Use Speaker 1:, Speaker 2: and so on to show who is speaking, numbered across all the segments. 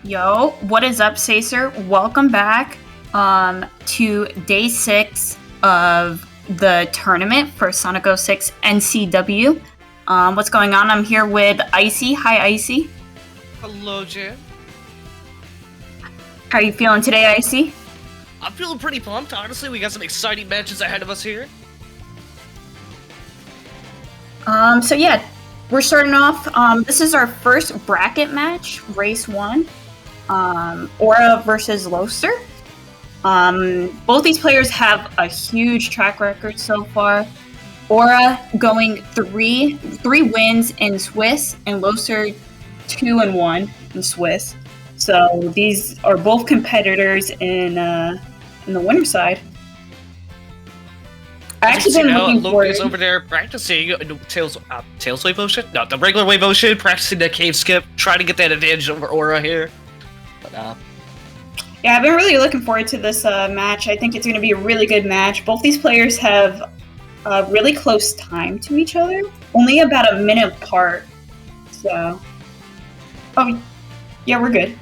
Speaker 1: Yo, what is up, Sacer? Welcome back to day 6 of the tournament for Sonic 06 NCW. What's going on? I'm here with Icy. Hi, Icy.
Speaker 2: Hello, Jan.
Speaker 1: How are you feeling today, Icy?
Speaker 2: I'm feeling pretty pumped, honestly. We got some exciting matches ahead of us here.
Speaker 1: So yeah, we're starting off. This is our first bracket match, race 1. Aura versus Loster. Both these players have a huge track record so far. Aura going three wins in Swiss, and Loster 2-1 in Swiss. So these are both competitors in the winner side. I actually been looking forward.
Speaker 2: Loki is over there practicing tails wave motion. No, the regular wave motion, practicing the cave skip, trying to get that advantage over Aura here. But
Speaker 1: yeah, I've been really looking forward to this match. I think it's going to be a really good match. Both these players have a really close time to each other, only about a minute apart. So, oh, yeah, we're good.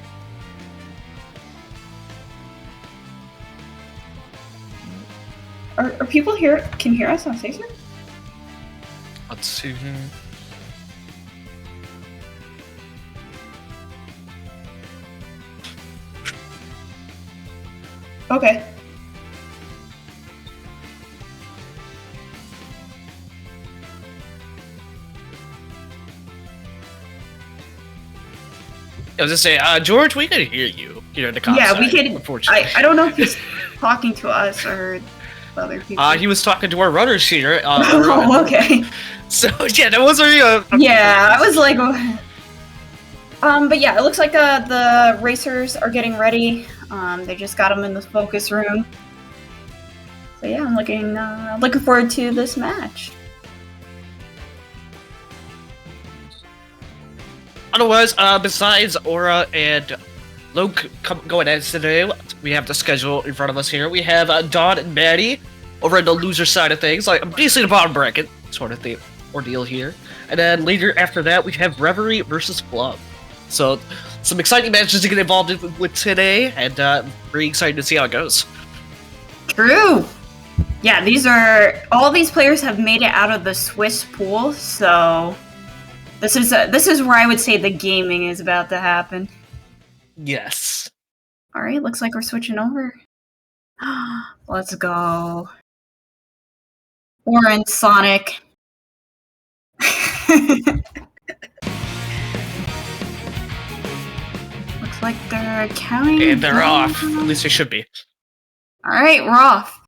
Speaker 1: Are people here? Can hear us on Sacer?
Speaker 2: let's see here.
Speaker 1: Okay.
Speaker 2: I was just saying, George, we could hear you here in the concert.
Speaker 1: Yeah, we could.
Speaker 2: Unfortunately,
Speaker 1: I don't know if he's talking to us or other people.
Speaker 2: he was talking to our runners here.
Speaker 1: Oh, okay.
Speaker 2: So yeah, that was very.
Speaker 1: Yeah, I was like. But yeah, it looks like the racers are getting ready. They just got them in the focus room. So yeah, I'm looking forward to this match.
Speaker 2: Otherwise, besides Aura and Luke going at it today, we have the schedule in front of us here. We have Dawn and Maddie over at the loser side of things, like basically the bottom bracket sort of the ordeal here. And then later after that, we have Reverie versus Club. So some exciting matches to get involved with today, and very excited to see how it goes.
Speaker 1: True. Yeah, all these players have made it out of the Swiss pool, so this is where I would say the gaming is about to happen.
Speaker 2: Yes.
Speaker 1: All right, looks like we're switching over. Let's go. Orange Sonic. Looks like they're counting.
Speaker 2: And they're off. At least they should be.
Speaker 1: All right, we're off.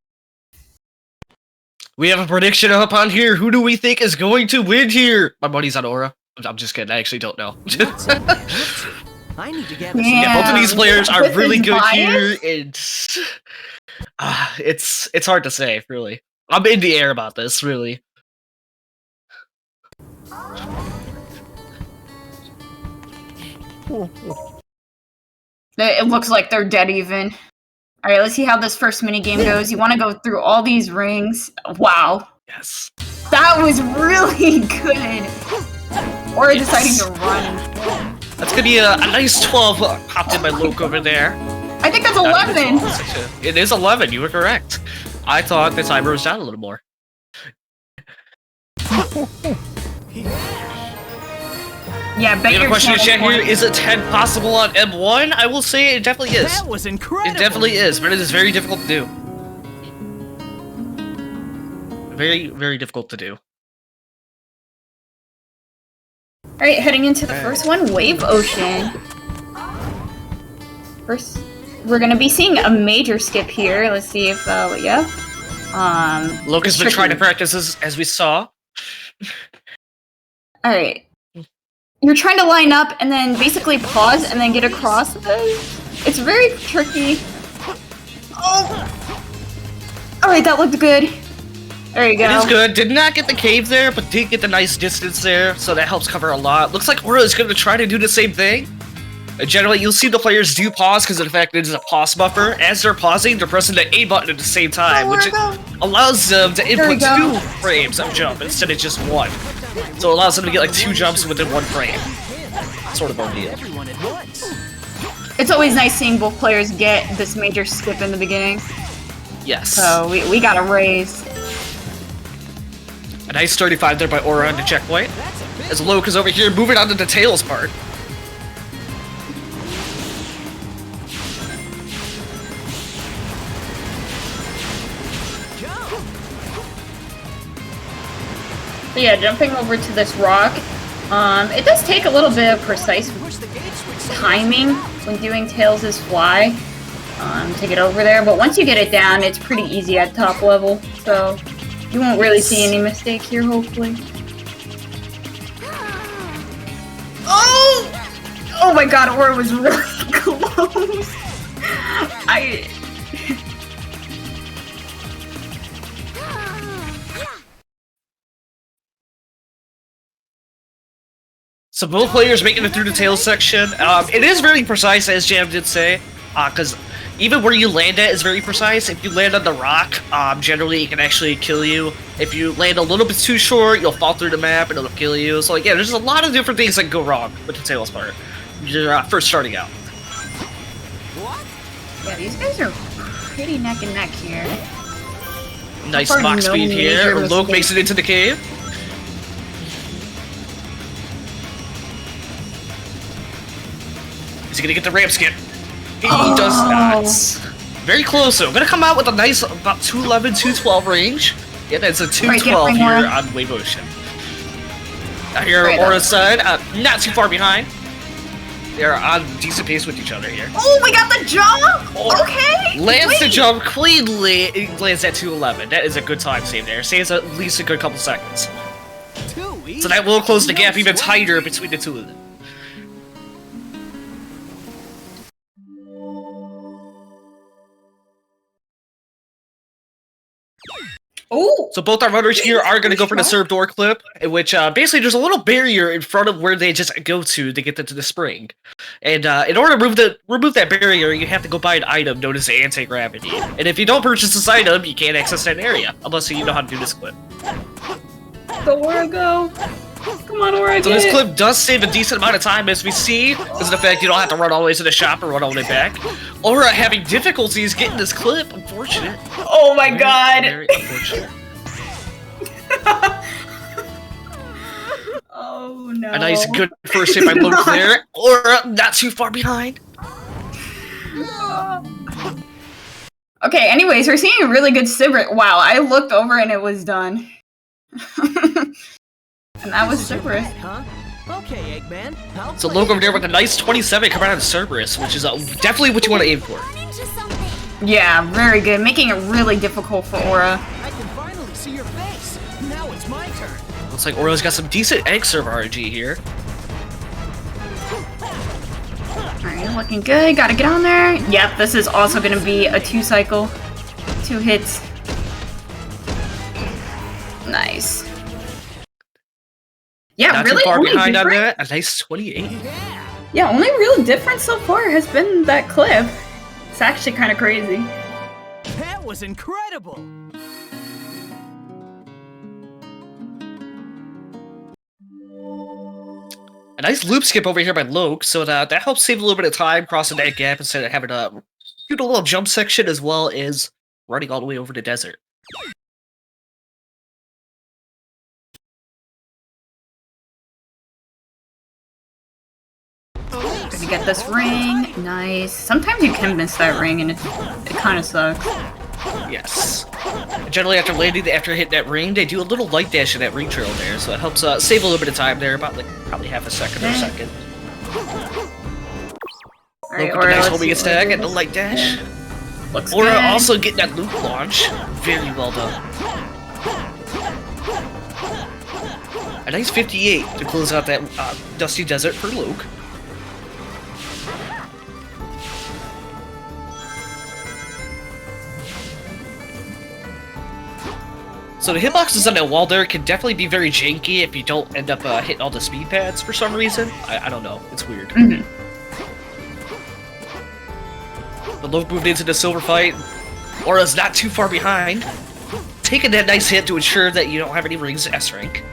Speaker 2: We have a prediction up on here. Who do we think is going to win here? My money's on Aura. I'm just kidding. I actually don't know.
Speaker 3: I need to get
Speaker 2: both of these players are really good here, and it's hard to say, really. I'm in the air about this, really.
Speaker 1: It looks like they're dead even. All right, let's see how this first minigame goes. You want to go through all these rings. Wow.
Speaker 2: Yes.
Speaker 1: That was really good. Or deciding to run.
Speaker 2: That's gonna be a nice 12 popped in by Luke over there.
Speaker 1: I think that's 11.
Speaker 2: It is 11, you were correct. I thought the timer was down a little more.
Speaker 1: Yeah, bet
Speaker 2: you have a question in chat here. Is a 10 possible on M1? I will say it definitely is.
Speaker 3: That was incredible.
Speaker 2: It definitely is, but it is very difficult to do. Very, very difficult to do.
Speaker 1: Alright, heading into the first one, Wave Ocean. First, we're gonna be seeing a major skip here. Let's see if, yeah.
Speaker 2: Lucas been trying to practice as we saw.
Speaker 1: Alright. You're trying to line up and then basically pause and then get across this. It's very tricky. Oh! Alright, that looked good. There you go.
Speaker 2: It is good. Did not get the cave there, but did get the nice distance there, so that helps cover a lot. Looks like Aura is going to try to do the same thing. Generally, you'll see the players do pause because of the fact that it is a pause buffer. As they're pausing, they're pressing the A button at the same time, which allows them to input 2 frames of jump instead of just 1. So it allows them to get like 2 jumps within 1 frame. Sort of ordeal.
Speaker 1: It's always nice seeing both players get this major skip in the beginning.
Speaker 2: Yes.
Speaker 1: So we got a raise.
Speaker 2: A nice 35 there by Aura on the checkpoint. As Loke is over here moving on to the Tails part.
Speaker 1: So yeah, jumping over to this rock. It does take a little bit of precise timing when doing Tails' fly to get over there, but once you get it down, it's pretty easy at top level, so you won't really see any mistake here, hopefully. Oh! Oh my god, Aura was really close!
Speaker 2: So both players making it through the Tails section. It is very precise, as Jam did say, because even where you land at is very precise. If you land on the rock, generally it can actually kill you. If you land a little bit too short, you'll fall through the map and it'll kill you. So yeah, there's a lot of different things that can go wrong with the Tails part. You're first starting out.
Speaker 1: Yeah, these guys are pretty neck and neck here.
Speaker 2: Nice Mach speed here. Loke makes it into the cave. Is he gonna get the ramp skip? He does not. Very close though. Gonna come out with a nice about 211, 212 range. Yeah, that's a 212 here on Wave Ocean. Now here on Aura's side, not too far behind. They're on decent pace with each other here.
Speaker 1: Oh, we got the jump! Okay!
Speaker 2: Lands the jump cleanly. It lands at 211. That is a good time save there. Saves at least a good couple seconds. So that will close the gap even tighter between the two of them.
Speaker 1: Oh!
Speaker 2: So both our runners here are going to go for the serve door clip, in which basically there's a little barrier in front of where they just go to get into the spring. And in order to remove that barrier, you have to go buy an item known as anti-gravity. And if you don't purchase this item, you can't access that area, unless you know how to do this clip.
Speaker 1: Go, Aura, go! Come on, Aura,
Speaker 2: So this clip does save a decent amount of time, as we see, because of the fact you don't have to run all the way to the shop or run all the way back. Aura having difficulties getting this clip, unfortunate.
Speaker 1: Oh my god!
Speaker 2: Very unfortunate.
Speaker 1: Oh no.
Speaker 2: A nice good first hit by Loke there. Aura not too far behind.
Speaker 1: Okay, anyways, we're seeing a really good Sibrit. Wow, I looked over and it was done. And that was Cerberus.
Speaker 3: Huh? Okay, Eggman.
Speaker 2: So Loke over there with a nice 27 coming out of Cerberus, which is definitely what you want to aim for.
Speaker 1: Yeah, very good. Making it really difficult for Aura.
Speaker 3: I can finally see your face. Now it's my turn.
Speaker 2: Looks like Aura's got some decent egg serve RNG here.
Speaker 1: Alright, looking good. Gotta get on there. Yep, this is also gonna be a 2-cycle. 2 hits. Nice. Yeah,
Speaker 2: Not
Speaker 1: really
Speaker 2: too far
Speaker 1: only
Speaker 2: behind on
Speaker 1: different-
Speaker 2: that. A nice 28.
Speaker 1: Yeah, only real difference so far has been that clip. It's actually kind of crazy.
Speaker 3: That was incredible.
Speaker 2: A nice loop skip over here by Loke, so that helps save a little bit of time crossing that gap instead of having to do a little jump section as well as running all the way over the desert.
Speaker 1: Gonna get this ring. Nice. Sometimes you can miss that ring and it kind of sucks.
Speaker 2: Yes. Generally, after landing, after hitting that ring, they do a little light dash in that ring trail there, so it helps save a little bit of time there, about like probably half a second or a second.
Speaker 1: Alright,
Speaker 2: Look at the nice homing attack and the light dash.
Speaker 1: Looks
Speaker 2: Aura
Speaker 1: good.
Speaker 2: also getting that loop launch. Very well done. A nice 58 to close out that dusty desert for Luke. So the hitboxes on that wall there can definitely be very janky if you don't end up hitting all the speed pads for some reason. I don't know. It's weird.
Speaker 1: Mm-hmm.
Speaker 2: The Luke moved into the silver fight. Aura's not too far behind. Taking that nice hit to ensure that you don't have any rings S rank.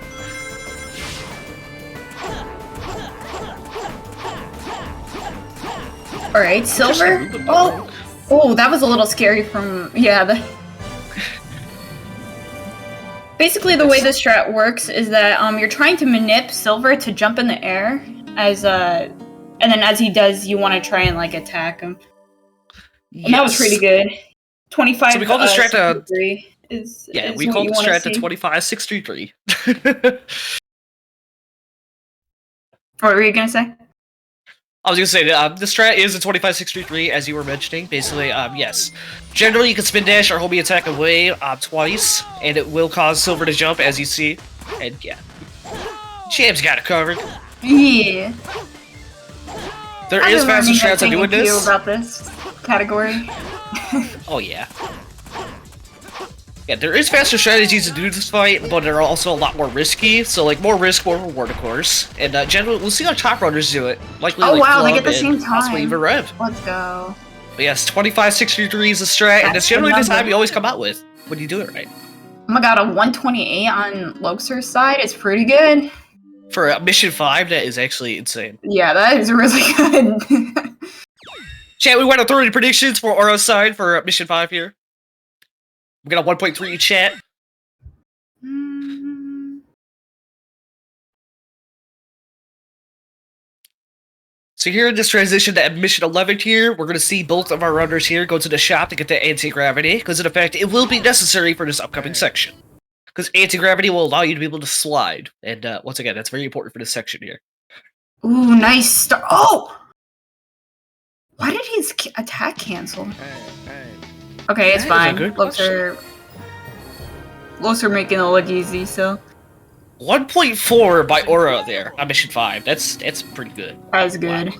Speaker 1: Alright, silver. Oh, that was a little scary from, yeah. Basically, the way this strat works is that you're trying to manip silver to jump in the air, and then as he does, you want to try and like attack him. And that was pretty good. 25.
Speaker 2: So we call this strat
Speaker 1: we call
Speaker 2: the strat the 25-633.
Speaker 1: What were you gonna say?
Speaker 2: I was gonna say the strat is a 25-633, as you were mentioning. Basically, yes. Generally, you can spin dash or homie attack away twice, and it will cause silver to jump, as you see. And yeah, Champ's got it covered.
Speaker 1: Yeah.
Speaker 2: There is faster strats on doing this.
Speaker 1: About this category.
Speaker 2: Oh yeah. Yeah, there is faster strategies to do this fight, but they're also a lot more risky. So, like, more risk, more reward, of course. And generally, we'll see our top runners do it. Likely,
Speaker 1: oh
Speaker 2: like,
Speaker 1: wow, they
Speaker 2: Club
Speaker 1: get the same
Speaker 2: and possibly
Speaker 1: time.
Speaker 2: even Rev.
Speaker 1: Let's go.
Speaker 2: But yes, 25-633 is the strat, and that's generally the time you always come out with when you do it right.
Speaker 1: Oh my god, a 128 on Loxer's side is pretty good.
Speaker 2: For mission 5, that is actually insane.
Speaker 1: Yeah, that is really good.
Speaker 2: Chat, we went on 30 predictions for Aura's side for mission 5 here. We got a 1.3 chat. So here in this transition to mission 11 here, we're going to see both of our runners here go to the shop to get the anti-gravity, because in effect, it will be necessary for this upcoming section. Because anti-gravity will allow you to be able to slide, and once again, that's very important for this section here.
Speaker 1: Ooh, nice start. Oh! Why did his attack cancel? Okay, it's fine. Loxer making it look easy, so...
Speaker 2: 1.4 by Aura there on mission 5. That's pretty good.
Speaker 1: That's good.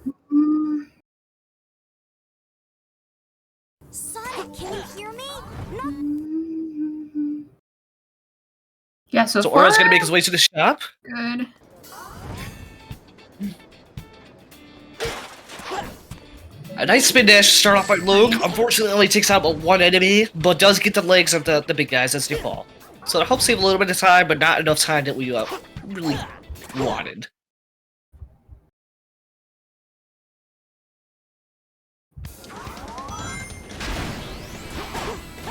Speaker 2: Wow.
Speaker 4: Sonic, can you hear me?
Speaker 1: Yeah, so
Speaker 2: Aura's gonna make his way to the shop.
Speaker 1: Good.
Speaker 2: A nice spin dash to start off by Luke. Unfortunately, only takes out one enemy, but does get the legs of the big guys as they fall. So it helps save a little bit of time, but not enough time that we really wanted.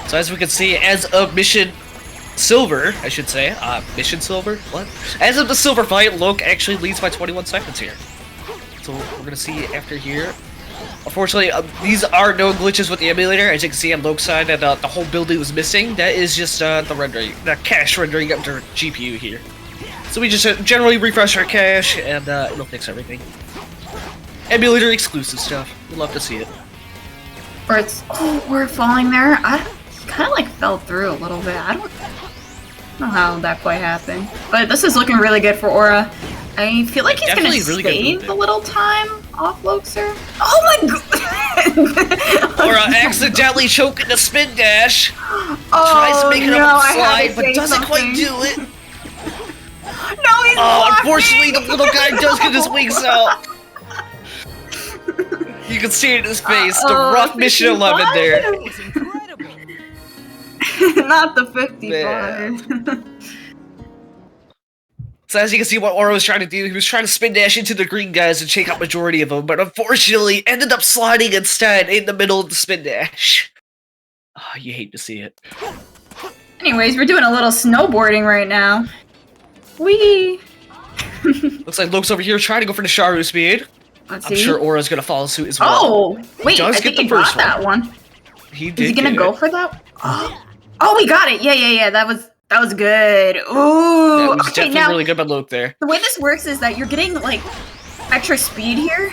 Speaker 2: So as we can see, as of mission silver, I should say, mission silver? What? As of the silver fight, Luke actually leads by 21 seconds here. So we're gonna see after here. Unfortunately, these are no glitches with the emulator. As you can see on Luke's side, that the whole building was missing. That is just the rendering, the cache rendering up to GPU here. So we just generally refresh our cache, and it'll fix everything. Emulator exclusive stuff. We'd love to see it.
Speaker 1: Or it's we're falling there. I kind of like fell through a little bit. I don't know how that quite happened, but this is looking really good for Aura. I feel like he's gonna
Speaker 2: really
Speaker 1: save a little time off Loxer. Oh my god!
Speaker 2: Aura accidentally choking the spin dash.
Speaker 1: Tries
Speaker 2: to make it up the slide, but doesn't quite do it.
Speaker 1: No, he's
Speaker 2: unfortunately, the little guy does get his wings out. You can see it in his face. The rough mission 11 there.
Speaker 1: Not the 55.
Speaker 2: So as you can see what Aura was trying to do, he was trying to spin dash into the green guys and take out majority of them, but unfortunately ended up sliding instead in the middle of the spin dash. Oh, you hate to see it.
Speaker 1: Anyways, we're doing a little snowboarding right now. Whee!
Speaker 2: Looks like Luke's over here trying to go for the Sharu speed.
Speaker 1: Let's
Speaker 2: I'm
Speaker 1: see.
Speaker 2: sure Aura's gonna follow suit as well.
Speaker 1: Oh, wait, I
Speaker 2: does
Speaker 1: think
Speaker 2: get the
Speaker 1: he
Speaker 2: first
Speaker 1: got that one.
Speaker 2: He did.
Speaker 1: Is he gonna go for that? Oh, we got it. Yeah. That was good. Ooh.
Speaker 2: That was
Speaker 1: okay,
Speaker 2: definitely
Speaker 1: now,
Speaker 2: really good by Luke there.
Speaker 1: The way this works is that you're getting like extra speed here.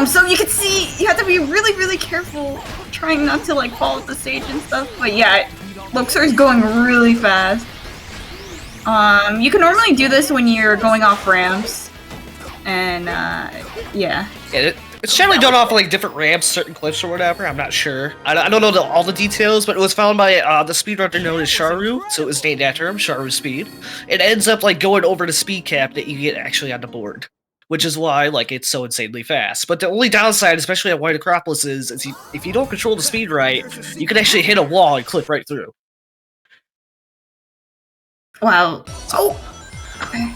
Speaker 1: So you can see you have to be really, really careful trying not to like fall off the stage and stuff. But yeah, Loxer is going really fast. You can normally do this when you're going off ramps. And yeah.
Speaker 2: It's generally done off like different ramps, certain cliffs or whatever. I'm not sure. I don't know all the details, but it was found by the speedrunner known as Sharu, so it was named after him, Sharu Speed. It ends up like going over the speed cap that you get actually on the board, which is why like it's so insanely fast. But the only downside, especially at White Acropolis, is if you don't control the speed right, you can actually hit a wall and clip right through.
Speaker 1: Wow. Oh. Okay.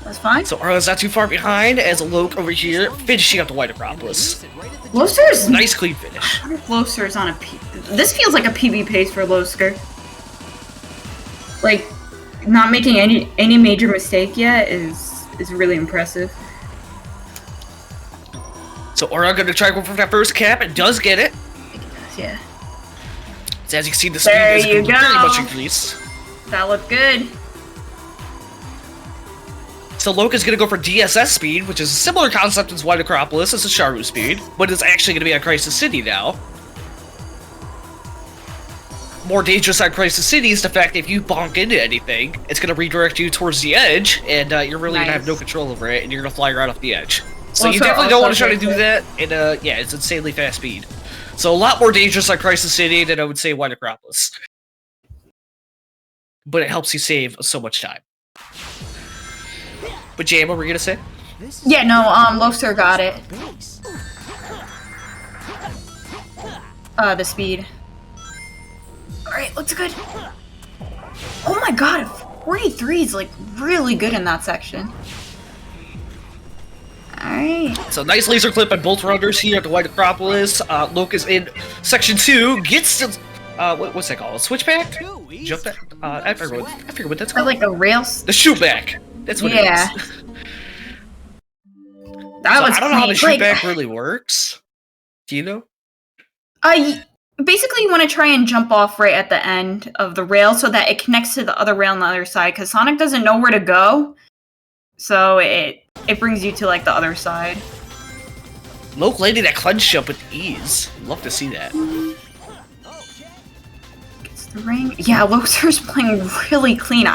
Speaker 1: That's fine.
Speaker 2: So Aura's not too far behind as Loke over here finishing up the White Acropolis.
Speaker 1: Loster's
Speaker 2: Nice clean finish.
Speaker 1: Loster's on a this feels like a PB pace for Loster. Like, not making any major mistake yet is really impressive.
Speaker 2: So Aura gonna try to go for that first cap and does get it.
Speaker 1: Yeah.
Speaker 2: So as you can see, the speed
Speaker 1: There
Speaker 2: is
Speaker 1: you
Speaker 2: very
Speaker 1: go.
Speaker 2: much increased.
Speaker 1: That looked good.
Speaker 2: So Loke is gonna go for DSS speed, which is a similar concept as White Acropolis. It's a Sharu speed, but it's actually gonna be on Crisis City now. More dangerous on Crisis City is the fact that if you bonk into anything, it's gonna redirect you towards the edge, and you're really gonna have no control over it, and you're gonna fly right off the edge. So you definitely don't want to try to do that, and yeah, it's insanely fast speed. So a lot more dangerous on Crisis City than I would say White Acropolis. But it helps you save so much time. But Jam, what were you gonna say?
Speaker 1: Yeah, no, Loster got it. The speed. Alright, looks good. Oh my god, 43 is like really good in that section. Alright.
Speaker 2: So nice laser clip on both runners here at the White Acropolis. Loke is in section 2, gets to, what's that called? Switchback? Jump back? I forget what that's called.
Speaker 1: Like a rail.
Speaker 2: The shoot back. That's what it is.
Speaker 1: That was
Speaker 2: I don't know how the shoot
Speaker 1: like,
Speaker 2: back really works. Do you know?
Speaker 1: Basically you want to try and jump off right at the end of the rail so that it connects to the other rail on the other side, because Sonic doesn't know where to go. So it brings you to like the other side.
Speaker 2: Loke landing that clutch jump with ease. Love to see that.
Speaker 1: Gets the ring. Yeah, Loser's playing really clean.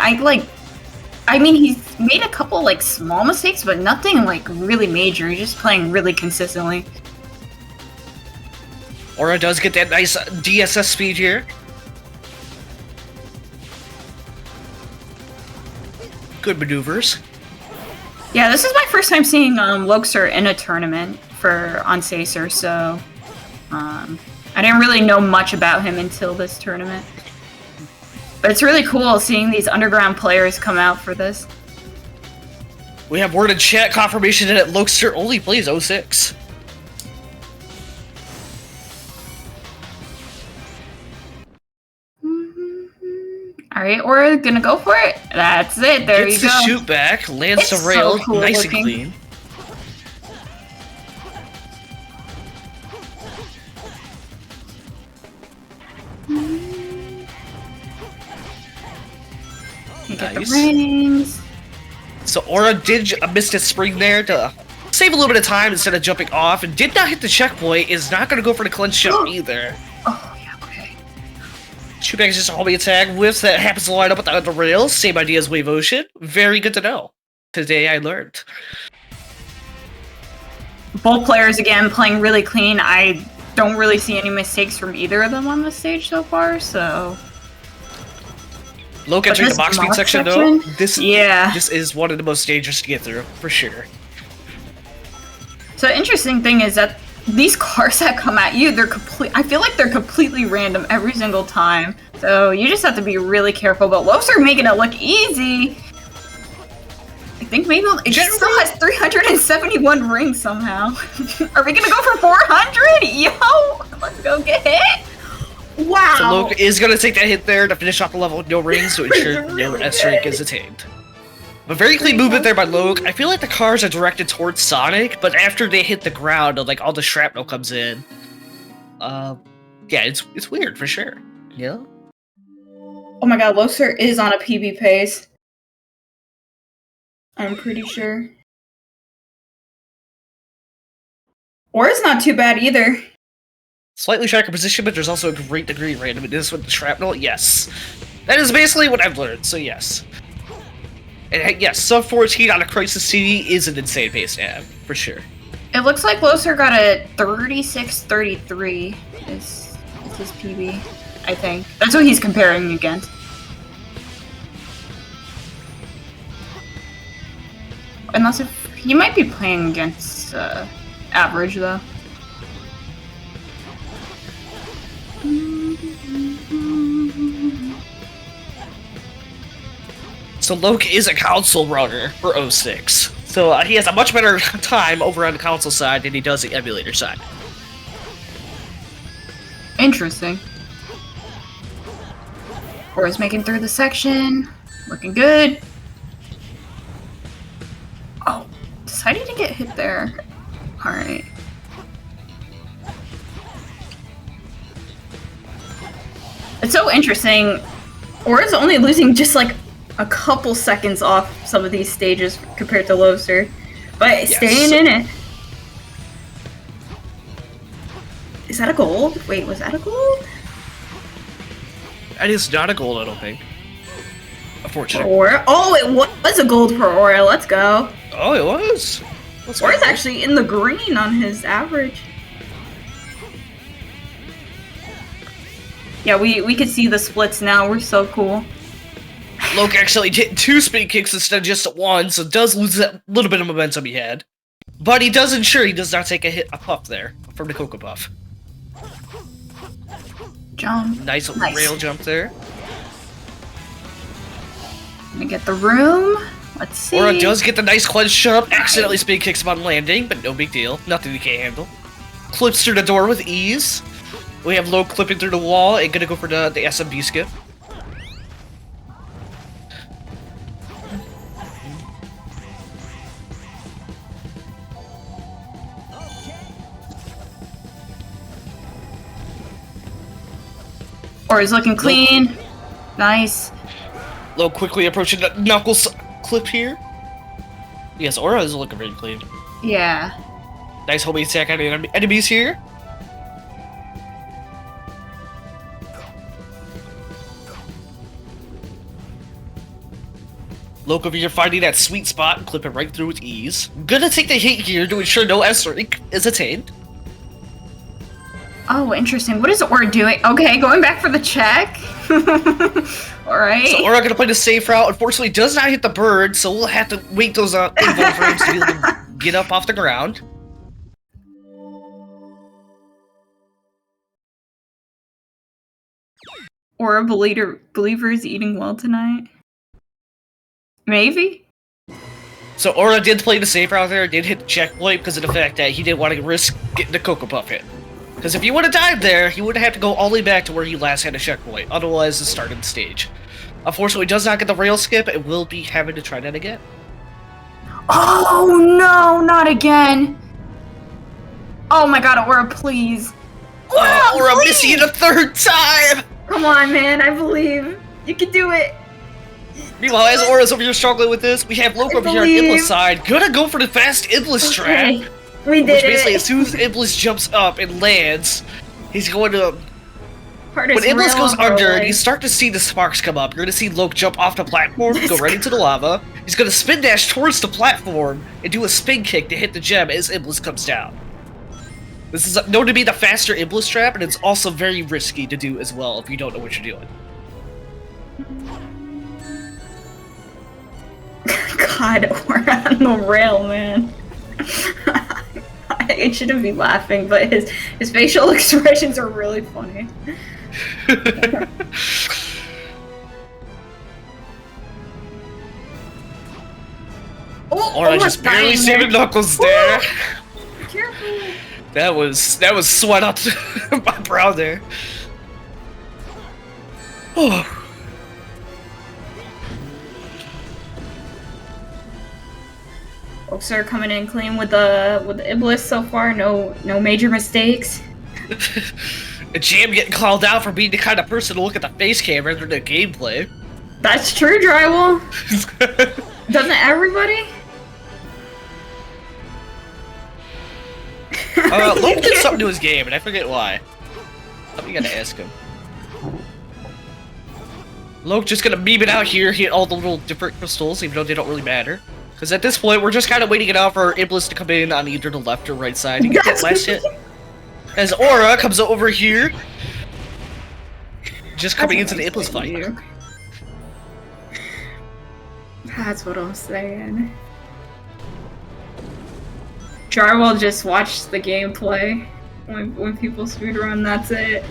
Speaker 1: I mean, he's made a couple like small mistakes, but nothing like really major. He's just playing really consistently.
Speaker 2: Aura does get that nice DSS speed here. Good maneuvers.
Speaker 1: Yeah, this is my first time seeing Loser in a tournament on Sacer, so I didn't really know much about him until this tournament. But it's really cool seeing these underground players come out for this.
Speaker 2: We have word in chat confirmation that Loster only plays 06.
Speaker 1: Alright, we're gonna go for it. That's it, there you go.
Speaker 2: Gets the shoot back, lands the rail,
Speaker 1: so cool
Speaker 2: nice
Speaker 1: looking.
Speaker 2: and clean.
Speaker 1: You get
Speaker 2: Nice.
Speaker 1: the rings.
Speaker 2: So Aura did miss his spring there to save a little bit of time instead of jumping off, and did not hit the checkpoint, is not going to go for the clinch jump either.
Speaker 1: Oh, yeah, okay.
Speaker 2: Shootback is just a homing attack. Whiffs that happens to line up with the rails. Same idea as Wave Ocean. Very good to know. Today I learned.
Speaker 1: Both players, again, playing really clean. I don't really see any mistakes from either of them on the stage so far, so...
Speaker 2: Loke entering the box speed section, though. This is one of the most dangerous to get through, for sure.
Speaker 1: So the interesting thing is that these cars that come at you, I feel like they're completely random every single time. So you just have to be really careful, but Loser making it look easy. I think maybe it still has 371 rings somehow. Are we gonna go for 400? Yo, let's go get hit. Wow.
Speaker 2: So Loke is going to take that hit there to finish off the level with no rings to ensure no S rank is attained. But very clean movement there by Loke. I feel like the cars are directed towards Sonic, but after they hit the ground, like all the shrapnel comes in. Yeah, it's weird for sure. Yeah.
Speaker 1: Oh my god, Loser is on a PB pace. I'm pretty sure. Or it's not too bad either.
Speaker 2: Slightly tracker position, but there's also a great degree of randomness with the shrapnel. Yes. That is basically what I've learned, so yes. And yes, sub 14 on a Crisis City is an insane pace to have, for sure.
Speaker 1: It looks like Loser got a 36-33 is his PB, I think. That's what he's comparing against. Unless if he might be playing against average though.
Speaker 2: So Loke is a console runner for 06. So he has a much better time over on the console side than he does the emulator side.
Speaker 1: Interesting. Aura's making through the section. Looking good. Oh, decided to get hit there. Alright. It's so interesting. Aura's only losing just like a couple seconds off some of these stages compared to Loser. But staying in it. Is that a gold? Wait, was that a gold?
Speaker 2: That is not a gold, I don't think. Unfortunately.
Speaker 1: Aura. Oh, it was a gold for Aura. Let's go.
Speaker 2: Oh, it was.
Speaker 1: Aura's actually in the green on his average. Yeah, we could see the splits now. We're so cool.
Speaker 2: Loke actually hit 2 spin kicks instead of just 1, so does lose that little bit of momentum he had. But he does ensure he does not take a puff there from the Cocoa Puff.
Speaker 1: Jump.
Speaker 2: Nice rail jump there.
Speaker 1: Gonna get the room. Let's see.
Speaker 2: Aura does get the nice clench jump, accidentally spin kicks him on landing, but no big deal. Nothing he can't handle. Clips through the door with ease. We have Loke clipping through the wall and gonna go for the SMD skip.
Speaker 1: Aura's looking clean. Nice.
Speaker 2: Loke quickly approaching the Knuckles clip here. Yes, Aura is looking very clean.
Speaker 1: Yeah.
Speaker 2: Nice homing attack on the enemies here. Loke over here finding that sweet spot and clip it right through with ease. Gonna take the hit here to ensure no S rank is attained.
Speaker 1: Oh, interesting. What is Aura doing? Okay, going back for the check. Alright.
Speaker 2: So Aura gonna play the safe route. Unfortunately, does not hit the bird, so we'll have to wait those involved frames to be able to get up off the ground.
Speaker 1: Aura believer is eating well tonight. Maybe?
Speaker 2: So Aura did play the safe route there, did hit the checkpoint because of the fact that he didn't want to risk getting the Cocoa Puff hit. Because if he would have died there, he would have had to go all the way back to where he last had a checkpoint, otherwise the start of the stage. Unfortunately, he does not get the rail skip, and will be having to try that again.
Speaker 1: Oh no, not again! Oh my god, Aura, please!
Speaker 2: Aura missing it a 3rd time!
Speaker 1: Come on, man, I believe. You can do it!
Speaker 2: Meanwhile, as Aura's over here struggling with this, we have Loke over here on Iblis side, gonna go for the fast Iblis trap.
Speaker 1: We did
Speaker 2: which basically,
Speaker 1: it.
Speaker 2: as soon as Iblis jumps up and lands, he's going to...
Speaker 1: Hardest
Speaker 2: when Iblis goes under, and
Speaker 1: life.
Speaker 2: you start to see the sparks come up, you're going to see Loke jump off the platform, go right into the lava. He's going to spin dash towards the platform, and do a spin kick to hit the gem as Iblis comes down. This is known to be the faster Iblis trap, and it's also very risky to do as well if you don't know what you're doing.
Speaker 1: God, Aura on the rail, man. I shouldn't be laughing, but his facial expressions are really funny.
Speaker 2: Aura just barely saving Knuckles there.
Speaker 1: Careful.
Speaker 2: That was sweat up my brow there. Oh.
Speaker 1: Folks are coming in clean with the Iblis so far. No major mistakes.
Speaker 2: A Jam getting called out for being the kind of person to look at the face cam rather than gameplay.
Speaker 1: That's true, Drywall. Doesn't everybody?
Speaker 2: Loke did something to his game, and I forget why. You gotta ask him. Loke just gonna meme it out here, hit all the little different crystals, even though they don't really matter. Because at this point, we're just kind of waiting it out for Iblis to come in on either the left or right side to get that last hit. As Aura comes over here, just coming into the Iblis fight.
Speaker 1: That's what I'm saying. Drywall just watched the gameplay. When people speedrun, that's it.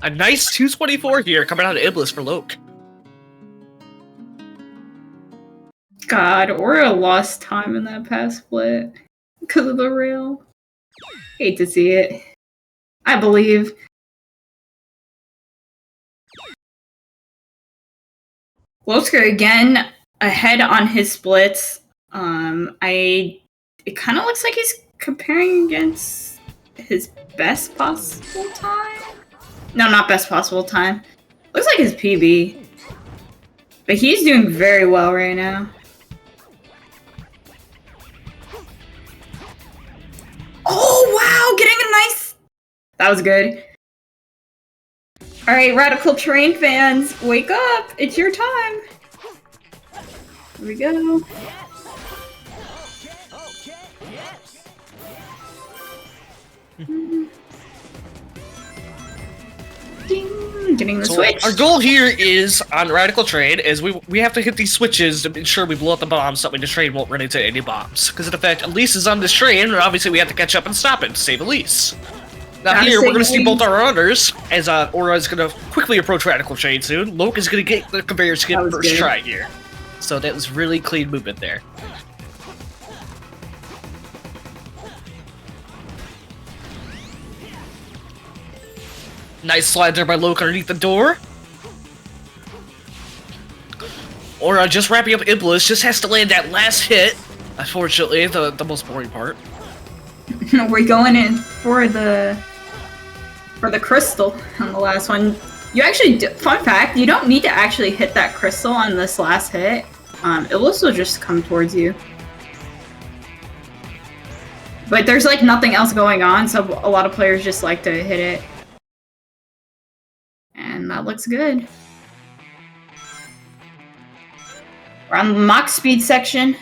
Speaker 2: A nice 224 here coming out of Iblis for Loke.
Speaker 1: God, Aura lost time in that past split because of the rail. Hate to see it. I believe. Wolfsker again ahead on his splits. It kind of looks like he's comparing against his best possible time. No, not best possible time. Looks like his PB. But he's doing very well right now. Oh, wow! Getting a nice... That was good. Alright, Radical Terrain fans, wake up! It's your time! Here we go. Ding, getting the switch.
Speaker 2: Our goal here is on Radical Terrain is we have to hit these switches to ensure we blow up the bombs so that the train won't run into any bombs. Because in effect, Elise is on this train, and obviously we have to catch up and stop it to save Elise. Now here, we're going to see both our runners, as Aura is going to quickly approach Radical Terrain soon. Loke is going to get the conveyor skip first try here. So that was really clean movement there. Nice slide there by Loke underneath the door. Aura just wrapping up Iblis, just has to land that last hit. Unfortunately, the most boring part.
Speaker 1: We're going in for the crystal on the last one. You actually, fun fact, you don't need to actually hit that crystal on this last hit. Iblis will just come towards you. But there's like nothing else going on, so a lot of players just like to hit it. And that looks good. We're on the Mach speed section.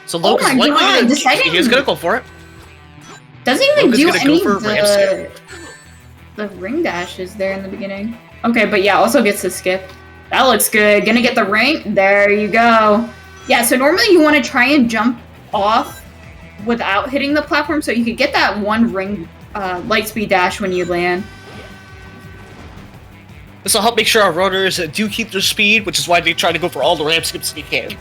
Speaker 2: So Loke is likely he's gonna go for it.
Speaker 1: Doesn't even do any of the ring dashes there in the beginning. Okay, but yeah, also gets the skip. That looks good. Gonna get the ring. There you go. Yeah, so normally you want to try and jump off without hitting the platform so you could get that one ring light speed dash when you land.
Speaker 2: This will help make sure our runners do keep their speed, which is why they try to go for all the ramp skips they can.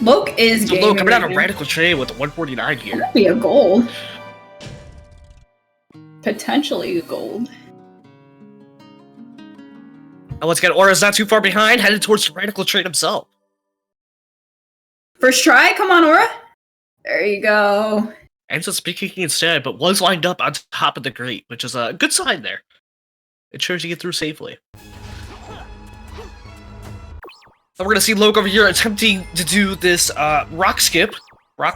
Speaker 1: Loke is
Speaker 2: so Loke coming out of Radical Terrain with a 149 here.
Speaker 1: That could be a gold. Potentially a gold.
Speaker 2: And once again, Aura's not too far behind, headed towards the Radical Terrain himself.
Speaker 1: First try, come on, Aura. There you go.
Speaker 2: Ends up speed kicking instead, but was lined up on top of the grate, which is a good sign there. It shows you get through safely. And we're gonna see Loke over here attempting to do this rock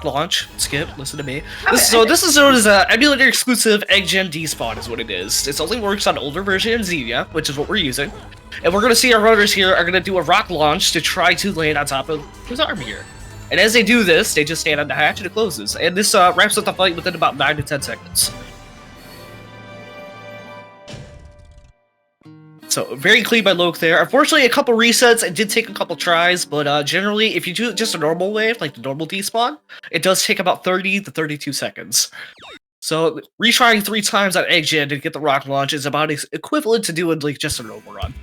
Speaker 2: launch skip. Listen to me. This is known as an emulator exclusive Egg Gen despawn, is what it is. It only works on older version Xenia, which is what we're using. And we're gonna see our runners here are gonna do a rock launch to try to land on top of his arm here. And as they do this, they just stand on the hatch and it closes. And this wraps up the fight within about 9 to 10 seconds. So, very clean by Loke there. Unfortunately, a couple resets, it did take a couple tries, but generally, if you do it just a normal way, like the normal despawn, it does take about 30 to 32 seconds. So, retrying 3 times on Egg Gen to get the rock launch is about equivalent to doing like just a normal run.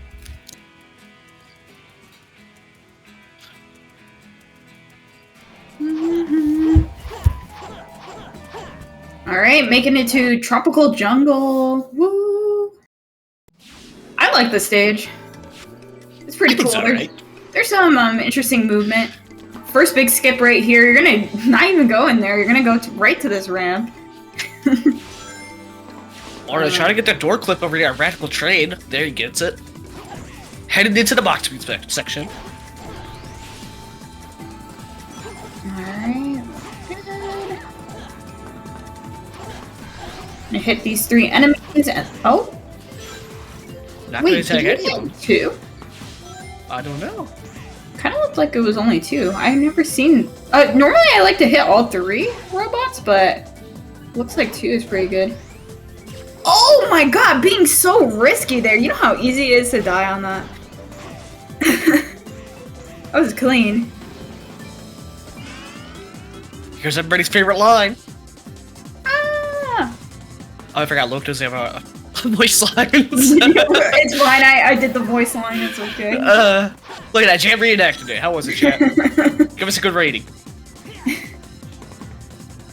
Speaker 1: Alright, making it to Tropical Jungle. Woo! I like this stage. It's pretty cool. There's some interesting movement. First big skip right here. You're gonna not even go in there. You're gonna go right to this ramp.
Speaker 2: Aura trying to get that door clip over here at Radical Terrain. There he gets it. Headed into the box section.
Speaker 1: Alright. Gonna hit these 3 enemies and
Speaker 2: Not
Speaker 1: wait,
Speaker 2: gonna
Speaker 1: did
Speaker 2: tag
Speaker 1: you hit 2?
Speaker 2: I don't know.
Speaker 1: Kind of looked like it was only 2. I've never seen. Normally I like to hit all 3 robots, but looks like 2 is pretty good. Oh my god, being so risky there. You know how easy it is to die on that. That was clean.
Speaker 2: Here's everybody's favorite line.
Speaker 1: Ah!
Speaker 2: Oh, I forgot. Luke doesn't have a voice lines.
Speaker 1: It's fine. I did the voice line. It's okay.
Speaker 2: Look at that. Jam reenacted it. How was it, chat? Give us a good rating.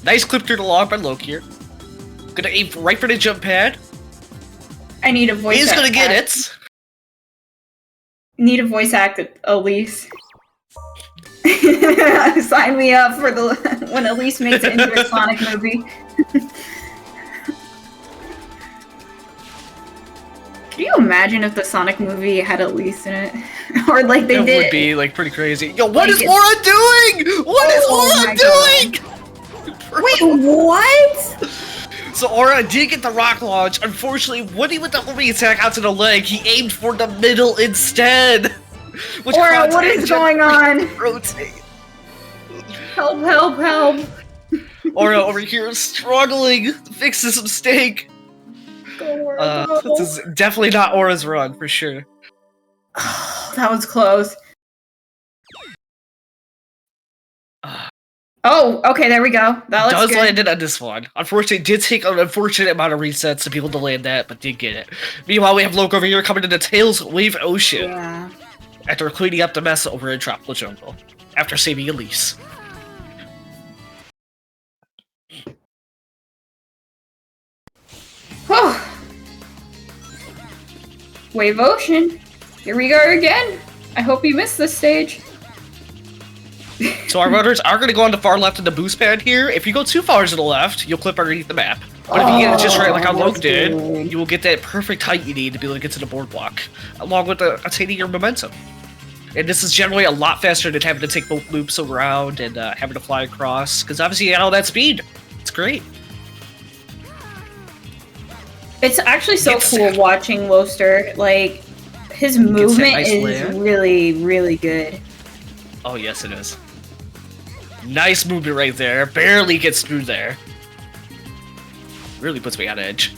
Speaker 2: Nice clip through the log by Loki here. Gonna aim right for the jump pad.
Speaker 1: I need a voice.
Speaker 2: He's gonna get it.
Speaker 1: Need a voice act, Elise. Sign me up for the when Elise makes it into a Sonic movie. Can you imagine if the Sonic movie had Elise in it? Or like they did?
Speaker 2: It would be like pretty crazy. Yo, what is Aura doing? What is Aura doing?
Speaker 1: Wait, what?
Speaker 2: So Aura did get the rock launch. Unfortunately, Woody with the homing attack out to the leg. He aimed for the middle instead.
Speaker 1: Aura, what is going on?
Speaker 2: Rotate.
Speaker 1: Help, help, help.
Speaker 2: Aura over here struggling to fix this mistake. This is definitely not Aura's run, for sure.
Speaker 1: That was close. Oh, okay, there we go. That looks
Speaker 2: Does
Speaker 1: good.
Speaker 2: landed on this one. Unfortunately, it did take an unfortunate amount of resets to be able to land that, but did get it. Meanwhile, we have Loke over here coming into Tails Wave Ocean.
Speaker 1: Yeah.
Speaker 2: After cleaning up the mess over in Tropical Jungle. After saving Elise.
Speaker 1: Whew. Wave Ocean. Here we go again. I hope you missed this stage.
Speaker 2: So our runners are going to go on the far left of the boost pad here. If you go too far to the left, you'll clip underneath the map. But if you get it just right like how Loke did, you will get that perfect height you need to be able to get to the boardwalk, along with attaining your momentum. And this is generally a lot faster than having to take both loops around and having to fly across, because obviously you got all that speed. It's great.
Speaker 1: It's actually so cool watching Loster. Like, his movement
Speaker 2: nice
Speaker 1: is
Speaker 2: land.
Speaker 1: really, really good.
Speaker 2: Oh, yes, it is. Nice movement right there. Barely gets through there. Really puts me on edge.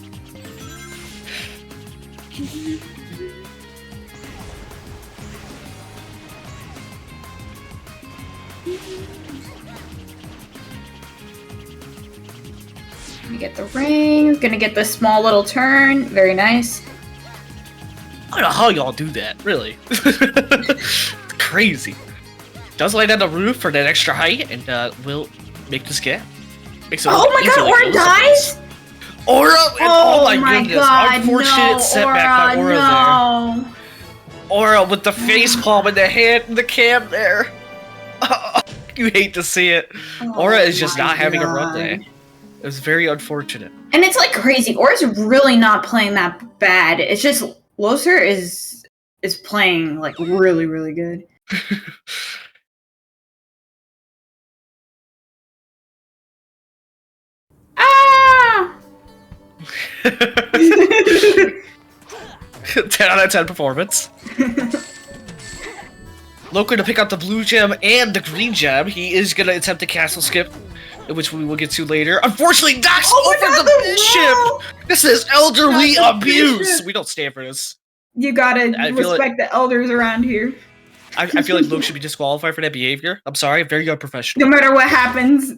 Speaker 1: We get the ring. Gonna get the small little turn. Very nice.
Speaker 2: I don't know how y'all do that, really. It's crazy. Does land on the roof for that extra height, and will make this gap. Makes it
Speaker 1: Oh my god, Aura dies?
Speaker 2: Aura! Oh my goodness.
Speaker 1: God,
Speaker 2: Unfortunate
Speaker 1: no,
Speaker 2: setback by Aura
Speaker 1: no.
Speaker 2: there. Aura with the face palm in the hand in the cam there. You hate to see it. Aura is just not having a run day. It was very unfortunate.
Speaker 1: And it's like crazy. Aura's really not playing that bad. It's just Loser is playing like really, really good. Ah!
Speaker 2: 10 out of 10 performance. Loco to pick up the blue gem and the green gem. He is going to attempt a castle skip, which we will get to later. Unfortunately, knocks over the bishop! This is elderly abuse! We don't stand for this.
Speaker 1: You gotta respect the elders around here.
Speaker 2: I feel like Luke should be disqualified for that behavior. I'm sorry, very unprofessional.
Speaker 1: No matter what happens.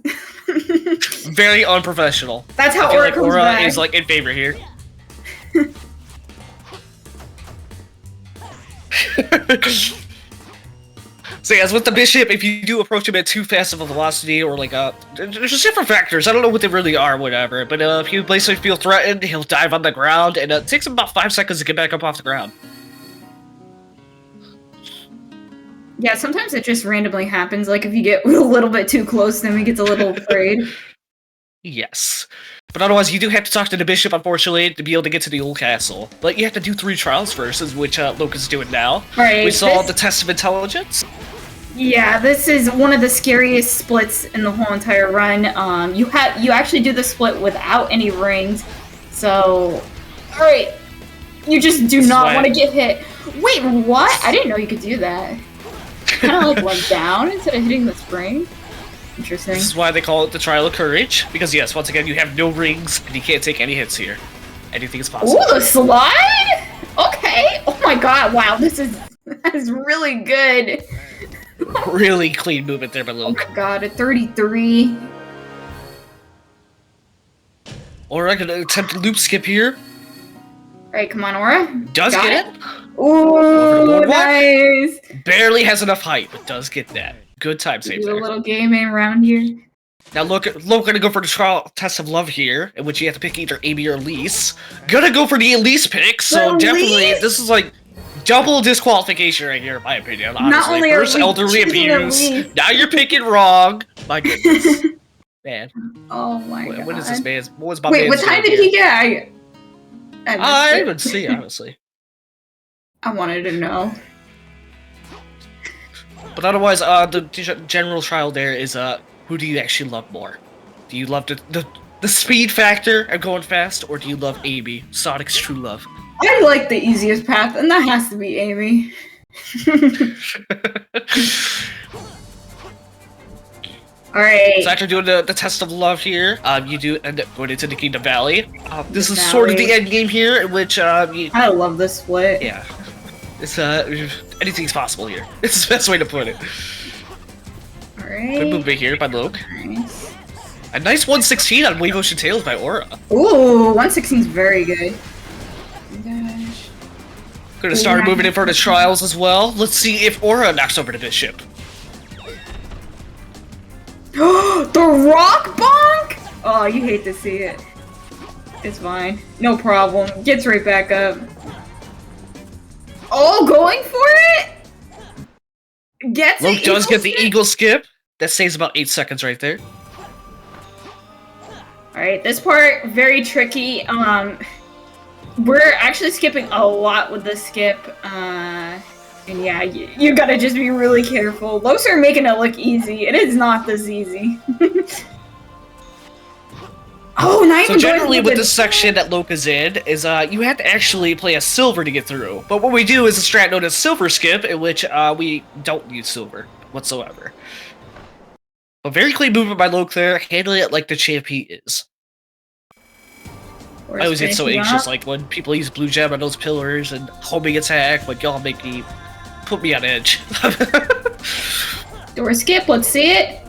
Speaker 2: Very unprofessional.
Speaker 1: That's how
Speaker 2: I feel
Speaker 1: Aura
Speaker 2: like
Speaker 1: comes
Speaker 2: Aura
Speaker 1: back.
Speaker 2: is like in favor here. So yes, with the bishop, if you do approach him at too fast of a velocity, or like there's just different factors. I don't know what they really are, whatever. But if you basically feel threatened, he'll dive on the ground, and it takes him about 5 seconds to get back up off the ground.
Speaker 1: Yeah, sometimes it just randomly happens. Like if you get a little bit too close, then he gets a little afraid.
Speaker 2: Yes. But otherwise, you do have to talk to the bishop, unfortunately, to be able to get to the old castle. But you have to do 3 trials first, which Loca's doing now.
Speaker 1: Right,
Speaker 2: We saw the test of intelligence.
Speaker 1: Yeah, this is one of the scariest splits in the whole entire run. You actually do the split without any rings. So, alright. You just do not want to get hit. Wait, what? I didn't know you could do that. Kind of like went down instead of hitting the spring. Interesting.
Speaker 2: This is why they call it the Trial of Courage, because yes, once again, you have no rings, and you can't take any hits here. Anything is possible.
Speaker 1: Ooh, the slide? Okay. Oh my god, wow, that is really good.
Speaker 2: Really clean movement there by
Speaker 1: Oh
Speaker 2: Luke.
Speaker 1: my god, a 33.
Speaker 2: Aura gonna attempt a loop skip here.
Speaker 1: Alright, come on, Aura.
Speaker 2: Does
Speaker 1: Got
Speaker 2: get
Speaker 1: it.
Speaker 2: it.
Speaker 1: Ooh, nice.
Speaker 2: Barely has enough height, but does get that. Good time save
Speaker 1: Do a
Speaker 2: there.
Speaker 1: little gaming around here.
Speaker 2: Now look, gonna go for the trial test of love here, in which you have to pick either Amy or Elise. Gonna go for the Elise pick, so definitely this is like double disqualification right here, in my opinion. Honestly,
Speaker 1: Not only
Speaker 2: first
Speaker 1: are we
Speaker 2: elderly
Speaker 1: choosing
Speaker 2: abuse,
Speaker 1: Elise.
Speaker 2: now you're picking wrong. My goodness, man.
Speaker 1: Oh my god.
Speaker 2: What is this man's? What was my
Speaker 1: Wait,
Speaker 2: man's
Speaker 1: what time
Speaker 2: doing
Speaker 1: did he
Speaker 2: here?
Speaker 1: get?
Speaker 2: I didn't see, honestly.
Speaker 1: I wanted to know.
Speaker 2: But otherwise, the general trial there is who do you actually love more? Do you love the speed factor of going fast, or do you love Amy, Sonic's true love?
Speaker 1: I like the easiest path, and that has to be Amy. Alright.
Speaker 2: So after doing the test of love here, you do end up going into the Kingdom Valley. This is
Speaker 1: Valley.
Speaker 2: sort of the end game here, in which
Speaker 1: I love this split.
Speaker 2: yeah, it's anything's possible here. It's the best way to put it.
Speaker 1: Alright.
Speaker 2: Good movement here by Loke.
Speaker 1: Nice.
Speaker 2: A nice 116 on Wave Ocean Tails by Aura.
Speaker 1: Ooh, 116 is very good. Gosh.
Speaker 2: Gonna start moving in for the trials as well. Let's see if Aura knocks over the Bishop.
Speaker 1: The rock bonk? Oh, you hate to see it. It's fine. No problem. Gets right back up. Oh, going for it? Gets
Speaker 2: Loke
Speaker 1: it.
Speaker 2: does get the eagle skip. That saves about 8 seconds right there.
Speaker 1: Alright, this part, very tricky. We're actually skipping a lot with this skip. And yeah, you gotta just be really careful. Lokes are making it look easy. It is not this easy. Oh, not
Speaker 2: So
Speaker 1: even
Speaker 2: generally
Speaker 1: going
Speaker 2: with this section that Loke is in, is you have to actually play a silver to get through. But what we do is a strat known as silver skip, in which we don't use silver whatsoever. A very clean movement by Loke there, handling it like the champ he is. I always get so anxious, like when people use blue gem on those pillars and homing attack, like y'all put me on edge.
Speaker 1: Door skip, let's see it.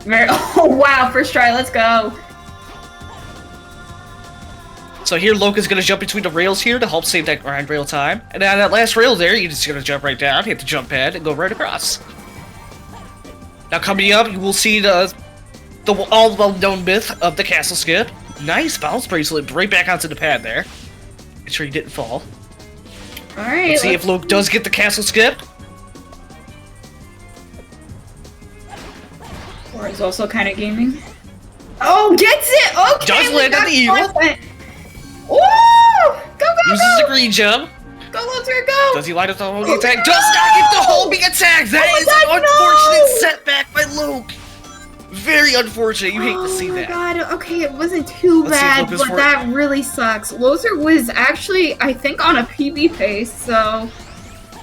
Speaker 1: Oh wow, first try, let's go.
Speaker 2: So here Loke is gonna jump between the rails here to help save that grind rail time. And on that last rail there, you're just gonna jump right down, hit the jump pad, and go right across. Now coming up, you will see the all well-known myth of the castle skip. Nice bounce bracelet right back onto the pad there. Make sure he didn't fall.
Speaker 1: Alright.
Speaker 2: Let's see if Loke does get the castle skip.
Speaker 1: Or is also kind of gaming. Oh, gets it! Okay!
Speaker 2: Does
Speaker 1: we
Speaker 2: land on
Speaker 1: got
Speaker 2: the eagle.
Speaker 1: Woo! Go, go,
Speaker 2: Uses
Speaker 1: go!
Speaker 2: the green gem.
Speaker 1: Go, Loser, go!
Speaker 2: Does he line up the homing attack? Does not get the homing attack! That is
Speaker 1: God,
Speaker 2: an unfortunate setback by Loke. Very unfortunate. You hate to see that.
Speaker 1: Oh my god, okay, it wasn't too
Speaker 2: Let's see if
Speaker 1: bad,
Speaker 2: Loke is
Speaker 1: but
Speaker 2: for-
Speaker 1: that really sucks. Loser was actually, I think, on a PB pace, so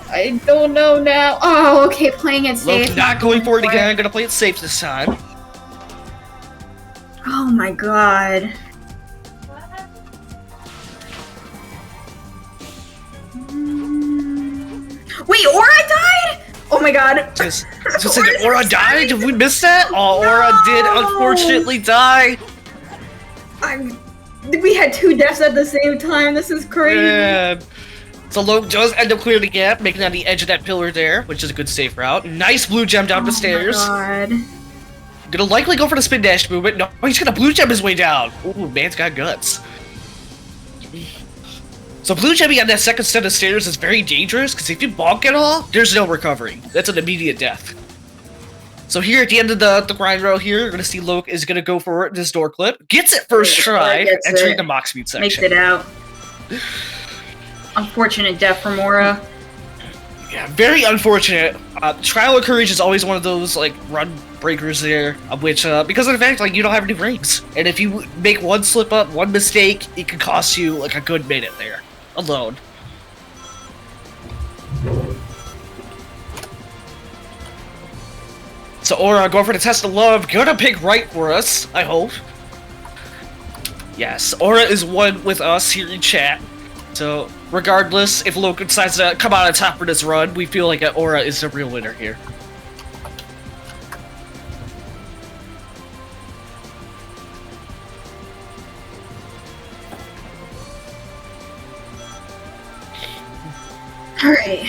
Speaker 1: I don't know now. Oh, okay, playing it safe.
Speaker 2: Loke not going for it again. Gonna play it safe this time.
Speaker 1: Oh my god. Wait, Aura died? Oh my god.
Speaker 2: Just did Aura die? Did we miss that? Oh, Aura did unfortunately die.
Speaker 1: We had two deaths at the same time. This is crazy.
Speaker 2: Man. So Loke does end up clearing the gap, making it on the edge of that pillar there, which is a good safe route. Nice blue gem down the stairs.
Speaker 1: Oh my god.
Speaker 2: Gonna likely go for the spin dash movement. No, he's gonna blue gem his way down. Ooh, man's got guts. So blue gemming on that second set of stairs is very dangerous, because if you bonk at all, there's no recovery. That's an immediate death. So here at the end of the grind row here, you're gonna see Loke is gonna go for this door clip. Gets it first try, entering the mock speed section.
Speaker 1: Makes it out. Unfortunate death from Aura.
Speaker 2: Yeah, very unfortunate. Trial of Courage is always one of those, like, run breakers there, of which, because of the fact, like, you don't have any rings. And if you make one slip up, one mistake, it can cost you, like, a good minute there. Alone. So Aura, going for the test of love, gonna pick right for us, I hope. Yes, Aura is one with us here in chat. So, regardless, if Loke decides to come out on top for this run, we feel like Aura is the real winner here.
Speaker 1: Alright.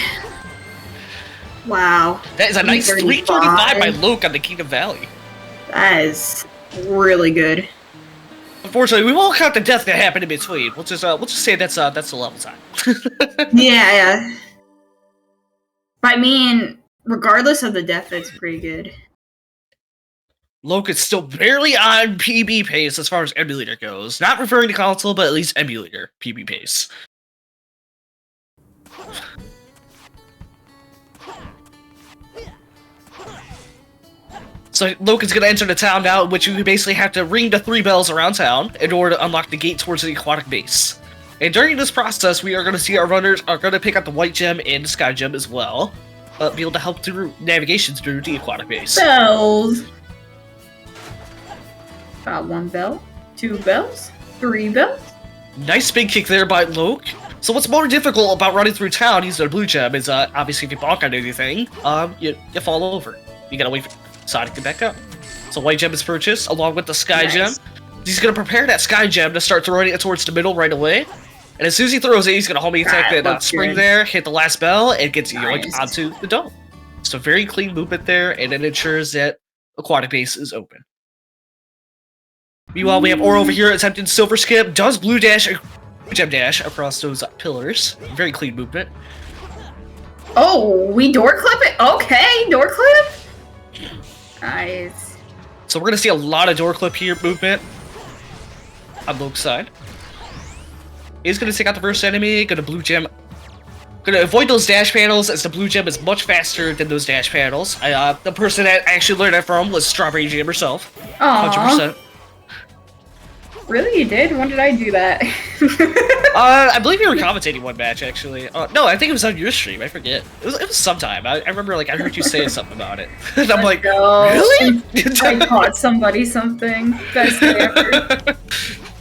Speaker 1: Wow.
Speaker 2: That is a nice 335 by Luke on the Kingdom Valley.
Speaker 1: That is really good.
Speaker 2: Unfortunately, we won't count the death that happened in between. We'll just say that's the level time.
Speaker 1: Yeah. But I mean, regardless of the death, that's pretty good.
Speaker 2: Luke is still barely on PB pace as far as emulator goes. Not referring to console, but at least emulator PB pace. So Luke is going to enter the town now, in which you basically have to ring the 3 bells around town in order to unlock the gate towards the aquatic base. And during this process, we are going to see our runners are going to pick up the white gem and the sky gem as well, be able to help through navigation through the aquatic base.
Speaker 1: Bells. Got 1 bell, 2 bells, 3 bells.
Speaker 2: Nice spin kick there by Luke. So what's more difficult about running through town using a blue gem is obviously if you bonk on anything, you fall over. You gotta wait for Sonic to back up. So white gem is purchased along with the sky gem. He's gonna prepare that sky gem to start throwing it towards the middle right away. And as soon as he throws it, he's gonna homie attack that spring there, hit the last bell, and gets yoinked onto the dome. So very clean movement there, and it ensures that aquatic base is open. Meanwhile, we have Ora over here attempting silver skip, does blue gem dash across those pillars. Very clean movement.
Speaker 1: Oh, we door clip it? Okay, door clip? Nice.
Speaker 2: So we're gonna see a lot of door clip here movement on Luke's side. He's gonna take out the first enemy, gonna blue gem. Gonna avoid those dash panels as the blue gem is much faster than those dash panels. The person that I actually learned that from was Strawberry Jam herself. 100%.
Speaker 1: Really, you did? When did I do that?
Speaker 2: I believe you were commentating one match actually. No, I think it was on your stream. I forget. It was sometime. I remember like I heard you say something about it, and I'm like, really?
Speaker 1: I taught somebody something. Best day ever.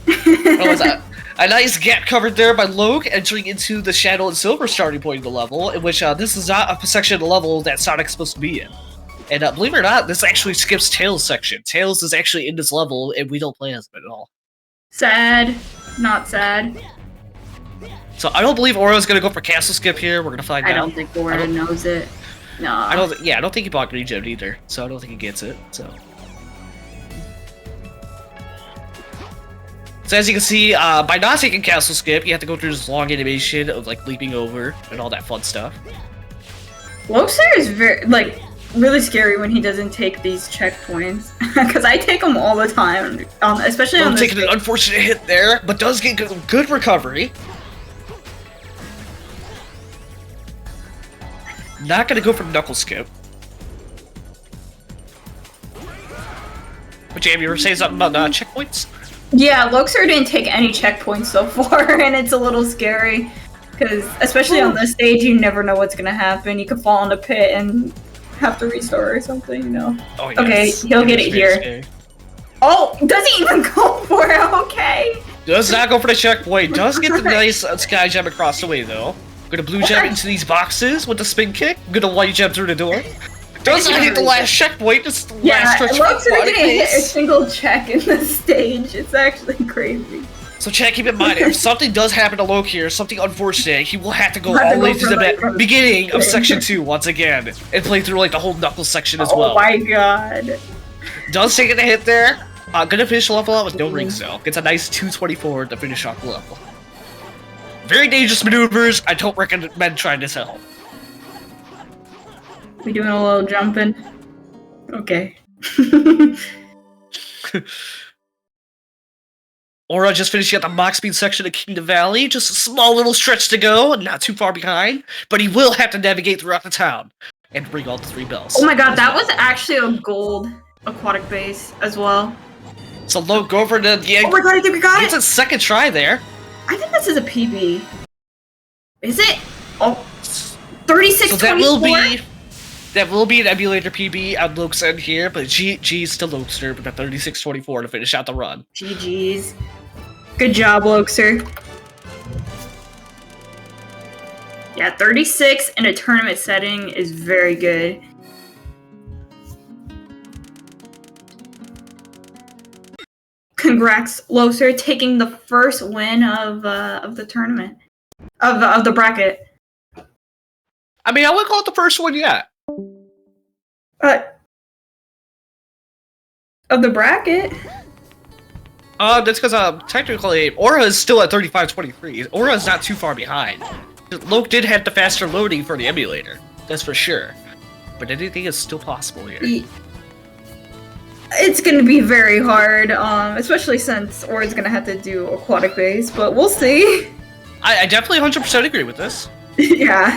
Speaker 2: What was that? A nice gap covered there by Luke, entering into the Shadow and Silver starting point of the level, in which this is not a section of the level that Sonic's supposed to be in. And believe it or not, this actually skips Tails' section. Tails is actually in this level, and we don't play as him at all.
Speaker 1: Sad. Not sad.
Speaker 2: So I don't believe Ora's gonna go for castle skip here. We're gonna find out.
Speaker 1: I don't think Ora knows it. No.
Speaker 2: I don't think he bought Green Gem either, so I don't think he gets it. So as you can see, by not taking castle skip, you have to go through this long animation of like leaping over and all that fun stuff.
Speaker 1: Lobster is really scary when he doesn't take these checkpoints, because I take them all the time, especially on this
Speaker 2: taking an unfortunate hit there, but does get good recovery. Not gonna go for knuckle skip. But Jam, you were saying something about checkpoints?
Speaker 1: Yeah, Loxer didn't take any checkpoints so far, and it's a little scary, because especially on this stage, you never know what's gonna happen. You could fall in a pit and have to restart or something, you know.
Speaker 2: Oh, yes.
Speaker 1: Okay, he'll get it here.
Speaker 2: Scary.
Speaker 1: Oh, doesn't even go for it, okay.
Speaker 2: Does not go for the checkpoint. Does get the nice sky gem across the way, though. Gonna blue gem into these boxes with the spin kick. Gonna white gem through the door. Does not hit the last checkpoint. Just the last stretch.
Speaker 1: Loxer didn't hit a single check in the stage. It's actually crazy.
Speaker 2: So chat, keep in mind, if something does happen to Loki here, something unfortunate, he will have to go all the way to the beginning of Section 2 once again, and play through like the whole Knuckles section as well.
Speaker 1: Oh my god.
Speaker 2: Does take a hit there. Gonna finish the level out with no rings though. Gets a nice 224 to finish off the level. Very dangerous maneuvers. I don't recommend trying this at home.
Speaker 1: We doing a little jumping? Okay.
Speaker 2: Ora just finishing up the Mach Speed section of Kingdom Valley. Just a small little stretch to go, not too far behind. But he will have to navigate throughout the town and bring all the 3 bells.
Speaker 1: Oh my god, that was actually a gold aquatic base as well.
Speaker 2: So low, go for the... Yeah,
Speaker 1: oh my god, I think we got it!
Speaker 2: It's a second try there.
Speaker 1: I think this is a PB. Is it? Oh, 36.
Speaker 2: So that will be an emulator PB on Luke's end here, but GG's to Lokester with a 36-24 to finish out the run.
Speaker 1: GG's. Good job, Loxer. Yeah, 36 in a tournament setting is very good. Congrats, Loxer, taking the first win of the tournament. Of the bracket.
Speaker 2: I mean, I wouldn't call it the first one yet.
Speaker 1: Of the bracket.
Speaker 2: That's because technically Aura is still at 35-23. Aura is not too far behind. Loke did have the faster loading for the emulator, that's for sure. But anything is still possible here.
Speaker 1: It's gonna be very hard, especially since Aura's gonna have to do aquatic base, but we'll see.
Speaker 2: I definitely 100% agree with this.
Speaker 1: Yeah.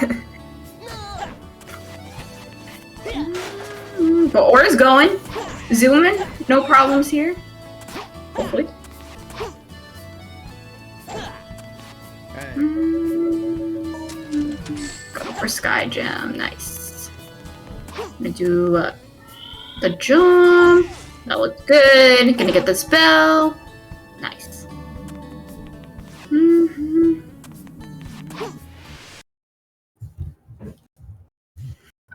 Speaker 1: But Aura's going. Zooming, no problems here. Hopefully. Go for Sky Gem, nice. I'm gonna do the jump. That looks good. Gonna get the spell. Nice.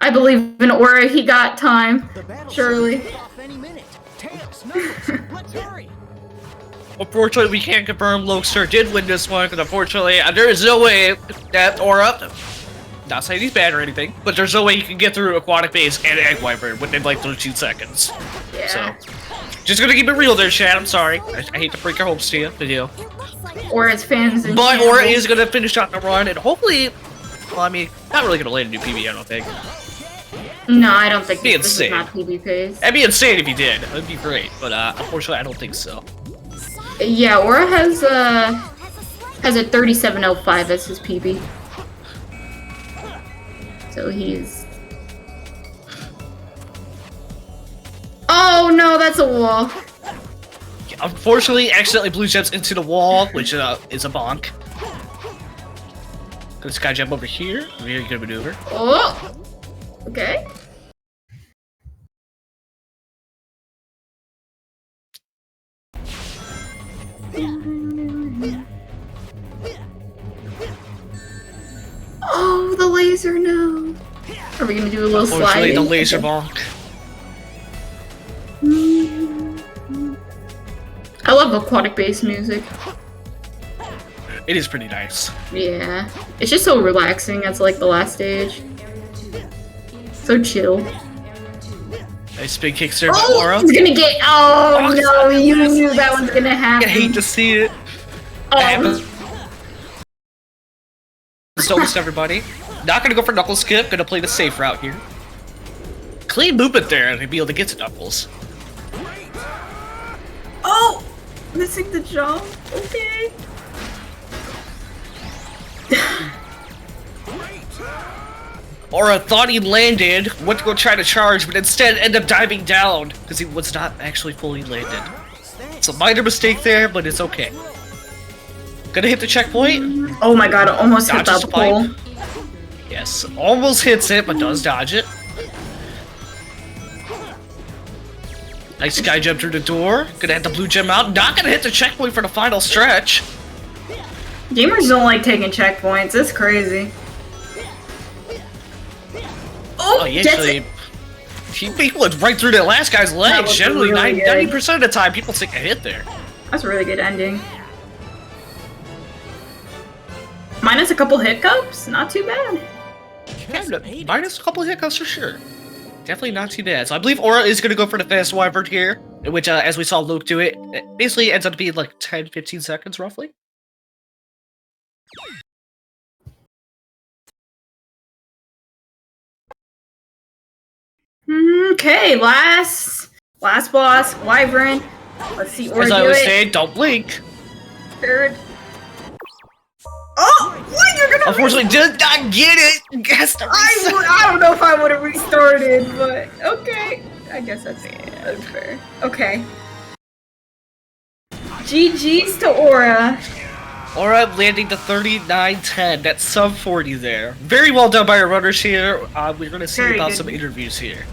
Speaker 1: I believe in Aura. He got time. Surely.
Speaker 3: Off any minute. Tails, Knuckles, let's hurry.
Speaker 2: Unfortunately, we can't confirm Lokester did win this one, because unfortunately, there is no way that Aura, not saying he's bad or anything, but there's no way he can get through Aquatic Base and Egg Wyvern within like 13 seconds.
Speaker 1: Yeah.
Speaker 2: So, just gonna keep it real there, Chad. I'm sorry. I hate to break your hopes to you,
Speaker 1: Aura's fans and
Speaker 2: but Aura is gonna finish out the run, and hopefully, well, I mean, not really gonna land a new PB, I don't think.
Speaker 1: No, I don't think
Speaker 2: Be
Speaker 1: this is
Speaker 2: insane.
Speaker 1: not PvPs.
Speaker 2: That'd be insane if he did. That'd be great, but unfortunately, I don't think so.
Speaker 1: Yeah, Aura has a 3705 as his PB. So he's. Oh no, that's a wall.
Speaker 2: Unfortunately, accidentally blue jumps into the wall, which is a bonk. Good sky jump over here. Very good maneuver.
Speaker 1: Oh, okay. Oh, the laser, no. Are we gonna do a little
Speaker 2: Unfortunately,
Speaker 1: slide?
Speaker 2: the laser bonk.
Speaker 1: I love aquatic based music.
Speaker 2: It is pretty nice.
Speaker 1: Yeah. It's just so relaxing at like the last stage. So chill.
Speaker 2: Nice big kick there by
Speaker 1: Oh,
Speaker 2: Aura.
Speaker 1: it's gonna get. Oh no, you knew that was gonna
Speaker 2: I
Speaker 1: happen.
Speaker 2: hate to see it.
Speaker 1: Oh.
Speaker 2: So almost everybody. Not gonna go for Knuckles skip, gonna play the safe route here. Clean movement there to be able to get to Knuckles.
Speaker 1: Oh! Missing the jump. Okay.
Speaker 2: Aura thought he landed, went to go try to charge, but instead ended up diving down because he was not actually fully landed. It's a minor mistake there, but it's okay. Gonna hit the checkpoint.
Speaker 1: Oh my god, almost hit
Speaker 2: Dodges
Speaker 1: that
Speaker 2: the pipe.
Speaker 1: pole.
Speaker 2: Yes, almost hits it, but does dodge it. Nice sky jump through the door. Gonna hit the blue gem out. Not gonna hit the checkpoint for the final stretch.
Speaker 1: Gamers don't like taking checkpoints. It's crazy. Oh,
Speaker 2: Oh, he
Speaker 1: that's
Speaker 2: actually...
Speaker 1: it.
Speaker 2: He went right through that last guy's legs.
Speaker 1: was
Speaker 2: Generally,
Speaker 1: really good.
Speaker 2: 90% of the time, people take a hit there.
Speaker 1: That's a really good ending. Minus a couple hiccups, not too bad.
Speaker 2: Yeah, minus a couple of hiccups for sure. Definitely not too bad. So I believe Aura is going to go for the fast wyvern here, which, as we saw Luke do it, it basically ends up being like 10-15 seconds roughly.
Speaker 1: Okay, last boss, wyvern. Let's see Aura
Speaker 2: As I
Speaker 1: do
Speaker 2: was
Speaker 1: it.
Speaker 2: saying, don't blink.
Speaker 1: Third. Oh, what? You're gonna.
Speaker 2: Unfortunately, did not get it. Guess the
Speaker 1: I don't know if I would have restarted, but okay. I guess that's fair. Okay. GG's to Aura.
Speaker 2: Aura landing to 39-10. That's sub 40 there. Very well done by our runners here. We're going to see
Speaker 1: Very
Speaker 2: about
Speaker 1: good.
Speaker 2: some interviews here.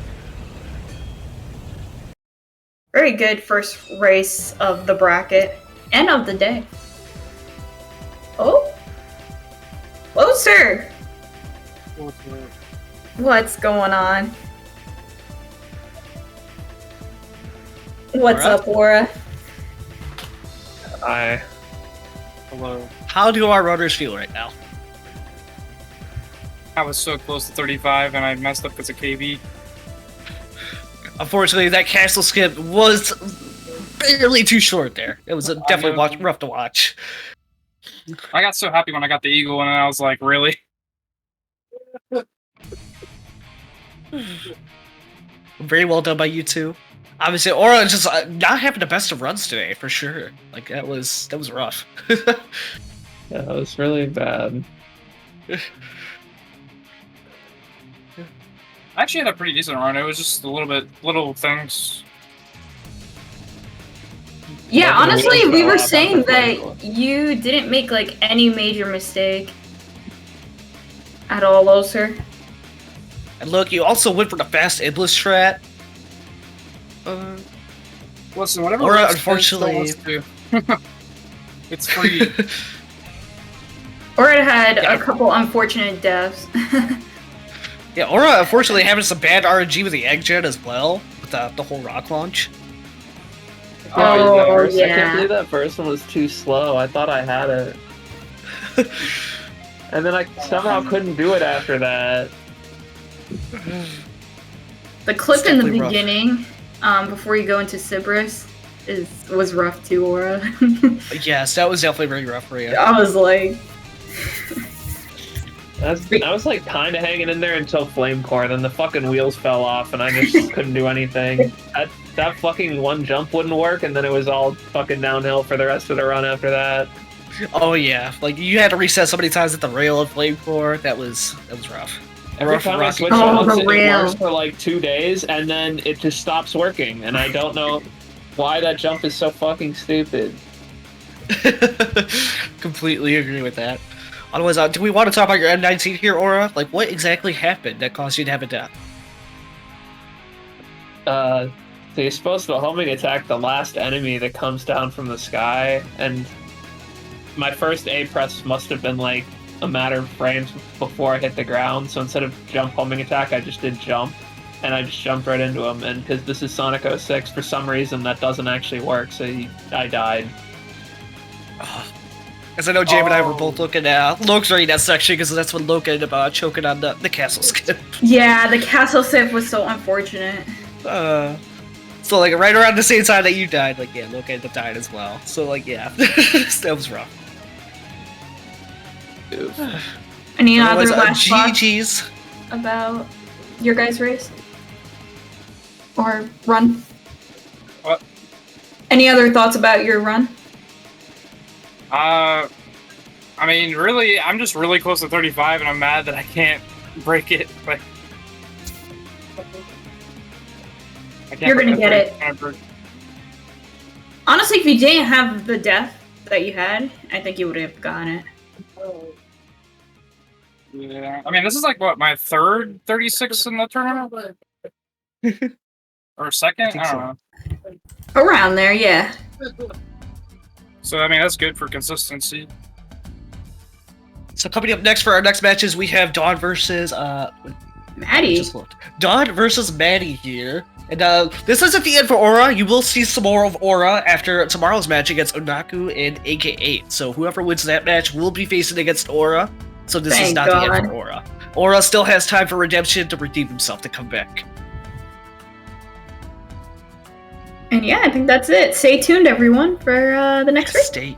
Speaker 1: Very good first race of the bracket and of the day. Oh, closer. What's going on? What's
Speaker 2: Aura?
Speaker 1: up, Aura?
Speaker 5: Hi. Hello.
Speaker 2: How do our runners feel right now?
Speaker 5: I was so close to 35 and I messed up because of KB.
Speaker 2: Unfortunately, that castle skip was barely too short there. It was definitely rough to watch.
Speaker 5: I got so happy when I got the eagle and I was like, really?
Speaker 2: Very well done by you two. Obviously, Aura just not having the best of runs today, for sure. Like, that was rough.
Speaker 6: Yeah, it was really bad.
Speaker 5: I actually had a pretty decent run. It was just little things.
Speaker 1: Yeah,
Speaker 6: Like,
Speaker 1: honestly, we were
Speaker 6: about
Speaker 1: saying
Speaker 6: the
Speaker 1: that
Speaker 6: cycle.
Speaker 1: you didn't make like any major mistake at all, Loser.
Speaker 2: And look, you also went for the fast Iblis strat.
Speaker 5: Listen, whatever.
Speaker 2: Aura,
Speaker 5: Risk
Speaker 2: unfortunately-
Speaker 5: still wants to. It's free.
Speaker 1: Or it had
Speaker 2: Yeah.
Speaker 1: a couple unfortunate deaths.
Speaker 2: Yeah, Aura, unfortunately, having some bad RNG with the egg gen as well, with the whole rock launch.
Speaker 1: Oh,
Speaker 6: I
Speaker 1: yeah.
Speaker 6: can't believe that first one was too slow. I thought I had it. And then I somehow couldn't do it after that.
Speaker 1: The clip
Speaker 2: It's
Speaker 1: in the
Speaker 2: definitely rough.
Speaker 1: beginning, before you go into Sybaris, was rough too, Aura.
Speaker 2: Yes, that was definitely very rough for you.
Speaker 1: I was like,
Speaker 6: I was like kind of hanging in there until Flame Core, then the fucking wheels fell off and I just couldn't do anything. That fucking one jump wouldn't work, and then it was all fucking downhill for the rest of the run after that.
Speaker 2: Oh yeah, like you had to reset so many times at the rail of Flame Core. That was rough.
Speaker 6: Every
Speaker 2: Rough
Speaker 6: time I
Speaker 2: rocky
Speaker 6: switch
Speaker 1: Oh,
Speaker 6: modes,
Speaker 1: the
Speaker 6: it
Speaker 1: rail.
Speaker 6: works for like 2 days, and then it just stops working, and I don't know why that jump is so fucking stupid.
Speaker 2: Completely agree with that. Otherwise, do we want to talk about your M19 here, Aura? Like, what exactly happened that caused you to have a death?
Speaker 6: So you're supposed to homing attack the last enemy that comes down from the sky, and my first A press must have been like a matter of frames before I hit the ground, so instead of jump homing attack, I just did jump, and I just jumped right into him, and because this is Sonic 06, for some reason that doesn't actually work, so I died.
Speaker 2: As I know Jam and I were both looking at Loke's right in that section, because that's when Loke ended up choking on the castle skip.
Speaker 1: yeah, the castle sip was so unfortunate.
Speaker 2: So, like, right around the same time that you died, like, yeah, Loke ended up dying as well. So, like, yeah, that was rough.
Speaker 6: Oof.
Speaker 1: Any other
Speaker 2: Otherwise,
Speaker 1: last thoughts
Speaker 2: GG's.
Speaker 1: about your guys' race? Or run?
Speaker 5: What?
Speaker 1: Any other thoughts about your run?
Speaker 5: I mean, really, I'm just really close to 35, and I'm mad that I can't break it. But I can't
Speaker 1: You're
Speaker 5: break
Speaker 1: gonna
Speaker 5: that
Speaker 1: get
Speaker 5: 30
Speaker 1: it.
Speaker 5: number.
Speaker 1: Honestly, if you didn't have the death that you had, I think you would have gotten it.
Speaker 5: Yeah, I mean, this is like what, my third 36 in the tournament, or second?
Speaker 2: think
Speaker 5: I
Speaker 2: so.
Speaker 5: don't
Speaker 1: Around there, yeah.
Speaker 5: know. So I mean, that's good for consistency.
Speaker 2: So, coming up next for our next matches, we have Dawn versus,
Speaker 1: Maddie.
Speaker 2: just looked. Dawn versus Maddie here. And this isn't the end for Aura. You will see some more of Aura after tomorrow's match against Onaku and AK8. So whoever wins that match will be facing against Aura. So this is
Speaker 1: Thank
Speaker 2: not the end
Speaker 1: God.
Speaker 2: for Aura. Aura still has time for redemption to redeem himself to come back.
Speaker 1: And yeah, I think that's it. Stay tuned, everyone, for the next race.
Speaker 2: Stay.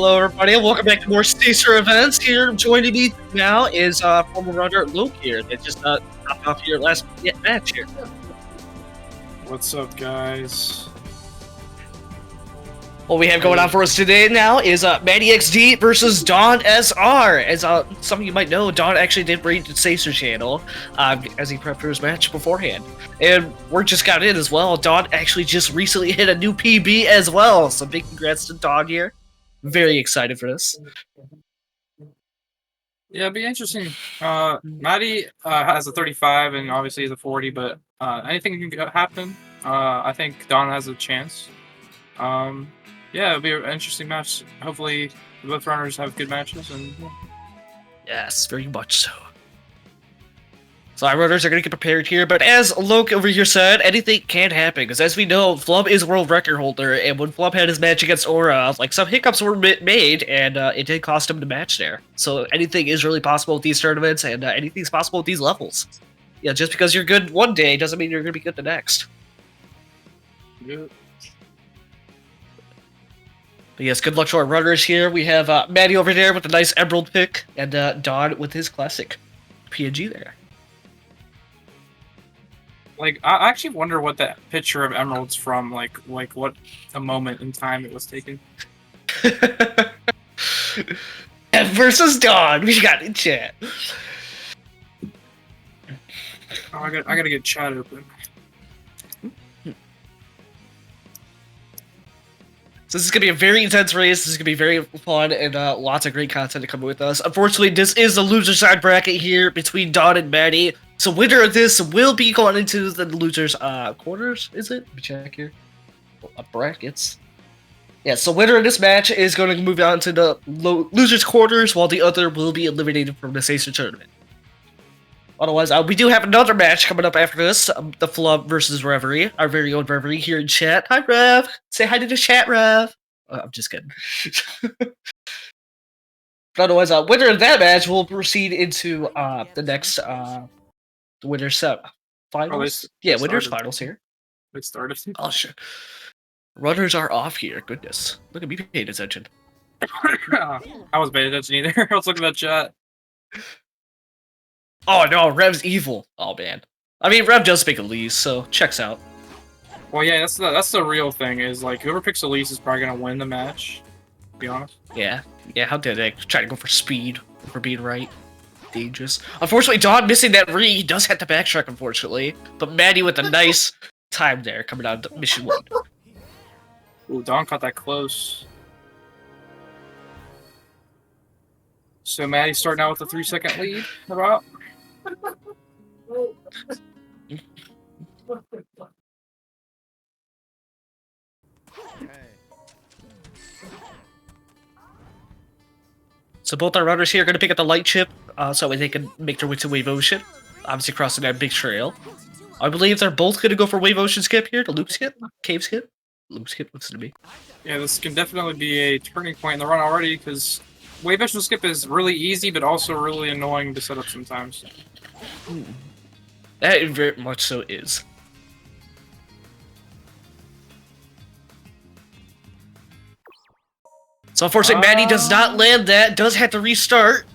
Speaker 2: Hello, everybody, and welcome back to more Stacer events. Here, joining me now is former runner Luke here that just hopped off your last match here.
Speaker 5: What's up, guys?
Speaker 2: What we have going on for us today now is Maddie XD versus Don SR. As some of you might know, Don actually did raid the Stacer channel as he prepped for his match beforehand. And word just got in as well. Don actually just recently hit a new PB as well. So big congrats to Don here. Very excited for this.
Speaker 5: Yeah, it'd be interesting. Maddie has a 35 and obviously he's a 40, but anything can happen. I think Don has a chance. Yeah, it'll be an interesting match. Hopefully, both runners have good matches. And
Speaker 2: yes, very much so. So our runners are going to get prepared here, but as Loke over here said, anything can happen, because as we know, Flub is world record holder, and when Flub had his match against Aura, like, some hiccups were made, and it did cost him the match there. So anything is really possible with these tournaments, and anything's possible with these levels. Yeah, just because you're good one day doesn't mean you're going to be good the next.
Speaker 5: yeah.
Speaker 2: But yes, good luck to our runners here. We have Maddie over there with a nice emerald pick, and Don with his classic PNG there.
Speaker 5: Like, I actually wonder what that picture of emeralds from. Like what a moment in time it was taken.
Speaker 2: Versus Don, we got in chat.
Speaker 5: Oh, I gotta get chat open.
Speaker 2: So this is going to be a very intense race. This is going to be very fun and lots of great content to come with us. Unfortunately, this is the loser side bracket here between Don and Maddie. So winner of this will be going into the losers' quarters, is it? Let me check here. Brackets. Yeah, so winner of this match is going to move on to the losers' quarters, while the other will be eliminated from the Stacer tournament. Otherwise, we do have another match coming up after this, the Flub versus Reverie, our very own Reverie here in chat. Hi, Rev! Say hi to the chat, Rev! I'm just kidding. But otherwise, winner of that match will proceed into the next winner's finals. Winner's finals here.
Speaker 5: It started.
Speaker 2: Oh, sure. Runners are off here. Goodness. Look at me paying attention.
Speaker 5: I wasn't paying attention either. I was looking at chat.
Speaker 2: Oh no, Rev's evil. Oh man. I mean, Rev does pick Elise, so checks out.
Speaker 5: Well, yeah, that's the real thing. Is like whoever picks Elise is probably gonna win the match. To be honest.
Speaker 2: Yeah. How did they try to go for speed for being right? Dangerous. Unfortunately, Don missing that re. He does have to backtrack, unfortunately. But Maddie with a nice time there coming out of mission 1.
Speaker 5: Ooh, Don caught that close. So Maddie's starting out with a 3-second lead. About.
Speaker 2: So both our runners here are going to pick up the light chip, so they can make their way to Wave Ocean. Obviously crossing that big trail. I believe they're both going to go for Wave Ocean skip here, the loop skip, cave skip. Loop skip, listen to me.
Speaker 5: Yeah, this can definitely be a turning point in the run already, because Wave Ocean skip is really easy, but also really annoying to set up sometimes.
Speaker 2: That very much so is. So unfortunately, Maddie does not land that, does have to restart.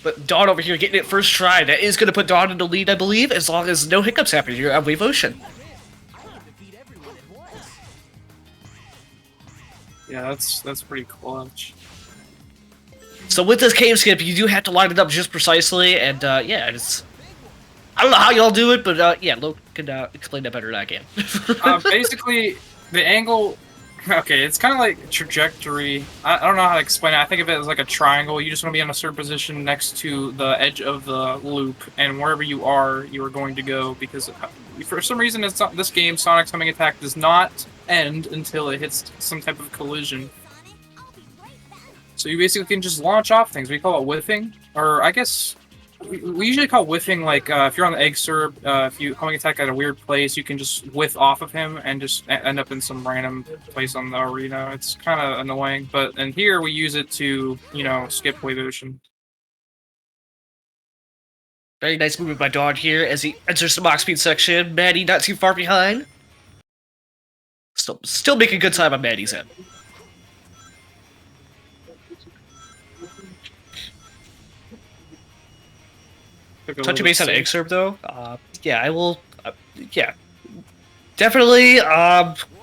Speaker 2: But Dawn over here getting it first try. That is going to put Dawn in the lead, I believe, as long as no hiccups happen here on Wave Ocean.
Speaker 5: Yeah, that's pretty clutch.
Speaker 2: So with this cave skip, you do have to line it up just precisely, and yeah, it's... I don't know how y'all do it, but yeah, Luke can explain that better than I can.
Speaker 5: Basically, the angle... Okay, it's kind of like trajectory. I don't know how to explain it. I think of it as like a triangle. You just want to be in a certain position next to the edge of the loop, and wherever you are going to go, because for some reason it's not, this game, Sonic's homing attack does not end until it hits some type of collision. So you basically can just launch off things. We call it whiffing, or I guess we usually call whiffing like if you're on the egg syrup, if you homing attack at a weird place, you can just whiff off of him and just end up in some random place on the arena. It's kind of annoying, but in here we use it to, you know, skip Wave Ocean.
Speaker 2: Very nice movement by Dawn here as he enters the Mach Speed section. Maddie not too far behind. Still making good time on Maddie's end.
Speaker 5: Took a
Speaker 2: Touching
Speaker 5: little
Speaker 2: base on
Speaker 5: safe.
Speaker 2: excerpt though, yeah, I will. Yeah, definitely.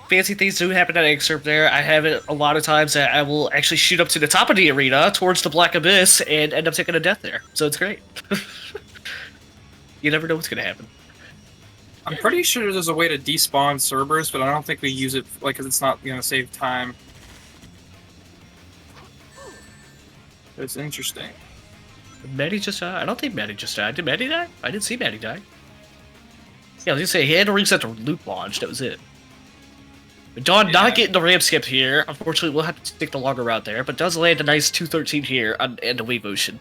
Speaker 2: Fancy things do happen at excerpt there. I have it a lot of times that I will actually shoot up to the top of the arena towards the Black Abyss and end up taking a death there. So it's great. You never know what's gonna happen.
Speaker 5: I'm pretty sure there's a way to despawn Cerberus, but I don't think we use it like because it's not gonna save time. It's interesting.
Speaker 2: Maddie just died? I don't think Maddie just died. Did Maddie die? I didn't see Maddie die. Yeah, I was gonna say, he had to reset the loop launch, that was it. But Dawn not getting the ramp skip here. Unfortunately, we'll have to take the longer route there, but does land a nice 213 here on and the wave motion.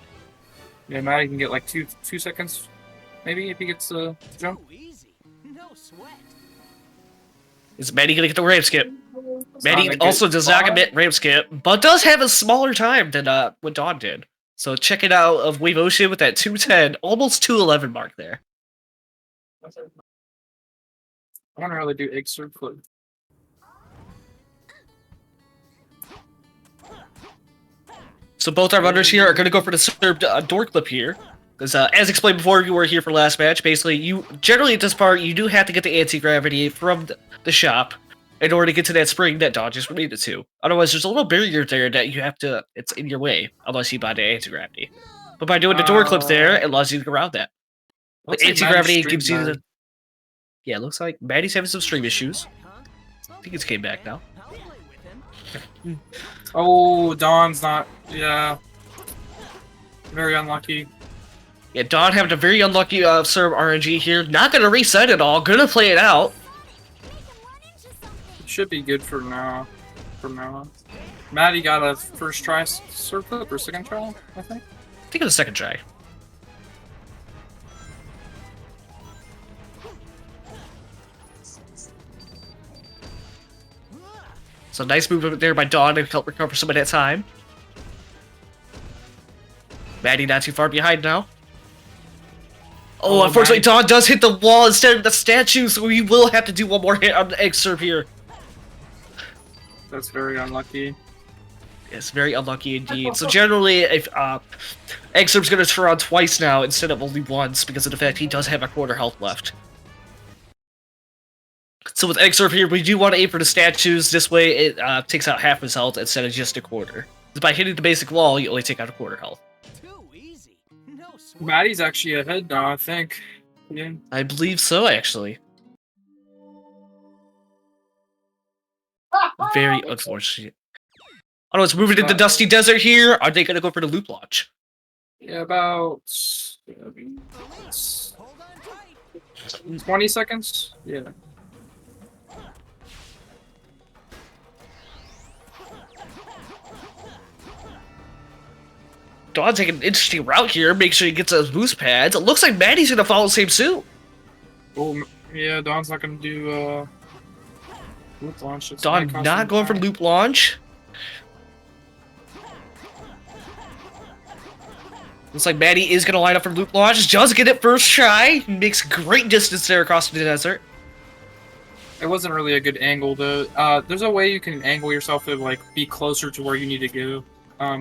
Speaker 5: Yeah, Maddie can get like two seconds, maybe, if he gets a jump.
Speaker 3: Too easy. No sweat.
Speaker 2: Is Maddie gonna get the ramp skip? Maddie
Speaker 5: Sonic
Speaker 2: also
Speaker 5: gets
Speaker 2: does not
Speaker 5: far.
Speaker 2: commit ramp skip, but does have a smaller time than what Dawn did. So check it out of Wave Ocean with that 210, almost 211 mark there.
Speaker 5: I wonder how they do excerpt clip.
Speaker 2: So both our runners here are going to go for the served door clip here. Because as explained before, you were here for last match. Basically, you generally at this part, you do have to get the anti-gravity from the shop in order to get to that spring that Dawn just related to. Otherwise, there's a little barrier there that you have to, it's in your way, unless you buy the anti-gravity. But by doing the door clip there, it allows you to go around that. The
Speaker 5: Looks like
Speaker 2: anti-gravity
Speaker 5: Maddie's
Speaker 2: gives you
Speaker 5: stream
Speaker 2: the... Yeah, it looks like Maddie's having some stream issues.
Speaker 3: Huh?
Speaker 2: I think it's came back now.
Speaker 3: I'll play with him.
Speaker 5: Oh, Dawn's not. Yeah. Very unlucky.
Speaker 2: Yeah, Dawn having a very unlucky serve RNG here. Not going to reset it all. Going to play it out.
Speaker 5: It should be good for now. From now on. Maddie got a first try serve clip or second try, I think.
Speaker 2: I think it was a second try. So nice movement there by Dawn to help recover some of that time. Maddie not too far behind now. Oh, unfortunately,
Speaker 5: Maddie.
Speaker 2: Dawn does hit the wall instead of the statue, so we will have to do one more hit on the egg serve here.
Speaker 5: That's very unlucky.
Speaker 2: It's very unlucky indeed. So generally, if egg serve's going to turn on twice now instead of only once because of the fact he does have a quarter health left. So with egg serve here, we do want to aim for the statues. This way, it takes out half his health instead of just a quarter. By hitting the basic wall, you only take out a quarter health.
Speaker 3: Too easy. No sweat.
Speaker 5: Maddie's actually ahead now, I think. Yeah.
Speaker 2: I believe so, actually. Very unfortunate. Oh no, it's moving into Dusty Desert here. Are they going to go for the loop launch?
Speaker 5: Yeah, about
Speaker 3: Hold on tight.
Speaker 5: 20 seconds. Yeah.
Speaker 2: Dawn's taking an interesting route here. Make sure he gets those boost pads. It looks like Maddie's going to follow the same suit.
Speaker 5: Oh, yeah, Dawn's not gonna do loop launch. It's
Speaker 2: Dawn
Speaker 5: gonna cost
Speaker 2: not
Speaker 5: him
Speaker 2: going for
Speaker 5: time.
Speaker 2: loop launch. Looks like Maddie is going to line up for loop launch. Does get it first try. Makes great distance there across the desert.
Speaker 5: It wasn't really a good angle though. There's a way you can angle yourself to like be closer to where you need to go.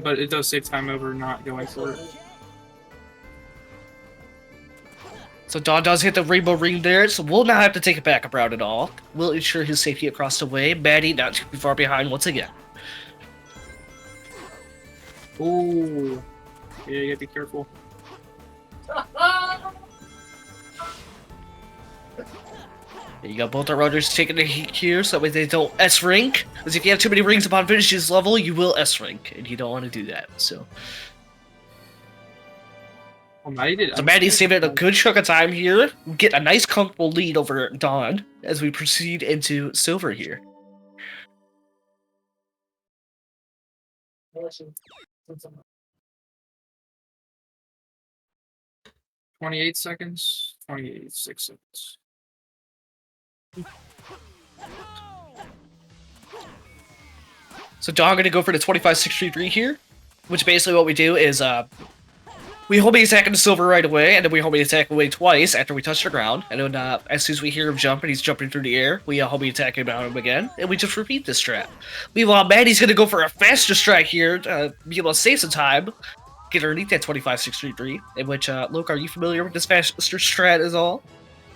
Speaker 5: But it does save time over not going for it.
Speaker 2: So Dawn does hit the rainbow ring there, so we'll not have to take it back up route at all. We'll ensure his safety across the way. Maddie not too far behind once again.
Speaker 5: Ooh. Yeah, you gotta be careful.
Speaker 2: You got both our runners taking the heat here, so that way they don't S-rank. Because if you have too many rings upon finishing this level, you will S-rank, and you don't want to do that. So,
Speaker 5: Oh, Maddie did.
Speaker 2: Maddie's saving a good chunk of time here. Get a nice comfortable lead over Dawn as we proceed into Silver here.
Speaker 5: $28 seconds. 26 seconds.
Speaker 2: So Dawn gonna go for the 25-63 here, which basically what we do is we homie attack into Silver right away, and then we homie attack away twice after we touch the ground, and then as soon as we hear him jump and he's jumping through the air, we homie attack him out him again, and we just repeat this strat. Meanwhile, Maddie's gonna go for a faster strike here to be able to save some time. get underneath that 25-63, in which, Luke, are you familiar with this faster strat at all?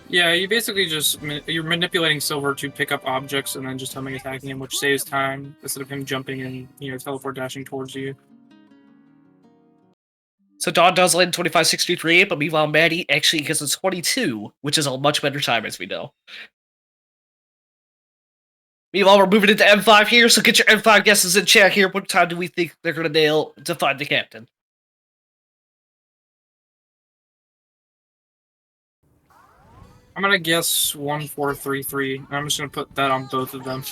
Speaker 5: Yeah, you basically just you're manipulating Silver to pick up objects and then just homing attacking him, which saves time instead of him jumping and teleport dashing towards you.
Speaker 2: So Dawn does land 25-63, but meanwhile Maddie actually gets a 22, which is a much better time, as we know. Meanwhile, we're moving into M5 here, so get your M5 guesses in chat here. What time do we think they're going to nail to find the captain?
Speaker 5: I'm gonna guess 1433, and I'm just gonna put that on both of them.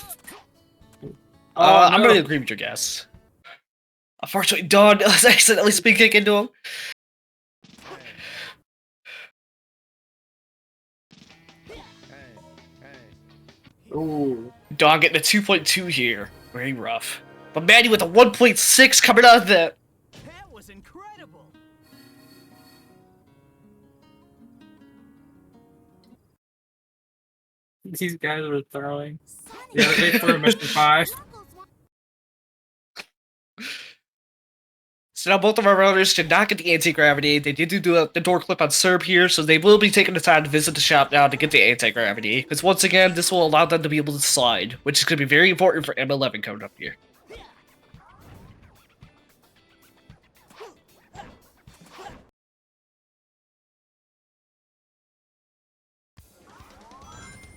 Speaker 2: I'm going to agree with your guess. Unfortunately, Dawn was accidentally speed kick into him.
Speaker 5: Ooh.
Speaker 2: Dawn getting a 2.2 here. Very rough. But Maddie with a 1.6 coming out of that.
Speaker 3: That was incredible.
Speaker 5: These guys are throwing. Yeah, they threw mission 5.
Speaker 2: So now both of our runners did not get the anti-gravity. They did do the door clip on Serb here, so they will be taking the time to visit the shop now to get the anti-gravity. Because once again, this will allow them to be able to slide, which is going to be very important for M11 coming up here.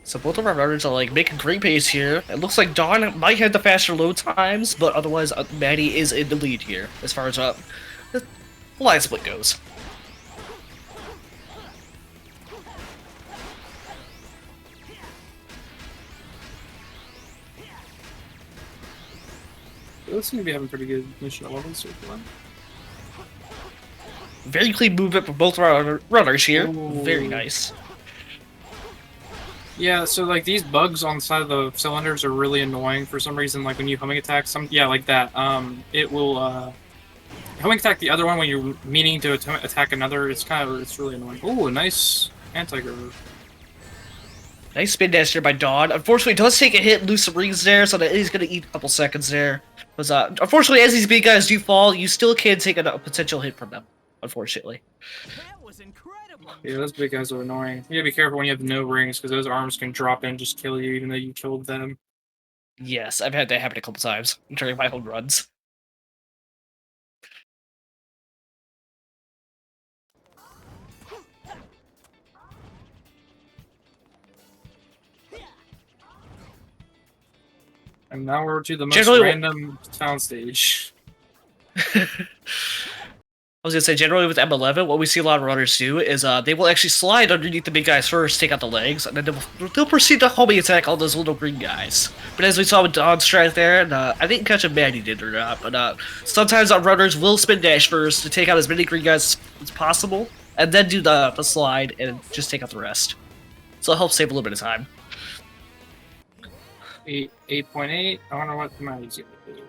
Speaker 2: So both of our runners are like making great pace here. It looks like Dawn might have the faster load times, but otherwise Maddie is in the lead here as far as the line split goes.
Speaker 5: They seem to be having pretty good mission 11 so far.
Speaker 2: Very clean movement from both of our runners here.
Speaker 5: Ooh.
Speaker 2: Very nice.
Speaker 5: Yeah, so like these bugs on the side of the cylinders are really annoying for some reason. Like when you homing attack like that, it will homing attack the other one when you're meaning to attack another. It's really annoying. Oh, a nice anti-grav.
Speaker 2: Nice spin dash there by Dawn. Unfortunately, it does take a hit, lose some rings there, so that is going to eat a couple seconds there. Because unfortunately, as these big guys do fall, you still can take a potential hit from them. Unfortunately.
Speaker 3: That was incredible.
Speaker 5: Yeah, those big guys are annoying. You gotta be careful when you have no rings, because those arms can drop in and just kill you, even though you killed them.
Speaker 2: Yes, I've had that happen a couple times during my own runs.
Speaker 5: And now we're to the most
Speaker 2: Generally,
Speaker 5: random sound stage.
Speaker 2: I was gonna say, generally with M11, what we see a lot of runners do is they will actually slide underneath the big guys first, take out the legs, and then they'll proceed to homing attack all those little green guys. But as we saw with Dawn's strat there, and I didn't catch if Maddie did or not, but sometimes our runners will spin dash first to take out as many green guys as possible, and then do the slide and just take out the rest. So it helps save a little bit of time.
Speaker 5: 8.8. I wonder what Maddie's gonna do.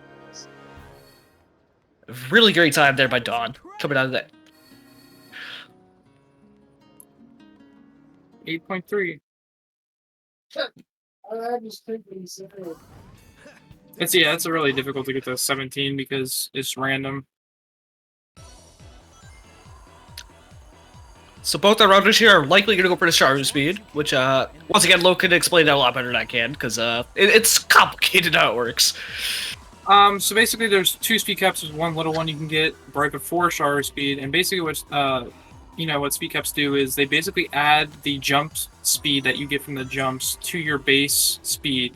Speaker 2: Really great time there by Dawn, coming out of that.
Speaker 5: 8.3. It's really difficult to get to 17 because it's random.
Speaker 2: So both our runners here are likely going to go for the Sharu speed, which, once again, Lo can explain that a lot better than I can, because it's complicated how it works.
Speaker 5: So basically there's 2 speed caps, there's one little one you can get right before Sharu speed, and basically what speed caps do is they basically add the jump speed that you get from the jumps to your base speed.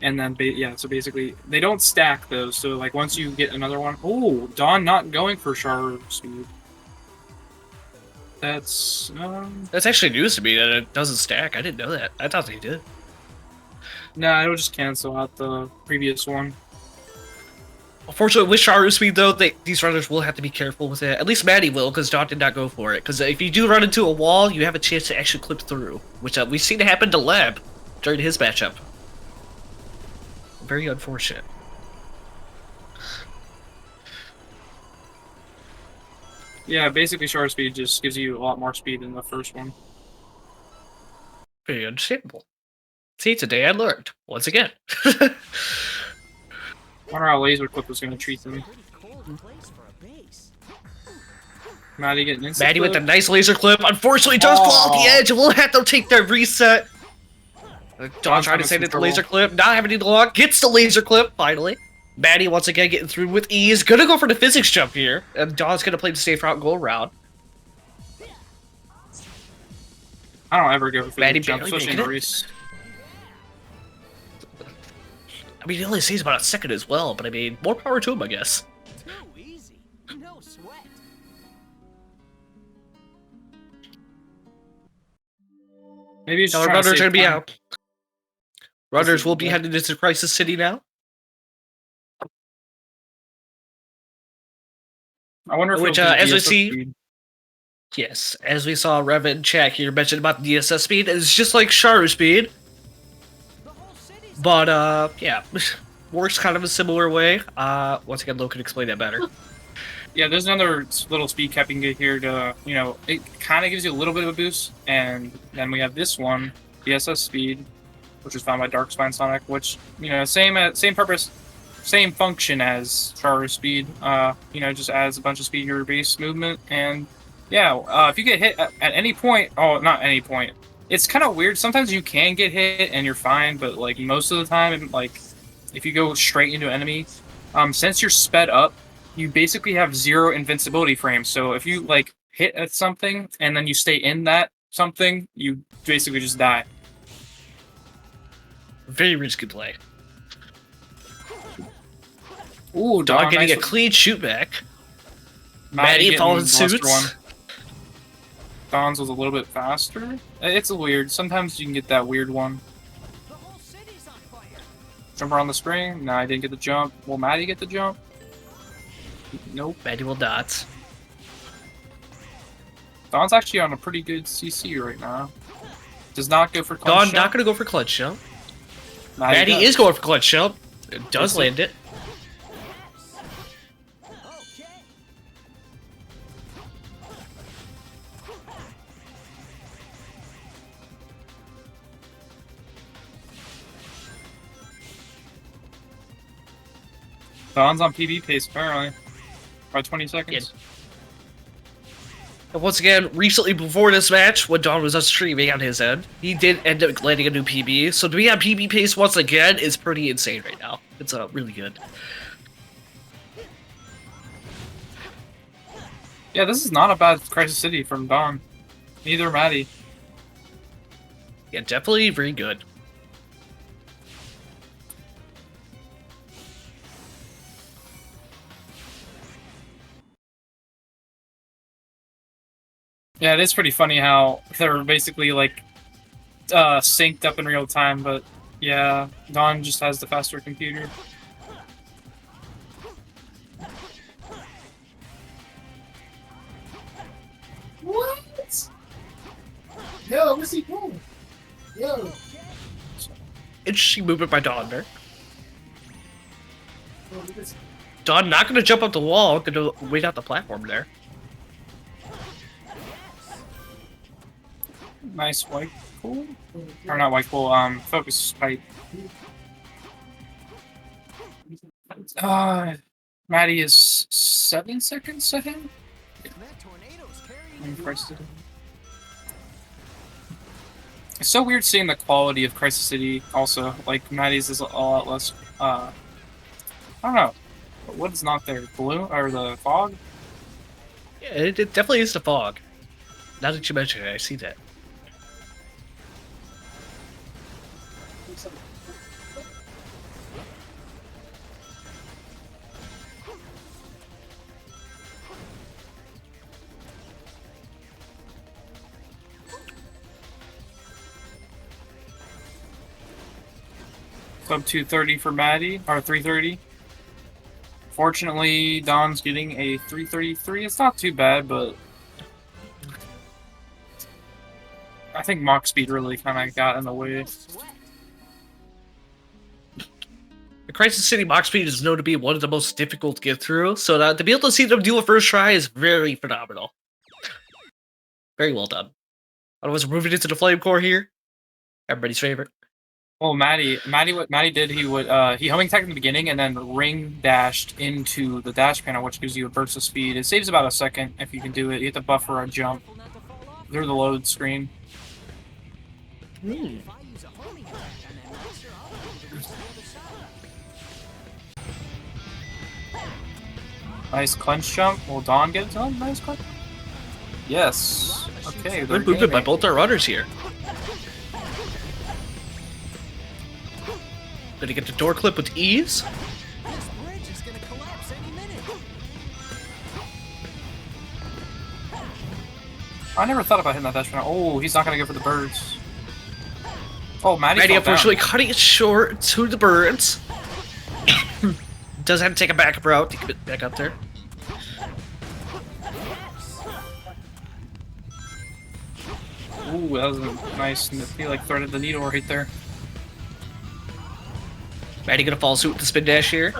Speaker 5: And then, so basically, they don't stack those, so like once you get another one... Oh, Dawn not going for Sharu speed. That's
Speaker 2: actually news to me that it doesn't stack. I didn't know that. I thought they did.
Speaker 5: Nah, it'll just cancel out the previous one.
Speaker 2: Unfortunately, with Sharu speed, though, these runners will have to be careful with it. At least Maddie will, because Dawn did not go for it. Because if you do run into a wall, you have a chance to actually clip through, which we've seen happen to Lab during his matchup. Very unfortunate.
Speaker 5: Yeah, basically Sharu speed just gives you a lot more speed than the first one.
Speaker 2: Very understandable. See, today I learned, once again.
Speaker 5: I wonder how Laser Clip was going to treat them.
Speaker 3: Pretty cold place for a base.
Speaker 5: Maddie getting instant
Speaker 2: Maddie with a
Speaker 5: clip.
Speaker 2: nice laser clip. Unfortunately, does fall off the edge. We'll have to take that reset. Don trying to save it the laser clip. Not having any luck. Gets the laser clip, finally. Maddie once again getting through with ease. Gonna go for the physics jump here. And Don's gonna play the safe route and go around.
Speaker 5: I don't ever go for
Speaker 2: Maddie
Speaker 5: the jump,
Speaker 2: barely
Speaker 5: especially in
Speaker 2: making
Speaker 5: a
Speaker 2: it.
Speaker 5: race.
Speaker 2: I mean, it only saves about a second as well, but I mean, more power to him, I guess.
Speaker 3: Too easy. No sweat.
Speaker 5: Maybe it's
Speaker 2: Now
Speaker 5: just
Speaker 2: our
Speaker 5: trying to
Speaker 2: runners are
Speaker 5: save
Speaker 2: gonna be
Speaker 5: time.
Speaker 2: out. Runners will be
Speaker 5: Yeah.
Speaker 2: headed into Crisis City now.
Speaker 5: I wonder if
Speaker 2: Which,
Speaker 5: it'll do
Speaker 2: as we
Speaker 5: DSS
Speaker 2: see-
Speaker 5: speed.
Speaker 2: Yes, as we saw Revan in chat here mention about the DSS speed, it's just like Sharu speed.
Speaker 3: The whole city's
Speaker 2: But, yeah, works kind of a similar way. Once again, Lo can explain that better.
Speaker 5: Yeah, there's another little speed cap you can get here to, you know, it kind of gives you a little bit of a boost. And then we have this one, DSS speed, which was found by Darkspine Sonic, which, you know, same purpose, same function as Charu speed. You know, just adds a bunch of speed to your base movement. And yeah, if you get hit at any point, oh, not any point. It's kind of weird. Sometimes you can get hit and you're fine, but like most of the time, like if you go straight into an enemy, since you're sped up, you basically have 0 invincibility frames. So if you like hit at something and then you stay in that something, you basically just die.
Speaker 2: Very risky play.
Speaker 5: Ooh,
Speaker 2: Don
Speaker 5: Don,
Speaker 2: getting
Speaker 5: nice
Speaker 2: a clean shoot back. Maddie
Speaker 5: getting
Speaker 2: following
Speaker 5: Buster
Speaker 2: suits.
Speaker 5: Don's was a little bit faster. It's weird. Sometimes you can get that weird one.
Speaker 3: the whole city's on fire.
Speaker 5: Jump around the spring. No, I didn't get the jump. Will Maddie get the jump? Nope.
Speaker 2: Maddie will not.
Speaker 5: Don's actually on a pretty good CC right now. Does not go for
Speaker 2: Don
Speaker 5: clutch
Speaker 2: not
Speaker 5: jump.
Speaker 2: gonna go for clutch jump.
Speaker 5: Maddie
Speaker 2: Maddie is going for clutch jump. It does
Speaker 5: Is it?
Speaker 2: land it.
Speaker 3: Okay.
Speaker 5: Don's on PB pace apparently. By 20 seconds.
Speaker 2: And once again, recently before this match, when Don was on streaming on his end, he did end up landing a new PB. So to be on PB pace once again is pretty insane right now. It's really good.
Speaker 5: Yeah, this is not a bad Crisis City from Don. Neither Maddie.
Speaker 2: Yeah, definitely very good.
Speaker 5: Yeah, it is pretty funny how they're basically like synced up in real time, but yeah, Don just has the faster computer.
Speaker 7: What? Yo, what's he doing? Yo.
Speaker 2: Interesting movement by Don there. Don not gonna jump up the wall, gonna wait out the platform there.
Speaker 5: Nice white pool? Or not white pool, focus pipe. Maddie is 7 seconds ahead?
Speaker 3: That tornado's carrying
Speaker 5: in
Speaker 3: you.
Speaker 5: Crisis City. It's so weird seeing the quality of Crisis City also. Like, Maddie's is a lot less, I don't know. What is not there? Blue? Or the fog?
Speaker 2: Yeah, it definitely is the fog. Now that you mention it, I see that.
Speaker 5: Sub 230 for Maddie, or 330. Fortunately, Don's getting a 333. It's not too bad, but I think Mach speed really kind of got in the way.
Speaker 2: The Crisis City Mach speed is known to be one of the most difficult to get through, so to be able to see them do a first try is very phenomenal. Very well done. Otherwise, we're moving into the Flame Core here. Everybody's favorite.
Speaker 5: Oh, what Maddie did, he homing attacked in the beginning and then ring dashed into the dash panel, which gives you a burst of speed. It saves about a second if you can do it. You have to buffer a jump through the load screen. Nice clench jump. Will Dawn get it done? Nice clench. Yes. Okay.
Speaker 2: Good movement by both our runners here. Gonna get the door clip with ease.
Speaker 3: This bridge is gonna collapse any minute.
Speaker 5: I never thought about hitting that dash panel. Oh, he's not gonna go for the birds. Oh,
Speaker 2: Maddie
Speaker 5: fell
Speaker 2: unfortunately
Speaker 5: down.
Speaker 2: cutting it short to the birds. Does have to take a backup route to get back up there.
Speaker 5: Ooh, that was a nice. He like threaded the needle right there.
Speaker 2: Maddie gonna follow suit with the spin dash here.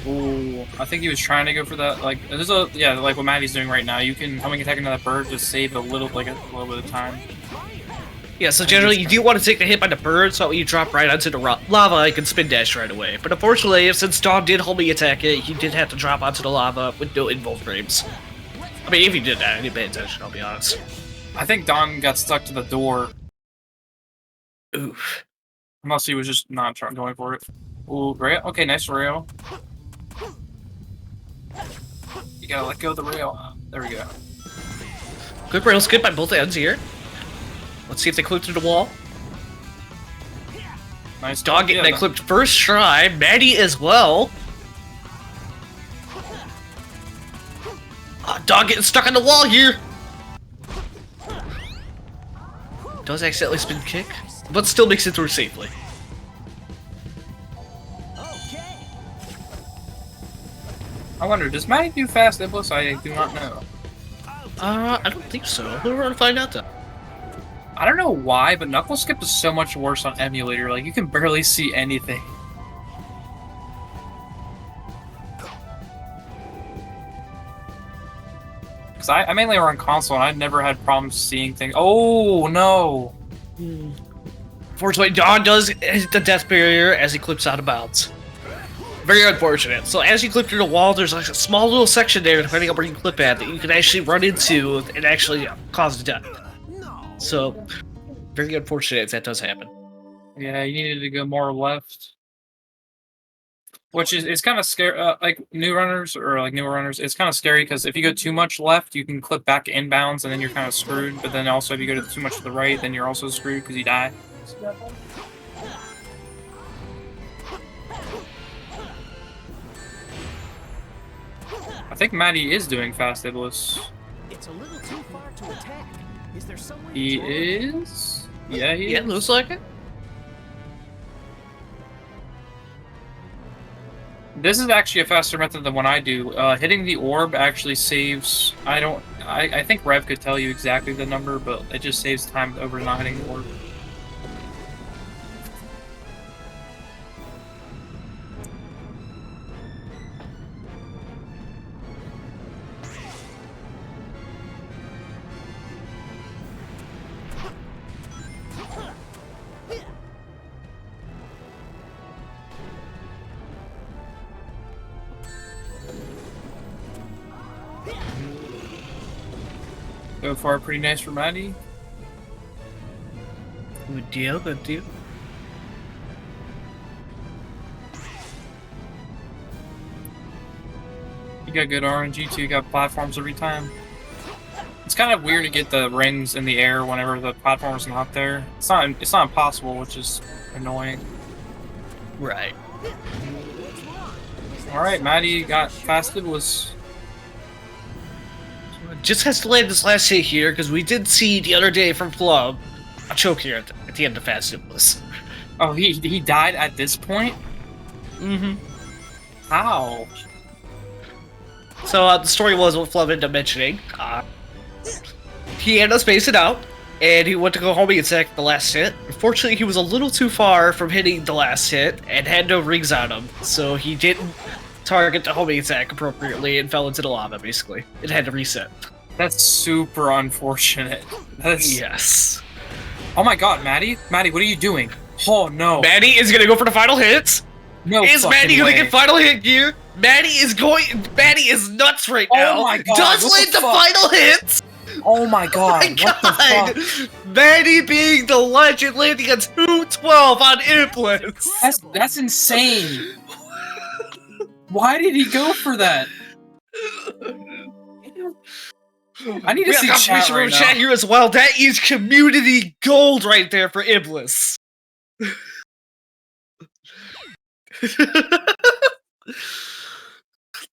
Speaker 5: Ooh, I think he was trying to go for that. Like, there's a like what Maddie's doing right now. You can homing attack into that bird, just save a little bit of time.
Speaker 2: Yeah, so generally you do want to take the hit by the bird, so you drop right onto the lava, you can spin dash right away. But unfortunately, since Dawn did homing attack it, he did have to drop onto the lava with no invul frames. I mean, if he did that, I didn't pay attention, I'll be honest.
Speaker 5: I think Don got stuck to the door.
Speaker 2: Oof.
Speaker 5: Unless he was just not going for it. Ooh, rail. Okay, nice rail. You gotta let go of the rail. There we go.
Speaker 2: Good rail skip by both ends here. Let's see if they clip through the wall.
Speaker 5: Nice.
Speaker 2: Dog getting that clipped first try. Maddie as well. Dog getting stuck on the wall here. Does accidentally spin kick, but still makes it through safely.
Speaker 5: I wonder, does Maddie do fast Iblis? I do not know.
Speaker 2: I don't think so. We're gonna find out though.
Speaker 5: I don't know why, but Knuckle Skip is so much worse on emulator. Like, you can barely see anything. Because I mainly run console, and I've never had problems seeing things. Oh, no!
Speaker 2: Fortunately, Dawn does hit the death barrier as he clips out of bounds. Very unfortunate. So as you clip through the wall, there's like a small little section there, depending on where you clip at, that you can actually run into and actually cause death. So, very unfortunate if that does happen.
Speaker 5: Yeah, you needed to go more left. Which is, it's kind of scary, like newer runners, it's kind of scary because if you go too much left, you can clip back inbounds and then you're kind of screwed. But then also if you go too much to the right, then you're also screwed because you die. I think Maddie is doing fast Iblis.
Speaker 3: It's a little too far to attack. Is there some way
Speaker 5: He
Speaker 3: to try?
Speaker 5: is? Yeah, he is.
Speaker 2: Looks like it.
Speaker 5: This is actually a faster method than what I do. Hitting the orb actually saves... I think Rev could tell you exactly the number, but it just saves time over not hitting the orb. So far, pretty nice for Maddie.
Speaker 2: Good deal, good deal.
Speaker 5: You got good RNG too, you got platforms every time. It's kind of weird to get the rings in the air whenever the platform's not there. It's not impossible, which is annoying.
Speaker 2: Right.
Speaker 5: Alright, Maddie got fasted was...
Speaker 2: Just has to land this last hit here, because we did see the other day from Flub a choke here at the end of Fast Iblis.
Speaker 5: Oh, he died at this point?
Speaker 2: Mm-hmm.
Speaker 5: How?
Speaker 2: So the story was what Flub ended up mentioning. he ended up spacing out, and he went to go homing attack the last hit. Unfortunately, he was a little too far from hitting the last hit, and had no rings on him, so he didn't target the homing attack appropriately and fell into the lava, basically. It had to reset.
Speaker 5: That's super unfortunate. That's...
Speaker 2: Yes.
Speaker 5: Oh my god, Maddie? Maddie, what are you doing? Oh no.
Speaker 2: Maddie is gonna go for the final hits.
Speaker 5: No
Speaker 2: Is
Speaker 5: fucking
Speaker 2: Maddie
Speaker 5: way.
Speaker 2: gonna get final hit gear? Maddie is nuts right now.
Speaker 5: Oh my god,
Speaker 2: Does
Speaker 5: what
Speaker 2: lead
Speaker 5: the
Speaker 2: to
Speaker 5: fuck?
Speaker 2: final hits.
Speaker 5: Oh my god, what the fuck?
Speaker 2: Maddie being the legend, landing a 212 on Iblis.
Speaker 5: That's insane. Why did he go for that? I need to
Speaker 2: We
Speaker 5: see
Speaker 2: got
Speaker 5: chat
Speaker 2: confirmation
Speaker 5: right
Speaker 2: from chat
Speaker 5: now.
Speaker 2: here as well. That is community gold right there for Iblis.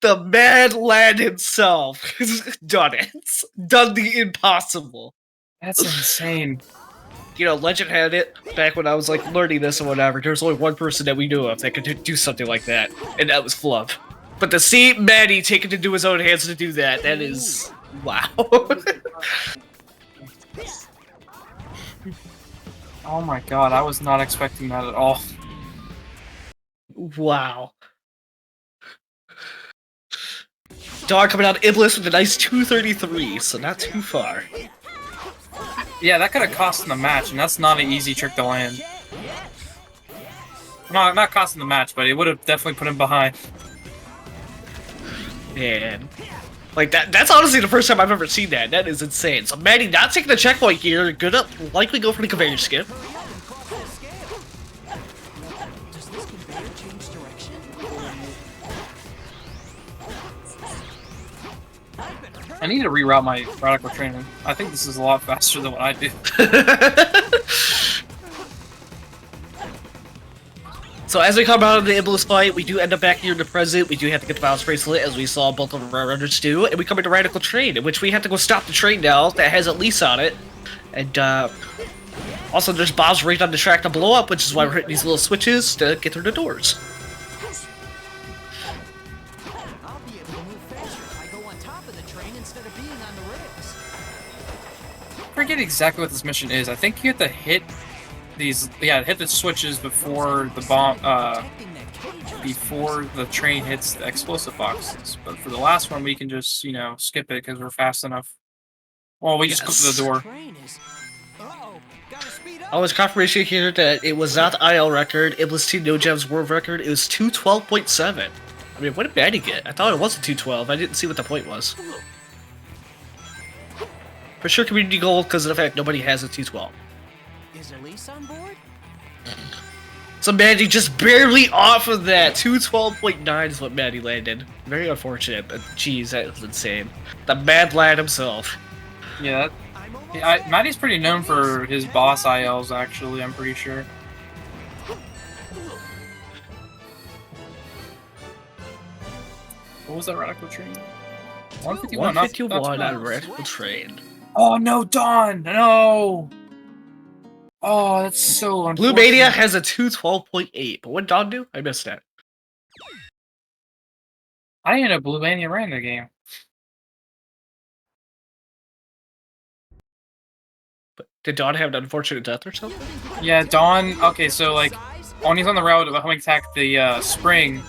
Speaker 2: The mad lad himself has done it. Done the impossible.
Speaker 5: That's insane.
Speaker 2: You know, Legend had it back when I was like learning this or whatever. There's only one person that we knew of that could do something like that, and that was Fluff. But to see Maddie take it into his own hands to do that, that is wow.
Speaker 5: Oh my god, I was not expecting that at all.
Speaker 2: Wow. Dog coming out of Iblis with a nice 233, so not too far.
Speaker 5: Yeah, that could have cost him the match, and that's not an easy trick to land. No, not costing the match, but it would have definitely put him behind.
Speaker 2: Man. Like, that's honestly the first time I've ever seen that. That is insane. So Maddie not taking the checkpoint here, gonna likely go for the conveyor skip.
Speaker 5: I need to reroute my radical training. I think this is a lot faster than what I do.
Speaker 2: So as we come out of the Iblis fight, we do end up back here in the present. We do have to get the Bounce Bracelet, as we saw both of our runners do, and we come into Radical Train, in which we have to go stop the train now that has Elise on it. And also there's bombs right on the track to blow up, which is why we're hitting these little switches to get through the doors.
Speaker 3: I'll be able to move faster if I go on top of the train instead of being on the rails.
Speaker 5: I forget exactly what this mission is. I think you have to hit these, hit the switches before the bomb, before the train hits the explosive boxes. But for the last one, we can just, you know, skip it because we're fast enough. Well, we just go to the door.
Speaker 3: Train is... Uh-oh, gotta speed up.
Speaker 2: Oh, it's confirmation here that it was not the IL record, it was Team No Gem's world record, it was 212.7. I mean, what did Maddie get? I thought it was a 212, I didn't see what the point was. For sure community gold, because of the fact nobody has a 212.
Speaker 3: Is Elise on board?
Speaker 2: So Maddie just barely off of that. 212.9 is what Maddie landed. Very unfortunate, but geez, that was insane. The mad lad himself.
Speaker 5: Yeah, Maddie's pretty known for his boss ILs, actually, I'm pretty sure. What was that radical train? 151,
Speaker 2: 151
Speaker 5: not
Speaker 2: on Radical Train.
Speaker 5: Oh no, Dawn! No! Oh, that's so unfortunate.
Speaker 2: Blue Mania has a 212.8, but what did Dawn do? I missed that.
Speaker 5: I didn't know Blue Mania ran the game.
Speaker 2: But did Dawn have an unfortunate death or something?
Speaker 5: Yeah, Dawn. Okay, so like, when he's on the route of home attack the spring,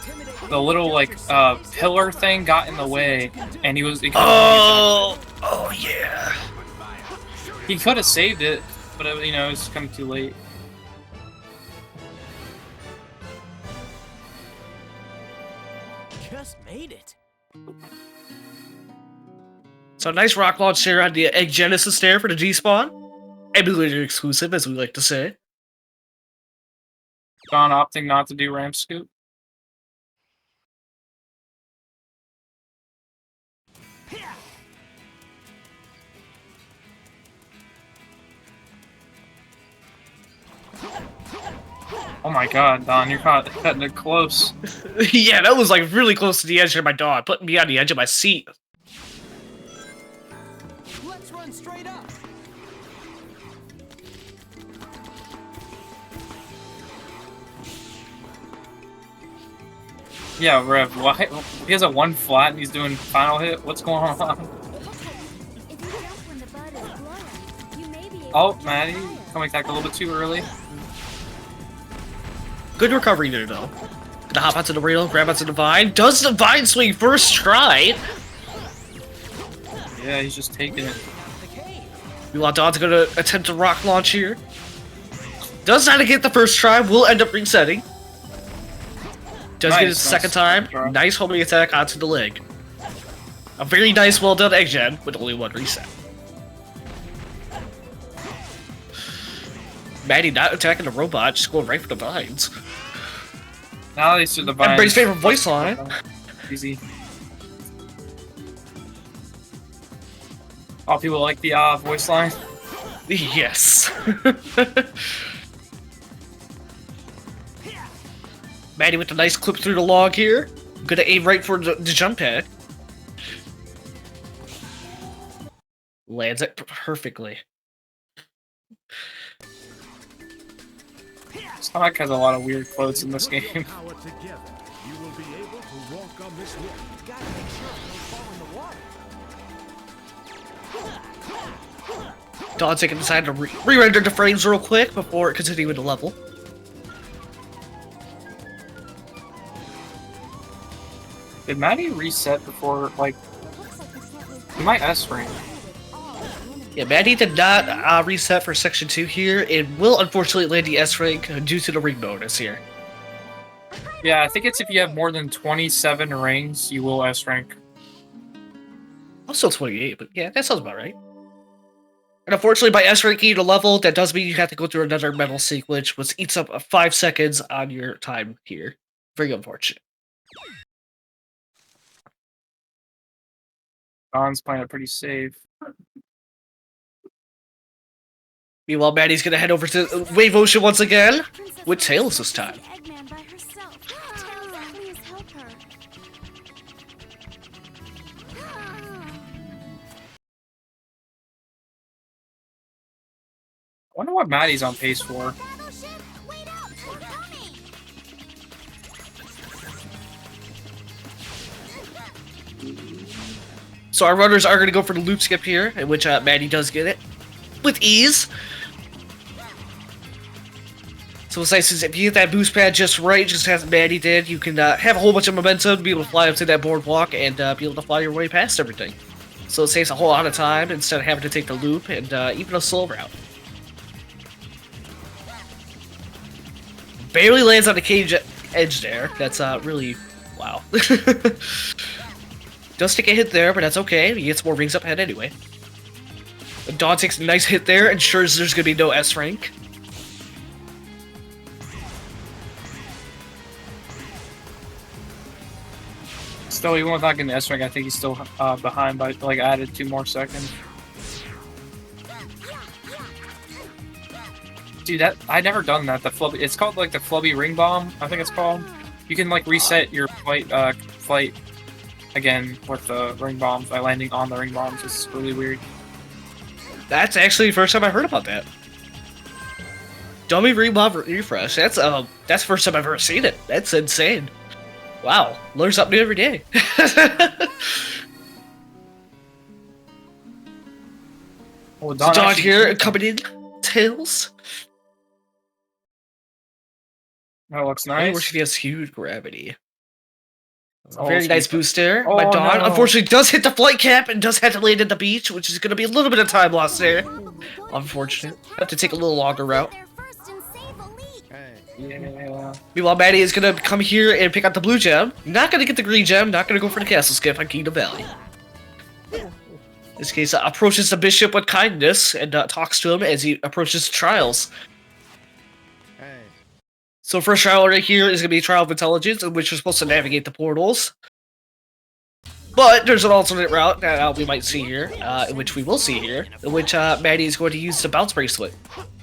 Speaker 5: the little like pillar thing got in the way, and he was.
Speaker 2: Oh yeah.
Speaker 5: He could have saved it, but it, you know, it's kind of too late.
Speaker 3: Just made it.
Speaker 2: So nice rock launch here on the Egg Genesis there for the G-Spawn. Emulator exclusive, as we like to say.
Speaker 5: Dawn opting not to do ramp scoop. Oh my god, Don, you're cutting it close.
Speaker 2: Yeah, that was like really close to the edge of my dog, putting me on the edge of my seat.
Speaker 3: Let's run straight up.
Speaker 5: Yeah, Rev, why? He has a 1 flat and he's doing final hit? What's going on?
Speaker 4: If you jump when the bud is blood,
Speaker 5: Oh, Maddie, coming back a little bit too early.
Speaker 2: Good recovery there, though. Gonna hop onto the rail, grab onto the vine. Does the vine swing first try?
Speaker 5: Yeah, he's just taking it.
Speaker 2: We want Don's gonna attempt a rock launch here. Does not get the first try, will end up resetting. Does get it the second time. Nice homing attack onto the leg. A very nice, well done egg gen with only one reset. Maddie not attacking the robot, just going right for the vines.
Speaker 5: Now they see the vines.
Speaker 2: Everybody's favorite voice line.
Speaker 5: Easy. Oh, people like the voice line.
Speaker 2: Yes. Maddie with a nice clip through the log here. Gonna aim right for the jump pad. Lands it perfectly.
Speaker 5: Sonic has a lot of weird quotes in this game.
Speaker 8: Power together, you will be able to walk on this wall.
Speaker 3: Gotta make sure they don't fall in the water.
Speaker 2: Don's taking the time to re-render the frames real quick before continuing with the level.
Speaker 5: Did Maddie reset before, like, he might S rank?
Speaker 2: Yeah, Maddie did not reset for Section 2 here. It will unfortunately land the S rank due to the ring bonus here.
Speaker 5: Yeah, I think it's if you have more than 27 rings, you will S rank.
Speaker 2: I'm still 28, but yeah, that sounds about right. And unfortunately, by S ranking the level, that does mean you have to go through another medal sequence, which eats up 5 seconds on your time here. Very unfortunate.
Speaker 5: Don's playing it pretty safe.
Speaker 2: Meanwhile, Maddie's gonna head over to Wave Ocean once again, with Tails this time.
Speaker 4: Eggman by herself. Tails, please help her.
Speaker 5: I wonder what Maddie's on pace for.
Speaker 4: Battleship, wait up! We're coming!
Speaker 2: So our runners are gonna go for the loop skip here, in which Maddie does get it with ease. So what's nice is if you get that boost pad just right, just as Maddie did, you can have a whole bunch of momentum to be able to fly up to that boardwalk and be able to fly your way past everything. So it saves a whole lot of time instead of having to take the loop and even a slow route. Barely lands on the cage edge there. That's really wow. Does take a hit there, but that's okay. He gets more rings up ahead anyway. Dawn takes a nice hit there, ensures there's gonna be no S rank.
Speaker 5: Still, even without getting the S rank, I think he's still behind by, like, added 2 more seconds. Dude, that I've never done that. The flubby, it's called like the flubby ring bomb. I think it's called. You can like reset your flight again with the ring bombs by landing on the ring bombs. It's really weird.
Speaker 2: That's actually the first time I heard about that. Dummy ring bomb refresh. That's the first time I've ever seen it. That's insane. Wow, learn something new every day.
Speaker 5: Oh,
Speaker 2: So Don here accompanying Tails.
Speaker 5: That looks
Speaker 2: Where
Speaker 5: nice.
Speaker 2: she has huge gravity.
Speaker 5: Oh,
Speaker 2: Very
Speaker 5: it's
Speaker 2: nice
Speaker 5: good.
Speaker 2: boost there.
Speaker 5: Oh,
Speaker 2: My Dawn,
Speaker 5: no.
Speaker 2: unfortunately, does hit the flight cap and does have to land at the beach, which is going to be a little bit of time lost there. Unfortunate. Have to take a little longer route.
Speaker 4: There first and save Elite.
Speaker 5: Yeah.
Speaker 2: Meanwhile, Maddie is going to come here and pick out the blue gem. Not going to get the green gem. Not going to go for the castle skip on Kingdom Valley. In this case, approaches the bishop with kindness and talks to him as he approaches the trials. So first trial right here is going to be Trial of Intelligence, in which we're supposed to navigate the portals. But there's an alternate route that we might see here, in which we will see here, in which Maddie is going to use the bounce bracelet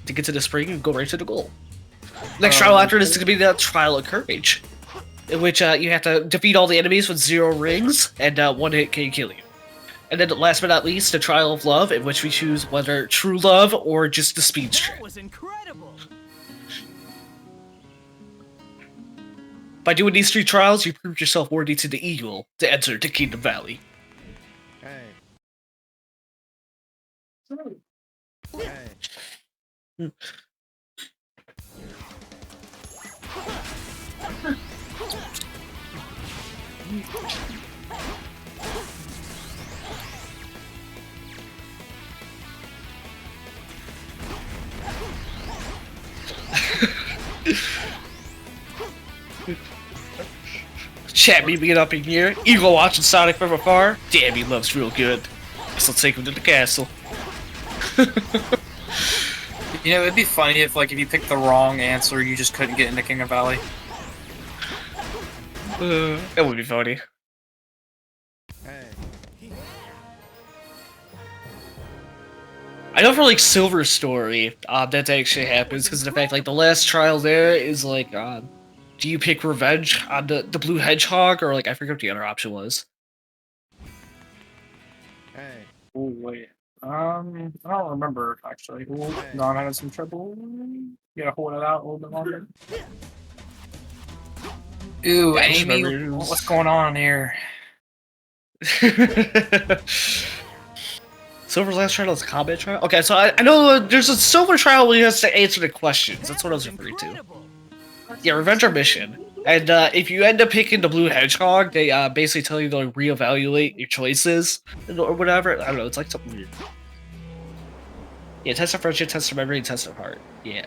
Speaker 2: to get to the spring and go right to the goal. Next trial after this is going to be the Trial of Courage, in which you have to defeat all the enemies with 0 rings, and 1 hit can kill you. And then last but not least, the Trial of Love, in which we choose whether true love or just the speed strip.
Speaker 3: That was incredible.
Speaker 2: By doing these 3 trials, you prove yourself worthy to the Eagle to enter the Kingdom Valley. Chat meeting up in here. Eagle watching Sonic from afar. Damn, he looks real good. Guess I'll take him to the castle.
Speaker 5: You know, it'd be funny if, like, if you picked the wrong answer, you just couldn't get into King of Valley.
Speaker 2: That would be funny. I know for like Silver's story, that actually happens because of the fact like the last trial there is like, do you pick revenge on the blue hedgehog or like I forget what the other option was.
Speaker 5: Oh wait, I don't remember actually. Ooh, no, I'm having some trouble. You gotta hold it out a little bit longer. Ooh,
Speaker 2: Yeah,
Speaker 5: Amy, what's going on here?
Speaker 2: Silver's last trial is a combat trial? Okay, so I know there's a Silver trial where he has to answer the questions. That's what I was referring to. Yeah, revenge or mission. And if you end up picking the blue hedgehog, they basically tell you to like, reevaluate your choices or whatever. I don't know, it's like something weird. Yeah, test of friendship, test of memory, and test of heart. Yeah.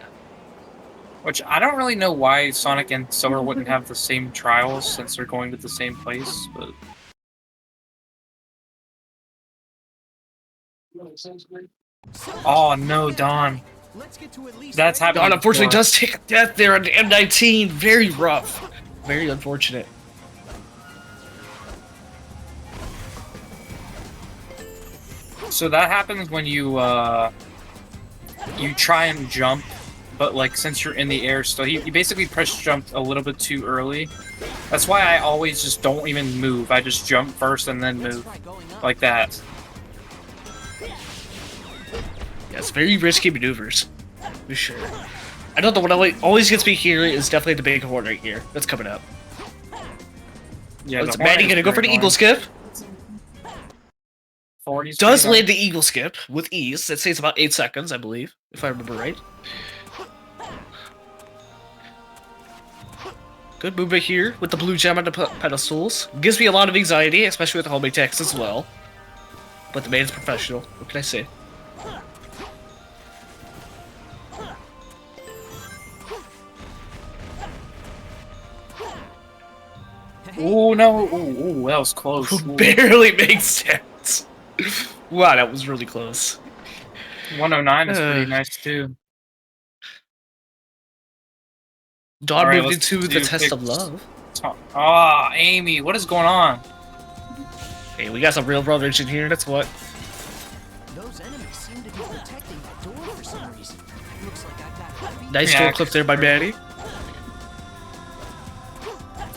Speaker 5: Which I don't really know why Sonic and Silver wouldn't have the same trials since they're going to the same place, but... Oh no, Don. That's happening.
Speaker 2: Don unfortunately does take a death there on the M19. Very rough. Very unfortunate.
Speaker 5: So that happens when you you try and jump, but like since you're in the air still, you basically press jumped a little bit too early. That's why I always just don't even move. I just jump first and then move, like that.
Speaker 2: Yeah, it's very risky maneuvers, for sure. I know the one that always gets me here is definitely the big horn right here. That's coming up.
Speaker 5: Yeah,
Speaker 2: Is Maddie gonna go for the eagle skip? Does land the eagle skip with ease. That saves about 8 seconds, I believe, if I remember right. Good movement here with the blue gem on the pedestals. Gives me a lot of anxiety, especially with the homing text as well. But the man is professional. What can I say?
Speaker 5: Oh no! Ooh, that was close.
Speaker 2: Barely makes sense. Wow, that was really close.
Speaker 5: 109 is pretty nice too.
Speaker 2: Dawn
Speaker 5: Right,
Speaker 2: moved into the test of love.
Speaker 5: Ah, Amy, what is going on?
Speaker 2: Hey, we got some real brothers in here. That's what.
Speaker 3: Those enemies seem to be protecting that door for some reason. Looks like I got heavy.
Speaker 2: Nice door clip there by Maddie.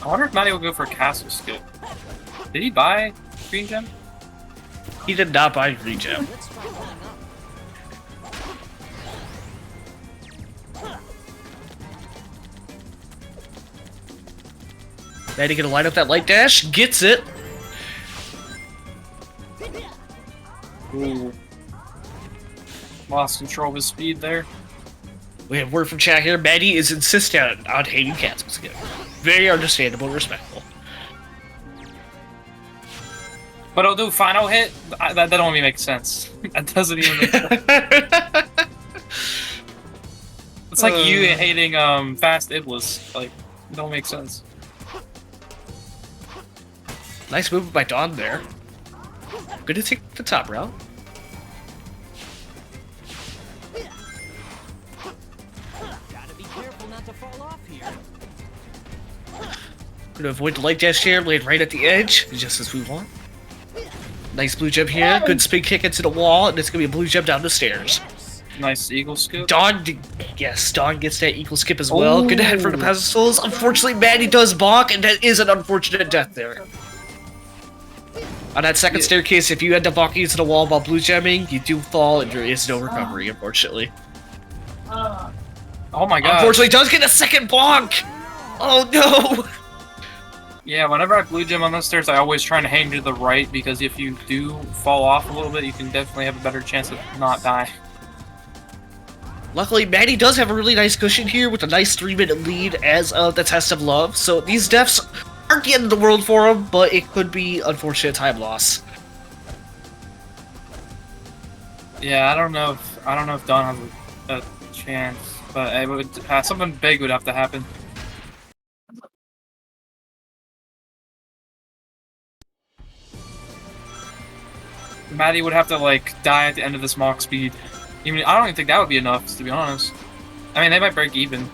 Speaker 5: I wonder if Maddie will go for a castle skip. Did he buy green gem?
Speaker 2: He did not buy green gem.
Speaker 3: Let's try going up.
Speaker 2: Maddie gonna line up that light dash. Gets it.
Speaker 5: Ooh. Lost control of his speed there.
Speaker 2: We have word from chat here. Maddie is insistent on hating castle skip. Very understandable, respectful.
Speaker 5: But I'll do final hit? That don't even make sense. That doesn't even make sense. It's like you hating fast Iblis. Like, it don't make sense.
Speaker 2: Nice move by Dawn there. Good to take the top route.
Speaker 3: Gotta be careful not to fall off here.
Speaker 2: Gonna avoid the light dash here, laid right at the edge, just as we want. Nice blue gem here, good spin kick into the wall, and it's gonna be a blue gem down the stairs.
Speaker 5: Nice eagle scoop.
Speaker 2: Dawn, yes, Dawn gets that eagle skip as well. Good head for the pedestals. Unfortunately, Maddie does balk, and that is an unfortunate death there. On that second staircase, if you end up walking into the wall while blue gemming, you do fall, and there is no recovery, unfortunately.
Speaker 5: Oh my god.
Speaker 2: Unfortunately, does get a second bonk! Oh no!
Speaker 5: Yeah, whenever I blue gem on those stairs, I always try to hang to the right, because if you do fall off a little bit, you can definitely have a better chance of not dying.
Speaker 2: Luckily, Maddie does have a really nice cushion here with a nice 3-minute lead as of the Test of Love, so these deaths aren't the end of the world for him, but it could be unfortunate time loss.
Speaker 5: Yeah, I don't know if Don has a chance, but it would something big would have to happen. Maddie would have to like die at the end of this Mach speed. Even I don't even think that would be enough, to be honest. I mean, they might break even.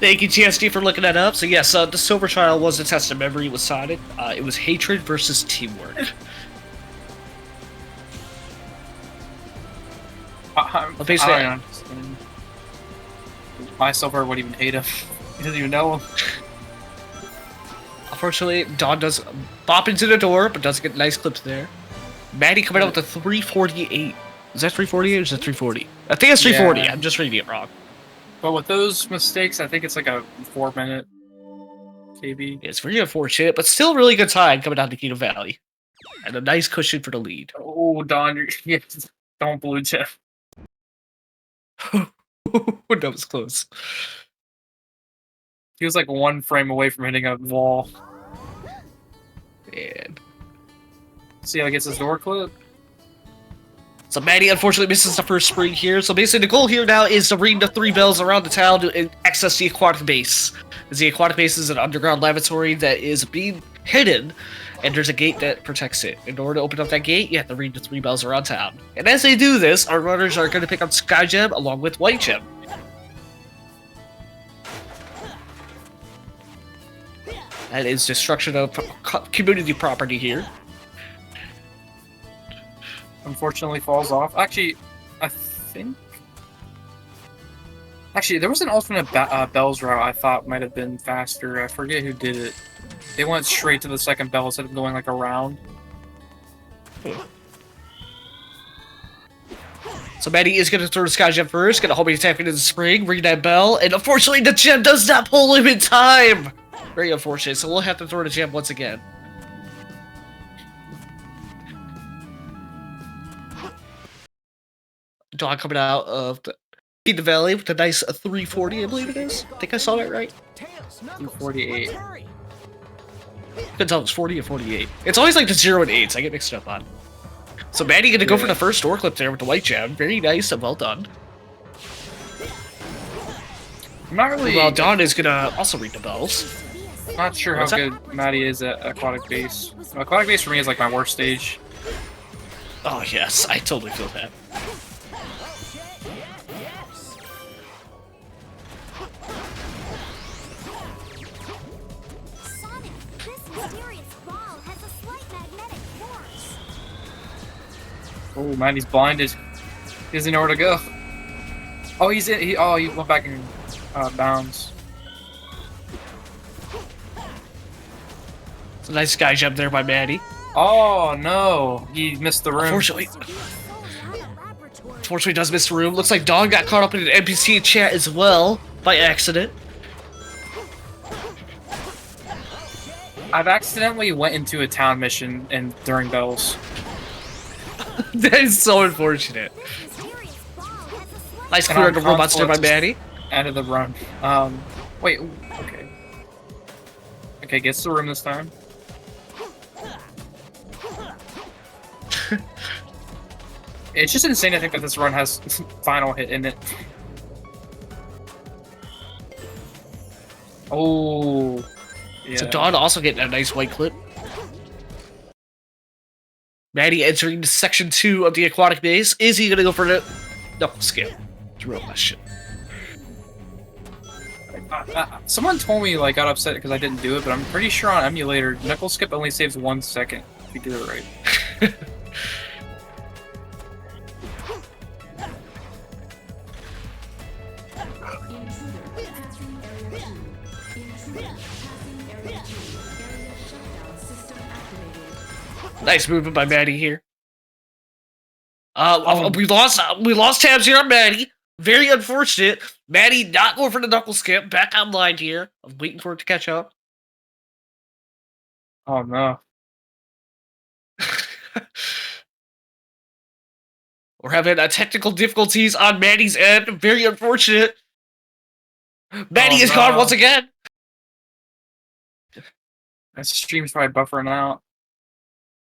Speaker 2: Thank you, TSD, for looking that up. So yes, the Silver Child was a test of memory with Sonic. It was hatred versus teamwork. Basically,
Speaker 5: I don't understand. My Silver would even hate him. He doesn't even know him.
Speaker 2: Unfortunately, Dawn does bop into the door, but does get nice clips there. Maddie coming out with a 348. Is that 348 or is that 340? I think it's 340.
Speaker 5: Yeah.
Speaker 2: I'm just reading it wrong.
Speaker 5: But with those mistakes, I think it's like a 4-minute KB.
Speaker 2: Yeah, it's very unfortunate, but still really good time coming down to Kingdom Valley. And a nice cushion for the lead.
Speaker 5: Oh, Don, don't blue tip.
Speaker 2: That was close.
Speaker 5: He was like 1 frame away from hitting a wall.
Speaker 2: And
Speaker 5: See how he gets his door clip?
Speaker 2: so Maddie unfortunately misses the first spring here. So basically the goal here now is to ring the 3 bells around the town to access the aquatic base. As the aquatic base is an underground lavatory that is being hidden, and there's a gate that protects it. In order to open up that gate, you have to ring the 3 bells around town. And as they do this, our runners are going to pick up Sky Gem along with White Gem. That is destruction of community property here.
Speaker 5: Unfortunately falls off. Actually, I think... Actually, there was an alternate bells route I thought might have been faster. I forget who did it. They went straight to the second bell instead of going like around.
Speaker 2: So Maddie is going to throw the Sky Gem first, going to homing attack into the spring, ring that bell, and unfortunately the gem does not pull him in time! Very unfortunate, so we'll have to throw the gem once again. Dawn coming out of the Valley with a nice 340, I believe it is. I think I saw that right.
Speaker 5: 248.
Speaker 2: Couldn't tell if it's 40 or 48. It's always like the 0 and 8s, I get mixed up on. So Maddie gonna go for the first door clip there with the White Gem. Very nice and well done.
Speaker 5: I'm not really...
Speaker 2: Well, Dawn is gonna also ring the bells.
Speaker 5: Not sure how good Maddie is at aquatic base. Aquatic base for me is like my worst stage.
Speaker 2: Oh yes, I totally feel that.
Speaker 4: Sonic, this mysterious ball has a slight magnetic force.
Speaker 5: Oh, Maddie's blinded. He doesn't know where to go. Oh, he's in. He went back in bounds.
Speaker 2: It's a nice Sky Gem there by Maddie.
Speaker 5: Oh no, he missed the room.
Speaker 2: Unfortunately, does miss the room. Looks like Dawn got caught up in an NPC chat as well by accident.
Speaker 5: I've accidentally went into a town mission and during bells.
Speaker 2: That is so unfortunate. Nice clear of the robots there by Maddie.
Speaker 5: End of the run. Wait. Okay. Okay, gets the room this time. It's just insane to think that this run has final hit in it. Oh. Yeah.
Speaker 2: So Dawn also getting a nice white clip. Maddie entering section 2 of the aquatic base. Is he gonna go for the knuckle scale? It's a real question.
Speaker 5: Someone told me like got upset because I didn't do it, but I'm pretty sure on emulator knuckle skip only saves 1 second if you do it right.
Speaker 2: Nice movement by Maddie here. We lost tabs here on Maddie. Very unfortunate. Maddie not going for the knuckle skip. Back online here. I'm waiting for it to catch up.
Speaker 5: Oh no.
Speaker 2: We're having technical difficulties on Maddie's end. Very unfortunate. Maddie is gone once again.
Speaker 5: That stream's probably buffering out.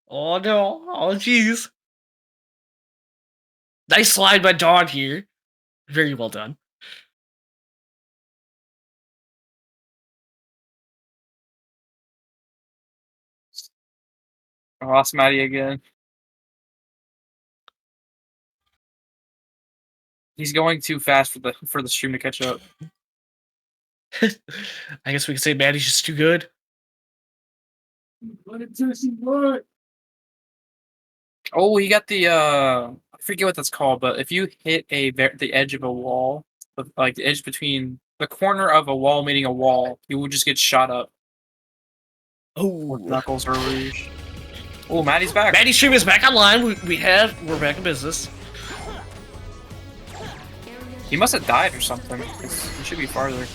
Speaker 2: Oh no. Oh jeez. Nice slide by Dawn here. Very well done.
Speaker 5: I lost Maddie again. He's going too fast for the stream to catch up.
Speaker 2: I guess we can say Maddie's just too good.
Speaker 5: Oh, he got the I forget what that's called, but if you hit the edge of a wall, like the edge between the corner of a wall meeting a wall, you will just get shot up.
Speaker 2: Oh,
Speaker 5: Knuckles or Rouge. Oh, Maddie's back.
Speaker 2: Maddie's stream is back online. We're back in business.
Speaker 5: He must have died or something. He should be farther.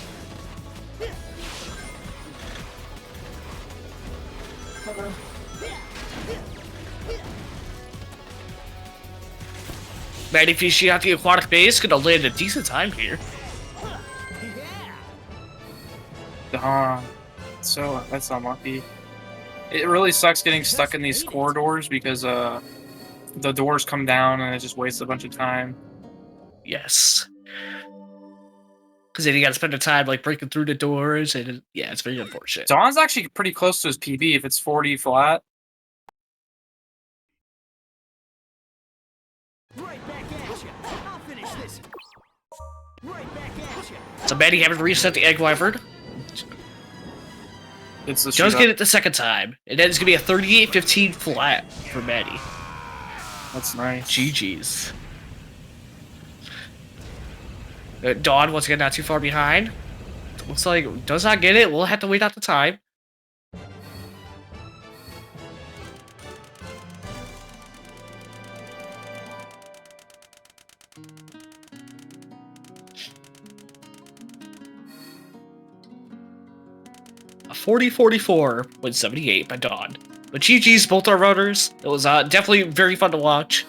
Speaker 2: Maddie fishing out the aquatic base, gonna land a decent time here.
Speaker 5: So that's unlucky. It really sucks getting stuck in these corridors because the doors come down and it just wastes a bunch of time.
Speaker 2: Yes. Because then you gotta spend the time like breaking through the doors, and yeah, it's very unfortunate.
Speaker 5: Dawn's actually pretty close to his PB if it's 40 flat.
Speaker 3: Right back at you. I'll finish this. Right back at you.
Speaker 2: So Maddie having to reset the egg wyvern.
Speaker 5: It's the
Speaker 2: Does get it the second time, and then it's gonna be a 38-15 flat for Maddie.
Speaker 5: That's nice.
Speaker 2: GG's. Dawn, once again, not too far behind. Looks like does not get it. We'll have to wait out the time. A 40-44 with 78 by Dawn. But GG's, both our runners. It was definitely very fun to watch.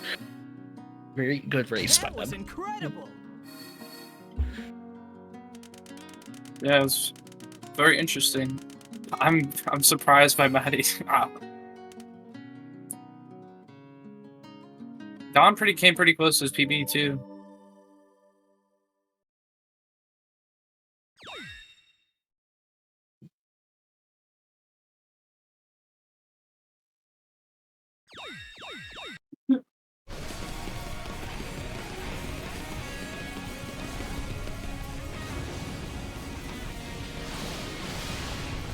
Speaker 2: Very good race by
Speaker 3: That was
Speaker 2: them.
Speaker 3: incredible.
Speaker 5: Yeah, it was very interesting. I'm surprised by Maddie. Don came pretty close to his PB too.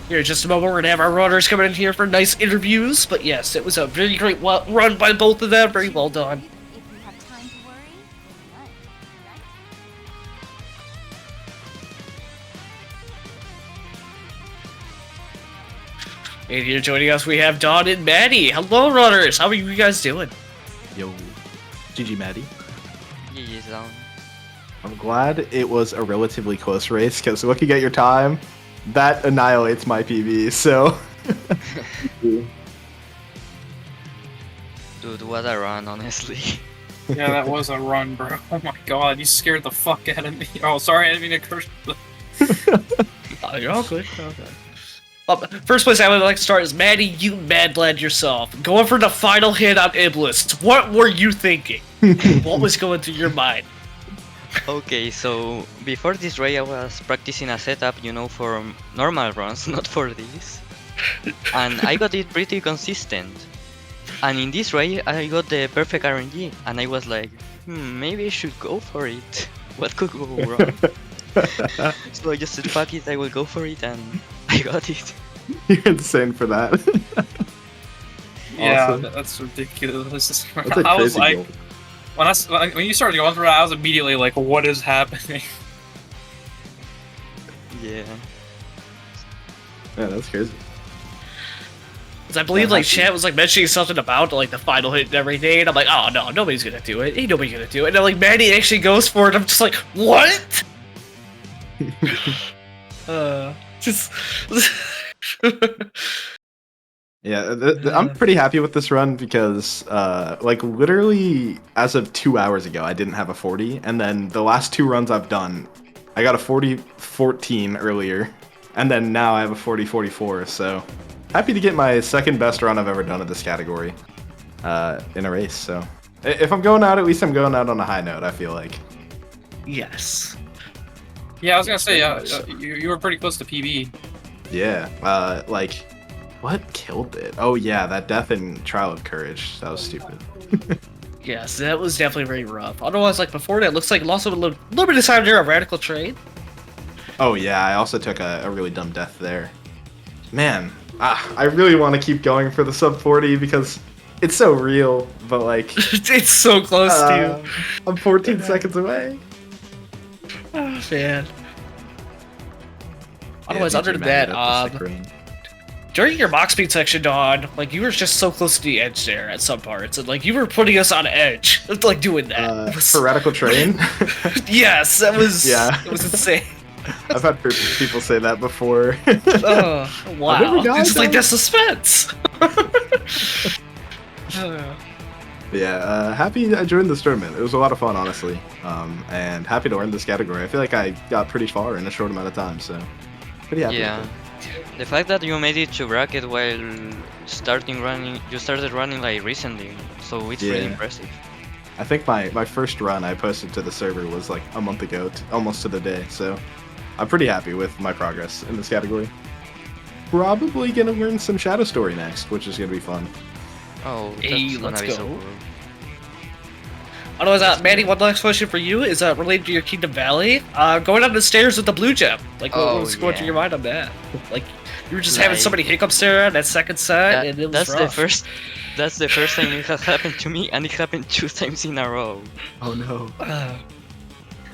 Speaker 2: Here in just a moment, we're gonna have our runners coming in here for nice interviews. But yes, it was a very great run by both of them. Very well done.
Speaker 4: If you have time to worry, none.
Speaker 2: And here joining us, we have Dawn and Maddie. Hello, runners. How are you guys doing?
Speaker 9: Yo, GG Maddie.
Speaker 10: GG's down.
Speaker 9: I'm glad it was a relatively close race because looking at your time, that annihilates my PB. So,
Speaker 10: Dude, what a run, honestly.
Speaker 5: Yeah, that was a run, bro. Oh my god, you scared the fuck out of me. Oh, sorry, I didn't mean to curse.
Speaker 2: Oh, you're all good. First place I would like to start is Maddie, you mad lad yourself. Going for the final hit on Iblis. What were you thinking? What was going through your mind?
Speaker 10: Okay, so before this raid I was practicing a setup, you know, for normal runs, not for this. And I got it pretty consistent. And in this raid I got the perfect RNG, and I was like, maybe I should go for it. What could go wrong? So I just said, fuck it, I will go for it, and I got it.
Speaker 9: you're insane for that.
Speaker 5: Yeah,
Speaker 9: Awesome.
Speaker 5: that's ridiculous.
Speaker 9: That's a
Speaker 5: I was
Speaker 9: crazy
Speaker 5: like,
Speaker 9: goal.
Speaker 5: when you started going through it, I was immediately like, what is happening?
Speaker 10: Yeah.
Speaker 9: Yeah, that's crazy.
Speaker 2: I believe like chat was like mentioning something about like the final hit and everything, and I'm like, oh no, nobody's gonna do it. Ain't nobody gonna do it. And then like Manny actually goes for it. I'm just like, what? Just.
Speaker 9: Yeah, I'm pretty happy with this run because, like, literally as of 2 hours ago, I didn't have a 40, and then the last 2 runs I've done, I got a 40-14 earlier, and then now I have a 40-44, so happy to get my second best run I've ever done in this category in a race, so if I'm going out, at least I'm going out on a high note, I feel like.
Speaker 2: Yes.
Speaker 5: Yeah, I was gonna say, you were pretty close to PB.
Speaker 9: Yeah, like... What killed it? Oh yeah, that death in Trial of Courage. That was stupid.
Speaker 2: Yes, that was definitely very rough. Otherwise, like before that, it looks like you lost a little bit of time there on Radical Trade.
Speaker 9: Oh yeah, I also took a really dumb death there. Man, I really want to keep going for the sub 40 because it's so real, but like...
Speaker 2: it's so close to you.
Speaker 9: I'm 14 seconds away.
Speaker 2: Oh man. Otherwise,
Speaker 9: Yeah,
Speaker 2: other than that, during your box speed section, Dawn, like you were just so close to the edge there at some parts, and like you were putting us on edge, like doing that.
Speaker 9: For Radical Train?
Speaker 2: Yes, that was.
Speaker 9: Yeah,
Speaker 2: it was insane.
Speaker 9: I've had people say that before.
Speaker 2: Oh wow! It's just like that suspense.
Speaker 9: Yeah, happy I joined this tournament. It was a lot of fun, honestly, and happy to earn this category. I feel like I got pretty far in a short amount of time, so pretty happy.
Speaker 10: Yeah.
Speaker 9: With it.
Speaker 10: The fact that you made it to bracket while you started running like recently, so it's really impressive.
Speaker 9: I think my first run I posted to the server was like a month ago, almost to the day, so I'm pretty happy with my progress in this category. Probably gonna learn some Shadow Story next, which is gonna be fun.
Speaker 10: Oh,
Speaker 2: hey,
Speaker 10: that's
Speaker 2: let's
Speaker 10: gonna be
Speaker 2: go.
Speaker 10: so cool.
Speaker 2: Otherwise, Manny, one last question for you is related to your Kingdom Valley. Going down the stairs with the blue gem. Like, what was going through your mind on that? Like, you were just having so many hiccups there on that second set, and it was rough.
Speaker 10: That's the first time it has happened to me, and it happened 2 times in a row.
Speaker 9: Oh no.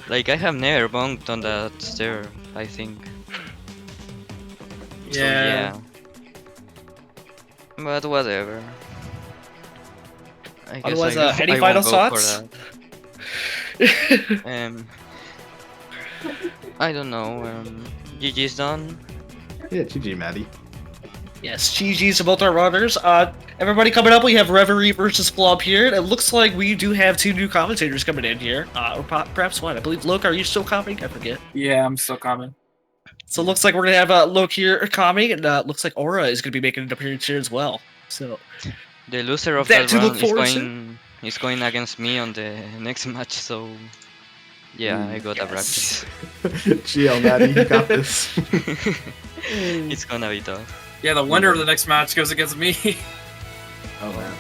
Speaker 10: Like, I have never bunked on that stair, I think.
Speaker 5: Yeah.
Speaker 10: So, yeah. But whatever. I guess
Speaker 2: Otherwise,
Speaker 10: I
Speaker 2: any
Speaker 10: won't
Speaker 2: final
Speaker 10: go
Speaker 2: thoughts?
Speaker 10: for that. I don't know. GG's done.
Speaker 9: Yeah, GG, Maddie.
Speaker 2: Yes, GG's to both our runners. Everybody coming up, we have Reverie versus Flop here. And it looks like we do have 2 new commentators coming in here. Or perhaps one. I believe, Loke, are you still commenting? I forget.
Speaker 5: Yeah, I'm still coming.
Speaker 2: So it looks like we're going to have Loke here commenting, and looks like Aura is going to be making an appearance here as well. So
Speaker 10: the loser of that round is going against me on the next match, so yeah, I got a practice.
Speaker 9: GL, Maddie, you got this.
Speaker 10: It's gonna be tough.
Speaker 5: Yeah, the winner of the next match goes against me.
Speaker 9: Oh man.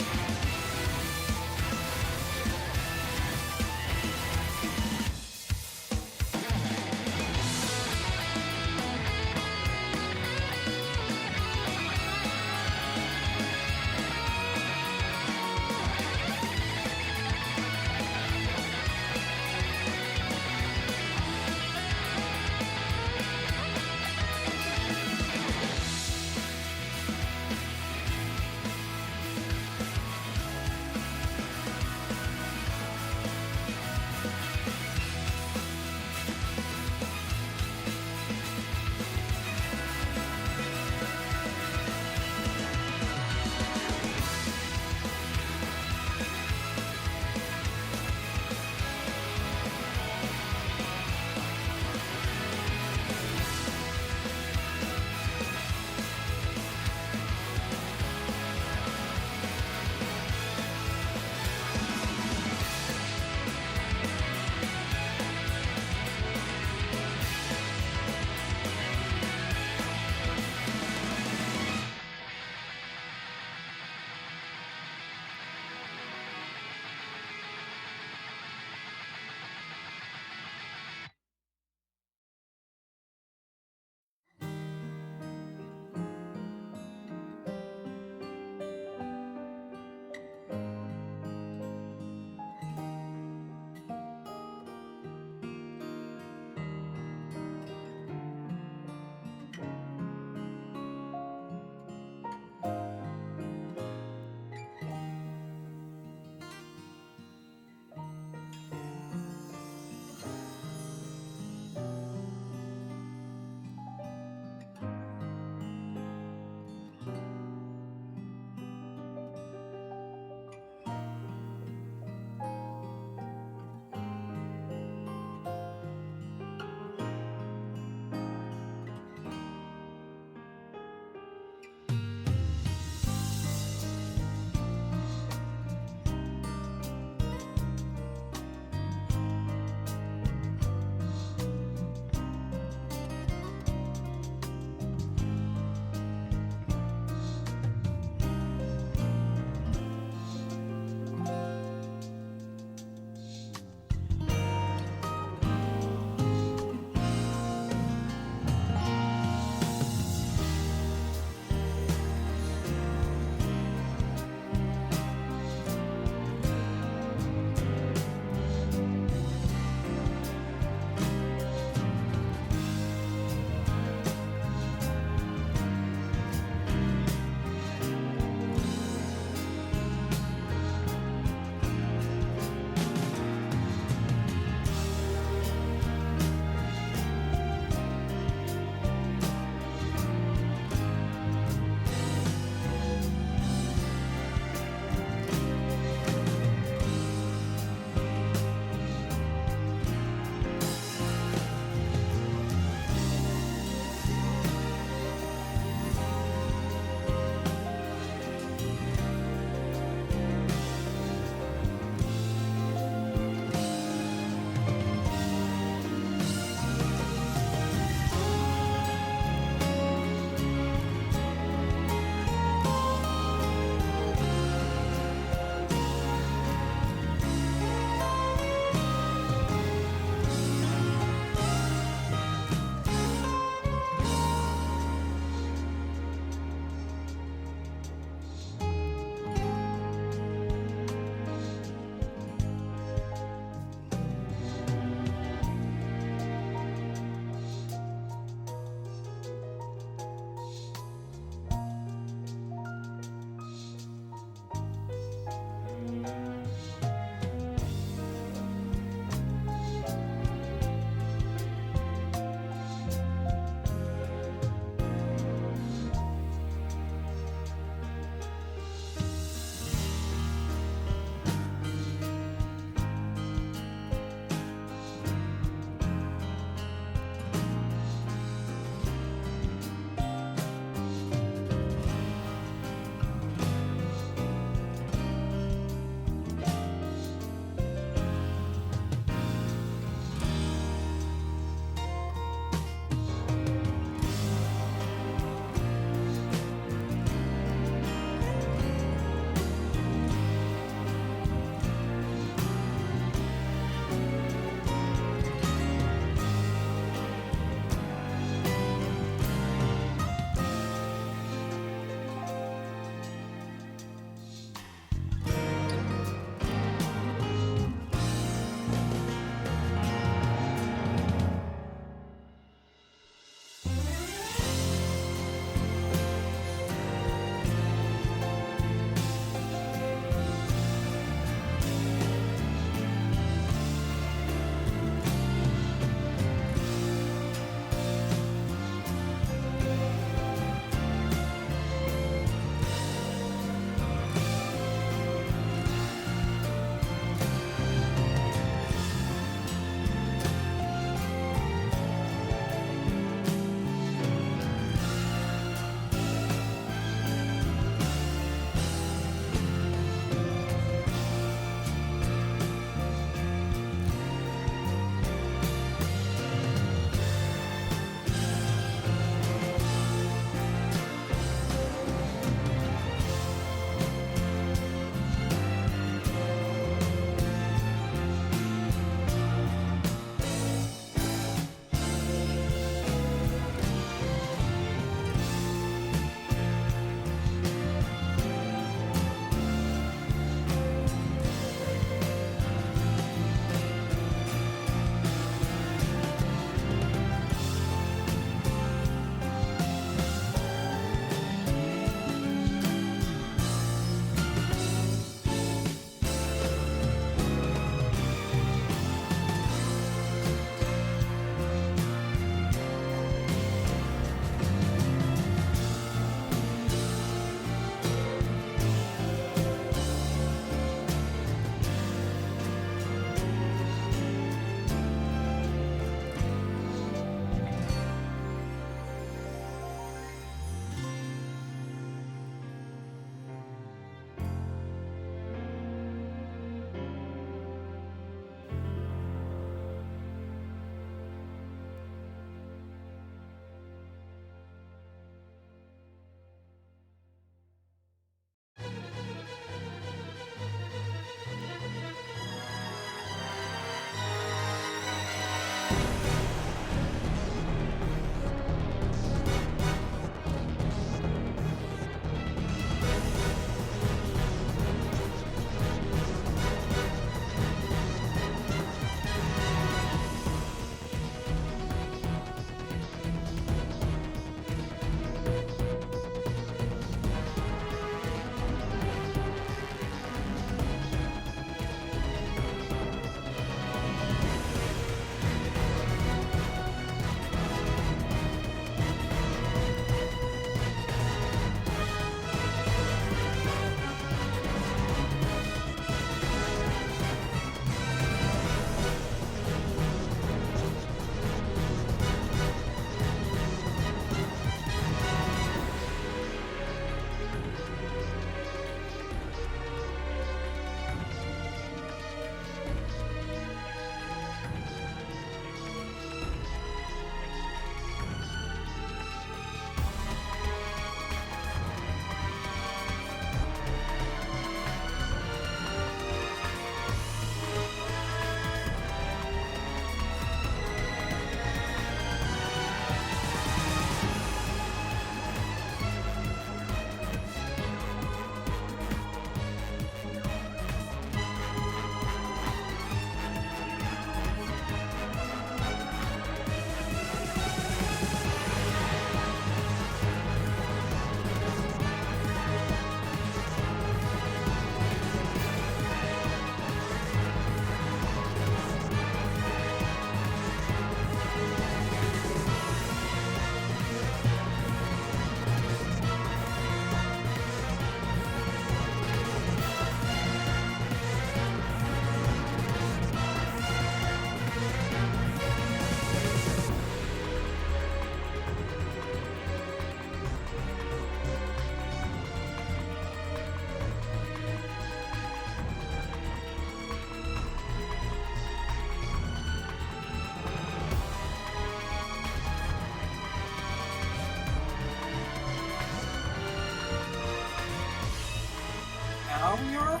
Speaker 5: how we are?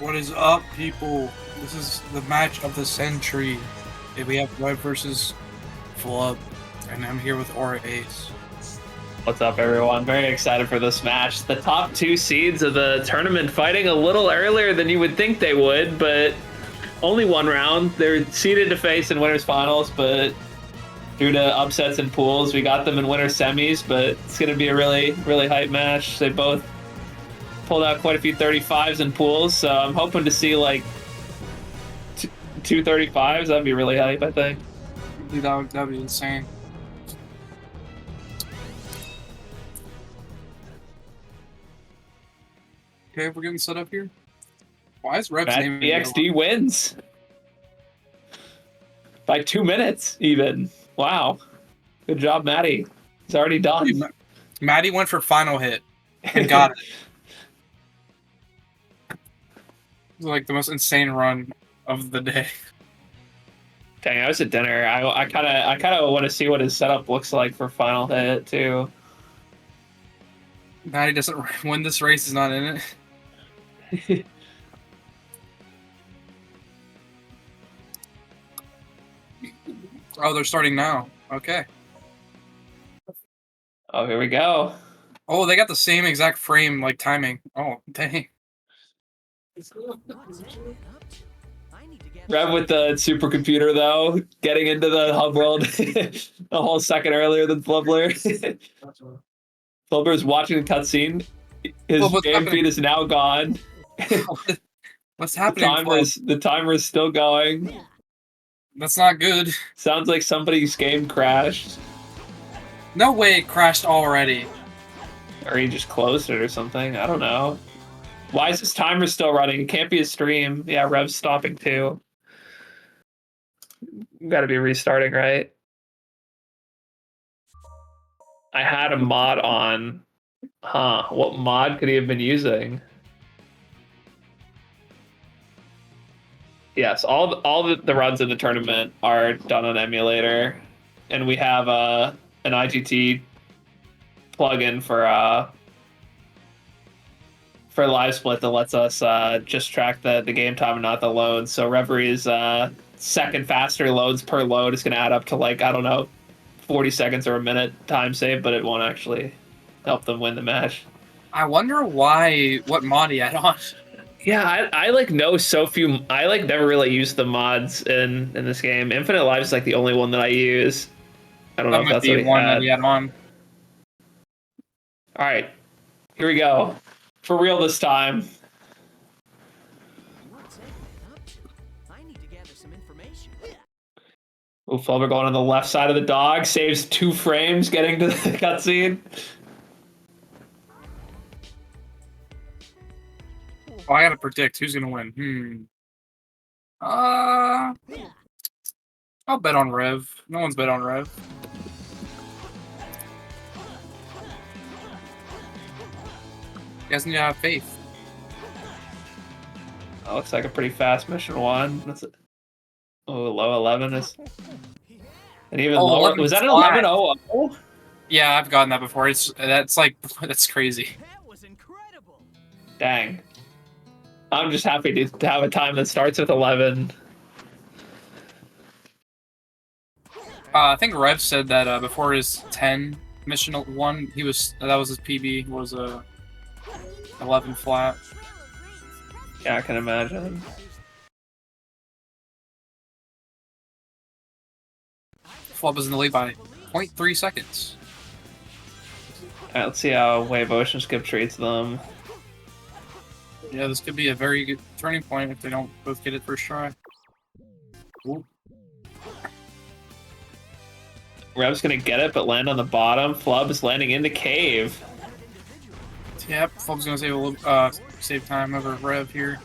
Speaker 5: What is up, people? This is the match of the century. We have Rev versus Flub, and I'm here with Aura Ace.
Speaker 6: What's up, everyone? Very excited for this match. The top 2 seeds of the tournament fighting a little earlier than you would think they would, but only 1 round. They're seeded to face in winners finals, but due to upsets in pools, we got them in winner semis, but it's going to be a really, really hype match. They both pulled out quite a few 35s in pools, so I'm hoping to see like 2 35s. That'd be really hype, I think.
Speaker 5: Dude, that'd be insane. Okay, we're getting set up here. Why is Rev's name?
Speaker 6: EXD wins by 2 minutes, even. Wow, good job, Maddie. He's already done.
Speaker 5: Dude, Maddie went for final hit and got it. It was like the most insane run of the day.
Speaker 6: Dang, I was at dinner. I kind of want to see what his setup looks like for final hit too.
Speaker 5: Maddie doesn't win this race. Is not in it. Oh, they're starting now. Okay.
Speaker 6: Oh, here we go.
Speaker 5: Oh, they got the same exact frame, like timing. Oh, dang.
Speaker 6: Rev with the supercomputer though, getting into the hub world a whole second earlier than Flubler. Flubler's watching the cutscene. His game feed is now gone.
Speaker 5: What's happening?
Speaker 6: The timer is still going.
Speaker 5: That's not good.
Speaker 6: Sounds like somebody's game crashed.
Speaker 5: No way it crashed already.
Speaker 6: Or he just closed it or something. I don't know. Why is this timer still running? It can't be a stream. Yeah, Rev's stopping too. Gotta be restarting, right? I had a mod on. Huh. What mod could he have been using? Yes, all the runs in the tournament are done on emulator, and we have an IGT plugin for live split that lets us just track the game time and not the loads. So Reveries second faster loads per load is going to add up to like, I don't know, 40 seconds or a minute time save, but it won't actually help them win the match.
Speaker 5: I wonder what mod he had on.
Speaker 6: Yeah, I like know so few. I like never really use the mods in this game. Infinite Life is like the only one that I use. I don't know if that's what he had.
Speaker 5: That he had on.
Speaker 6: All right, here we go. For real this time.
Speaker 3: I need to gather some information.
Speaker 6: Ooh, Flubber going on the left side of the dog. Saves 2 frames getting to the cutscene.
Speaker 5: Oh, I gotta predict who's gonna win. I'll bet on Rev. No one's bet on Rev. You guys need to have faith.
Speaker 6: That looks like a pretty fast mission 1. That's low 11 is. And even lower. Was that an 11-0-0?
Speaker 5: Yeah, I've gotten that before. That's crazy.
Speaker 3: That was incredible.
Speaker 6: Dang. I'm just happy to have a time that starts with 11.
Speaker 5: I think Rev said that before his 10 mission 1, that was his PB, was 11 flat.
Speaker 6: Yeah, I can imagine.
Speaker 5: Flub is in the lead by 0.3 seconds.
Speaker 6: Alright, let's see how Wave Ocean Skip treats them.
Speaker 5: Yeah, this could be a very good turning point if they don't both get it first try. Ooh.
Speaker 6: Rev's gonna get it, but land on the bottom. Flub is landing in the cave.
Speaker 5: Yep, Flub's gonna save time over Rev here.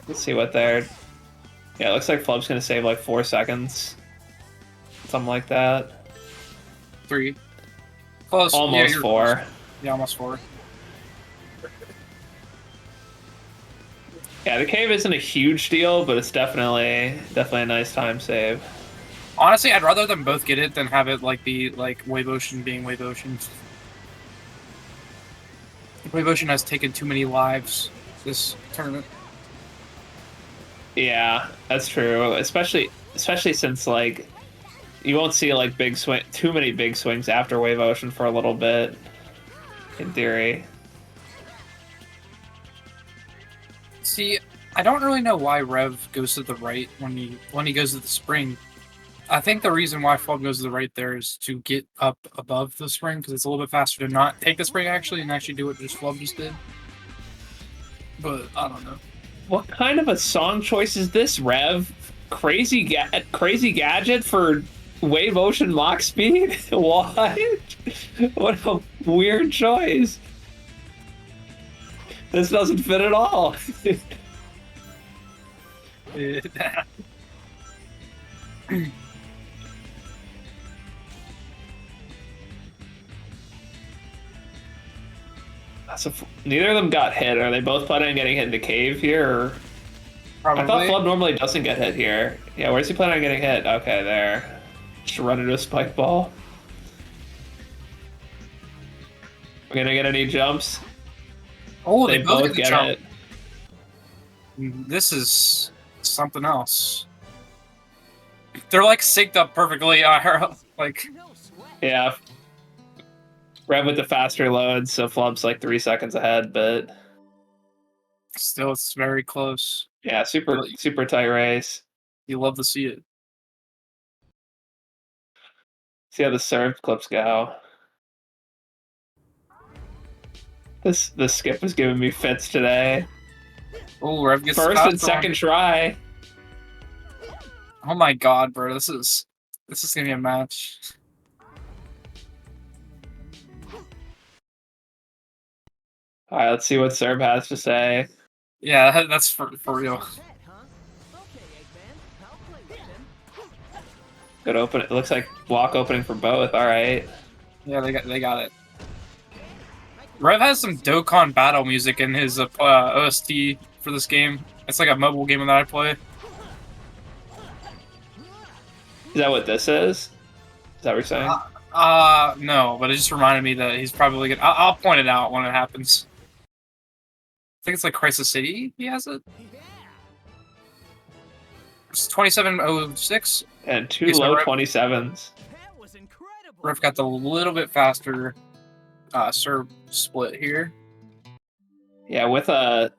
Speaker 6: Let's see what they're. Yeah, it looks like Flub's gonna save like 4 seconds. Something like that.
Speaker 5: 3. Close.
Speaker 6: Almost 4.
Speaker 5: Close. Yeah, almost 4.
Speaker 6: Yeah, the cave isn't a huge deal, but it's definitely a nice time save.
Speaker 5: Honestly, I'd rather them both get it than have it be like Wave Ocean being Wave Ocean. Wave Ocean has taken too many lives this tournament.
Speaker 6: Yeah, that's true. Especially since like you won't see like too many big swings after Wave Ocean for a little bit. In theory.
Speaker 5: See, I don't really know why Rev goes to the right when he goes to the spring. I think the reason why Flub goes to the right there is to get up above the spring, because it's a little bit faster to not take the spring actually and actually do what just Flub just did. But I don't know.
Speaker 6: What kind of a song choice is this, Rev? Crazy gadget for Wave Ocean Mach Speed? What? What a weird choice. This doesn't fit at all. So neither of them got hit. Are they both planning on getting hit in the cave here? Or...
Speaker 5: Probably.
Speaker 6: I thought Flub normally doesn't get hit here. Yeah, where's he planning on getting hit? Okay, there. Just run into a spike ball. We're gonna get any jumps?
Speaker 5: Oh,
Speaker 6: they both get it.
Speaker 5: This is something else. They're like synced up perfectly. Like,
Speaker 6: yeah. Rev with the faster load, so Flub's like 3 seconds ahead, but
Speaker 5: still, it's very close.
Speaker 6: Yeah, super tight race.
Speaker 5: You love to see it.
Speaker 6: See how the serve clips go. This skip is giving me fits today.
Speaker 5: Oh, Rev gets
Speaker 6: first and second try.
Speaker 5: Oh my god, bro! This is gonna be a match.
Speaker 6: All right, let's see what Serb has to say.
Speaker 5: Yeah, that's for real.
Speaker 6: Good open. It looks like block opening for both. All right.
Speaker 5: Yeah, they got it. Rev has some Dokkan battle music in his OST for this game. It's like a mobile game that I play.
Speaker 6: Is that what this is? Is that what you're saying?
Speaker 5: No, but it just reminded me that he's probably gonna. I'll point it out when it happens. I think it's like Crisis City. He has it. It's 2706.
Speaker 6: And two low 27s.
Speaker 5: Rev got the little bit faster serve split here.
Speaker 6: Yeah, with a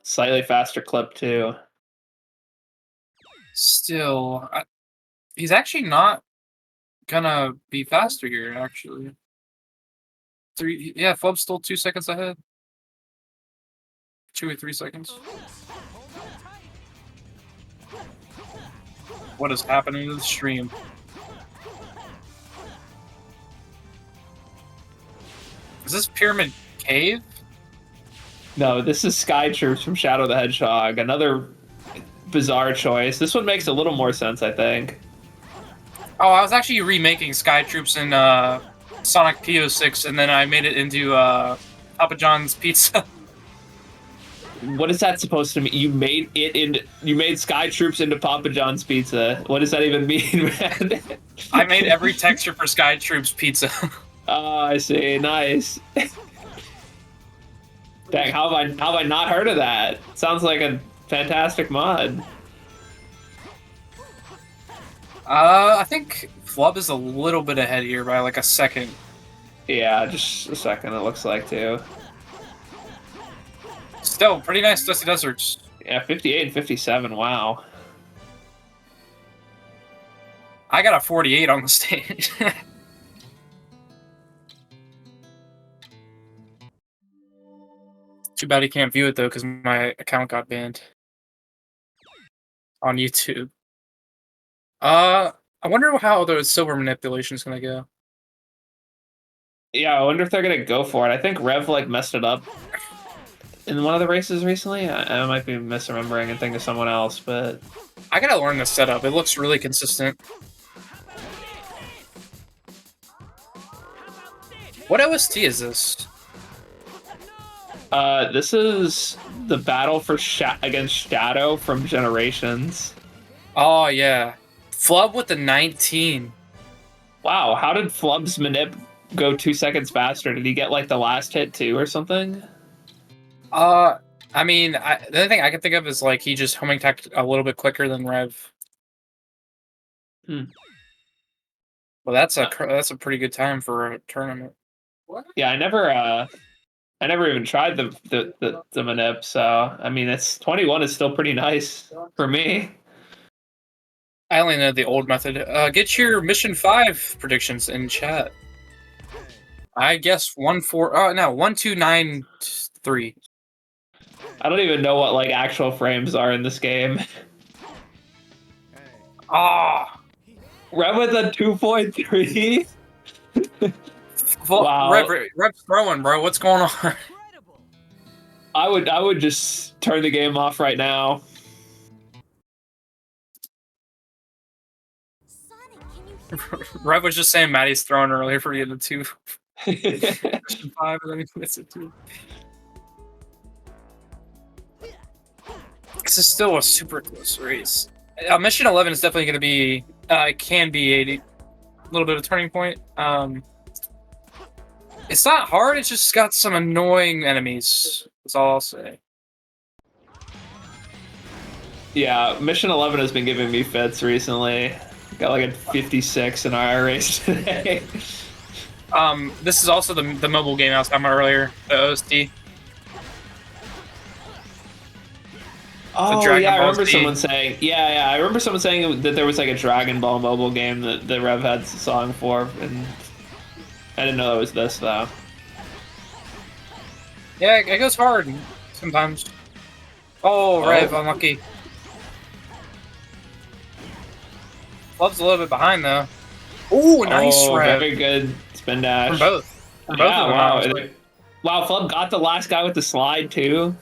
Speaker 6: slightly faster clip too.
Speaker 5: Still, he's actually not gonna be faster here. Actually, Flub's still 2 seconds ahead. 2 or 3 seconds. What is happening to the stream? Is this Pyramid Cave?
Speaker 6: No, this is Sky Troops from Shadow the Hedgehog. Another bizarre choice. This one makes a little more sense, I think.
Speaker 5: Oh, I was actually remaking Sky Troops in Sonic P06, and then I made it into Papa John's Pizza.
Speaker 6: What is that supposed to mean? You made Sky Troops into Papa John's Pizza. What does that even mean, man?
Speaker 5: I made every texture for Sky Troops Pizza.
Speaker 6: Oh, I see. Nice. Dang, how have I not heard of that? Sounds like a fantastic mod.
Speaker 5: I think Flub is a little bit ahead here by like a second.
Speaker 6: Yeah, just a second, it looks like, too.
Speaker 5: Still, pretty nice Dusty Deserts.
Speaker 6: Yeah, 58 and 57, wow.
Speaker 5: I got a 48 on the stage. Too bad he can't view it, though, because my account got banned. On YouTube. I wonder how the silver manipulation is going to go.
Speaker 6: Yeah, I wonder if they're going to go for it. I think Rev, like, messed it up in one of the races recently. I might be misremembering and think of someone else, but...
Speaker 5: I gotta learn the setup. It looks really consistent. What OST is this?
Speaker 6: This is the battle for against Shadow from Generations.
Speaker 5: Oh, yeah. Flub with the 19.
Speaker 6: Wow, how did Flub's manip go 2 seconds faster? Did he get like the last hit too or something?
Speaker 5: I mean, the only thing I can think of is like he just homing attacked a little bit quicker than Rev.
Speaker 6: Hmm.
Speaker 5: Well, that's a pretty good time for a tournament.
Speaker 6: Yeah, I never even tried the manip, so I mean it's 21 is still pretty nice for me.
Speaker 5: I only know the old method. Get your mission 5 predictions in chat. I guess 1-4. Oh no, 1-2-9-3.
Speaker 6: I don't even know what like actual frames are in this game.
Speaker 5: Ah,
Speaker 6: Rev with a 2.3. Wow.
Speaker 5: Rev's throwing, bro. What's going on?
Speaker 3: Incredible.
Speaker 6: I would just turn the game off right now.
Speaker 4: Sonic, can you hear me?
Speaker 5: Rev was just saying Maddie's throwing earlier for getting a 2. Mission 5, and then he gets a 2. This is still a super close race. Mission 11 is definitely going to be, can be a little bit of a turning point. It's not hard, it's just got some annoying enemies. That's all I'll say.
Speaker 6: Yeah, Mission 11 has been giving me fits recently. Got like a 56 in our race today.
Speaker 5: This is also the mobile game I was talking about earlier, the OST.
Speaker 6: Oh
Speaker 5: Dragon
Speaker 6: yeah, I
Speaker 5: Ball
Speaker 6: remember
Speaker 5: Z.
Speaker 6: someone saying. Yeah, I remember someone saying that there was like a Dragon Ball mobile game that Rev had a song for, and I didn't know it was this though.
Speaker 5: Yeah, it goes hard sometimes. Oh, Rev, unlucky. Love's a little bit behind though. Ooh, nice Rev.
Speaker 6: Very good spin dash.
Speaker 5: From both. From both of them.
Speaker 6: Wow.
Speaker 5: Honestly.
Speaker 6: Wow, Flub got the last guy with the slide too.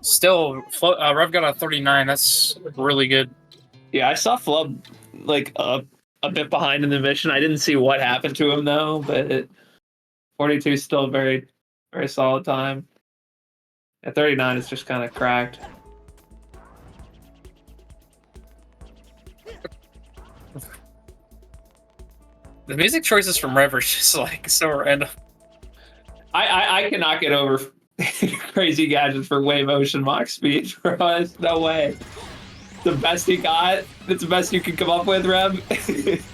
Speaker 5: Still, Rev got a 39. That's really good.
Speaker 6: Yeah, I saw Flub like a bit behind in the mission. I didn't see what happened to him though, but 42 is still a very, very solid time. At 39, it's just kind of cracked.
Speaker 5: The music choices from Rev are just like so random.
Speaker 6: I cannot get over crazy gadgets for wave motion mock speed, bro. There's no way. The best he got. It's the best you can come up with, Rev.
Speaker 5: This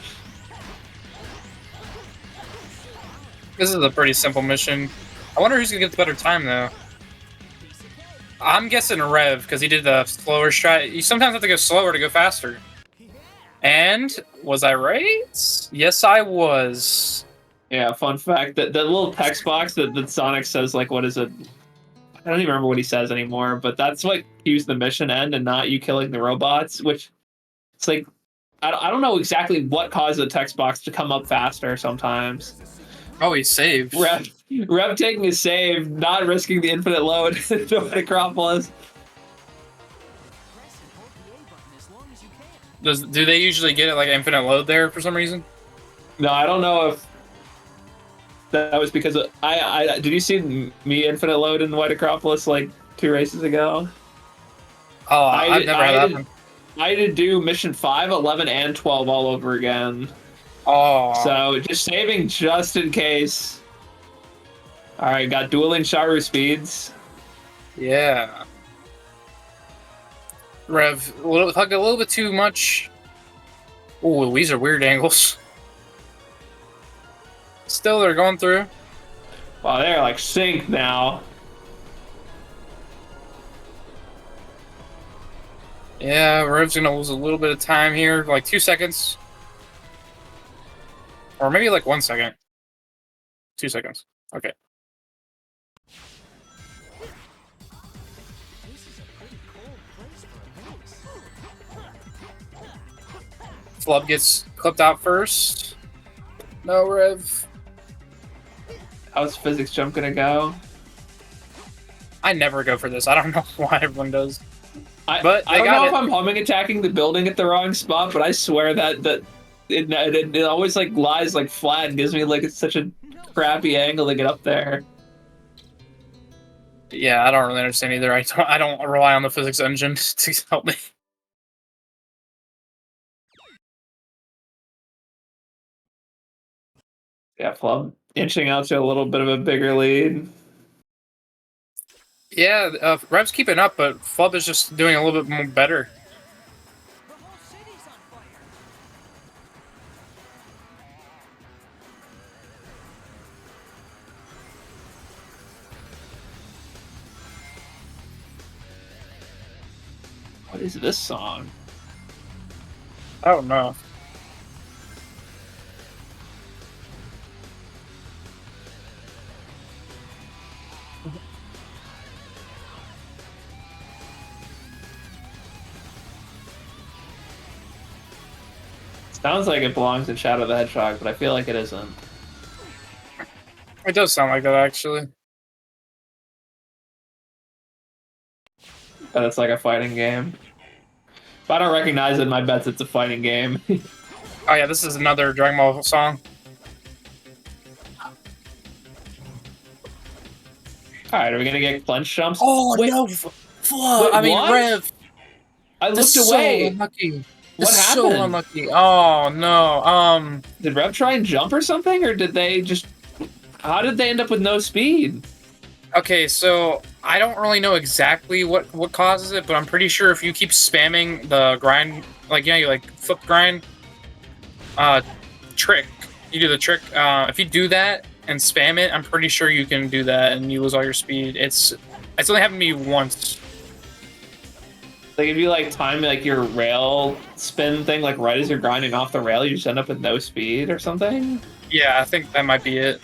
Speaker 5: is a pretty simple mission. I wonder who's gonna get the better time though. I'm guessing Rev because he did the slower strat. You sometimes have to go slower to go faster. And was I right? Yes, I was.
Speaker 6: Yeah, fun fact that little text box that Sonic says, like, what is it? I don't even remember what he says anymore, but that's what cues the mission end and not you killing the robots, which it's like, I don't know exactly what caused the text box to come up faster sometimes.
Speaker 5: Oh, he saved.
Speaker 6: Rev taking a save, not risking the infinite load to Acropolis.
Speaker 5: Do they usually get it like infinite load there for some reason?
Speaker 6: No, I don't know if that was because I did you see me infinite load in White Acropolis like 2 races ago?
Speaker 5: Oh, I've never had that happen.
Speaker 6: I did do mission 5, 11, and 12 all over again.
Speaker 5: Oh.
Speaker 6: So just saving just in case. All right, got dueling Sharu speeds.
Speaker 5: Yeah. Rev, hugged a little bit too much. Ooh, these are weird angles. Still, they're going through.
Speaker 6: Wow, they're like synced now.
Speaker 5: Yeah, Rev's gonna lose a little bit of time here, like 2 seconds. Or maybe like 1 second. 2 seconds. Okay. Flub gets clipped out first. No, Rev.
Speaker 6: How's physics jump gonna go?
Speaker 5: I never go for this. I don't know why everyone does.
Speaker 6: I don't know if I'm homing attacking the building at the wrong spot, but I swear that it always like lies like flat and gives me like it's such a crappy angle to get up there.
Speaker 5: Yeah, I don't really understand either. I don't rely on the physics engine to help me.
Speaker 6: Yeah, Flub inching out to a little bit of a bigger lead.
Speaker 5: Yeah, Rev's keeping up, but Flub is just doing a little bit more better.
Speaker 3: The whole city's on fire.
Speaker 6: What is this song?
Speaker 5: I don't know.
Speaker 6: Sounds like it belongs in Shadow the Hedgehog, but I feel like it isn't.
Speaker 5: It does sound like that, actually.
Speaker 6: But it's like a fighting game. If I don't recognize it, my bet's it's a fighting game.
Speaker 5: Oh yeah, this is another Dragon Ball song.
Speaker 6: Alright, are we gonna get clench jumps?
Speaker 5: Oh
Speaker 6: Wait,
Speaker 5: no, Flub! I mean
Speaker 6: what?
Speaker 5: Rev.
Speaker 6: I
Speaker 5: This
Speaker 6: looked
Speaker 5: is
Speaker 6: away.
Speaker 5: so unlucky.
Speaker 6: What
Speaker 5: This is
Speaker 6: happened?
Speaker 5: so unlucky. Oh no.
Speaker 6: Did Rev try and jump or something, or did they just? How did they end up with no speed?
Speaker 5: Okay, so I don't really know exactly what causes it, but I'm pretty sure if you keep spamming the grind, like you like flip grind, trick, you do the trick. If you do that and spam it, I'm pretty sure you can do that and you lose all your speed. It's only happened to me once.
Speaker 6: Like if you like time like your rail spin thing, like right as you're grinding off the rail, you just end up with no speed or something.
Speaker 5: Yeah, I think that might be it.